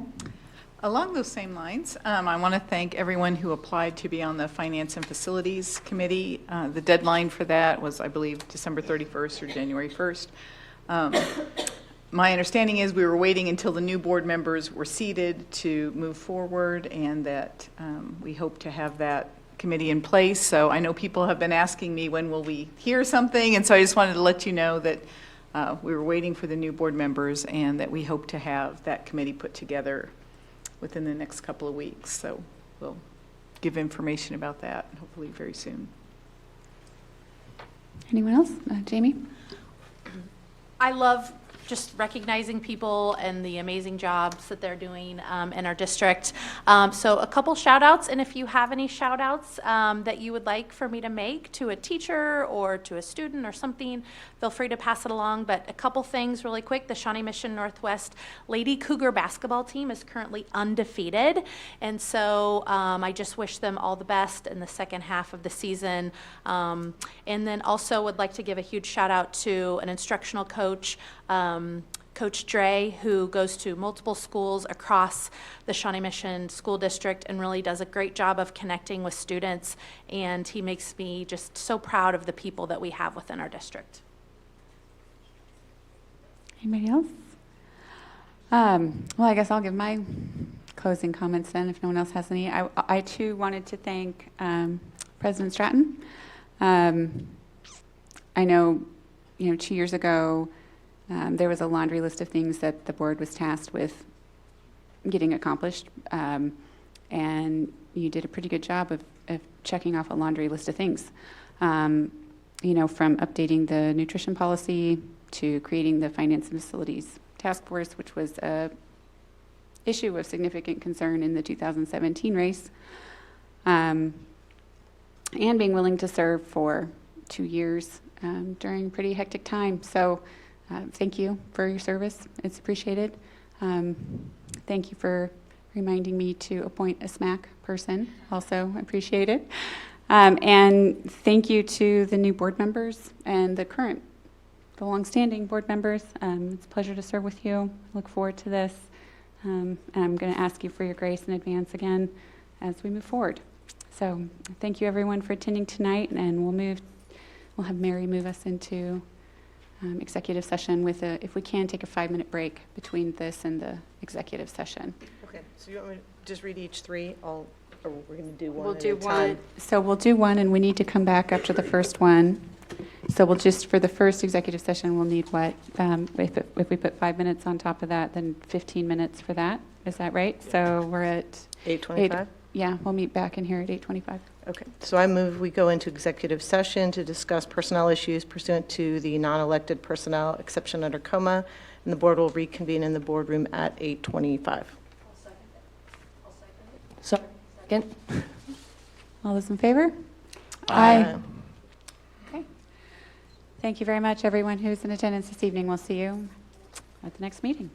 Along those same lines, I want to thank everyone who applied to be on the Finance and Facilities Committee. The deadline for that was, I believe, December 31st or January 1st. My understanding is we were waiting until the new board members were seated to move forward, and that we hope to have that committee in place. So I know people have been asking me, when will we hear something? And so I just wanted to let you know that we were waiting for the new board members and that we hope to have that committee put together within the next couple of weeks. So we'll give information about that hopefully very soon. Anyone else? Jamie? I love just recognizing people and the amazing jobs that they're doing in our district. So a couple shout outs, and if you have any shout outs that you would like for me to make to a teacher or to a student or something, feel free to pass it along. But a couple things really quick. The Shawnee Mission Northwest Lady Cougar basketball team is currently undefeated, and so I just wish them all the best in the second half of the season. And then also would like to give a huge shout out to an instructional coach, Coach Dre, who goes to multiple schools across the Shawnee Mission School District and really does a great job of connecting with students, and he makes me just so proud of the people that we have within our district. Anybody else? Well, I guess I'll give my closing comments then if no one else has any. I too wanted to thank President Stratton. I know, 2 years ago, there was a laundry list of things that the board was tasked with getting accomplished, and you did a pretty good job of checking off a laundry list of things. From updating the nutrition policy to creating the Finance and Facilities Task Force, which was a issue of significant concern in the 2017 race, and being willing to serve for 2 years during a pretty hectic time. So thank you for your service. It's appreciated. Thank you for reminding me to appoint a SMAC person. Also appreciated. And thank you to the new board members and the longstanding board members. It's a pleasure to serve with you. Look forward to this. And I'm going to ask you for your grace in advance again as we move forward. So thank you everyone for attending tonight, and we'll have Mary move us into executive session with if we can, take a 5-minute break between this and the executive session. Okay, so you want me to just read each three, or we're going to do one We'll at do a time? So we'll do one, and we need to come back after the first one. So we'll just, for the first executive session, we'll need what? If we put 5 minutes on top of that, then 15 minutes for that. Is that right? So we're at 8:25? Yeah, we'll meet back in here at 8:25. Okay, so I move we go into executive session to discuss personnel issues pursuant to the non-elected personnel exception under COMA, and the board will reconvene in the boardroom at 8:25. Second. All those in favor? Aye. Okay. Thank you very much, everyone who's in attendance this evening. We'll see you at the next meeting.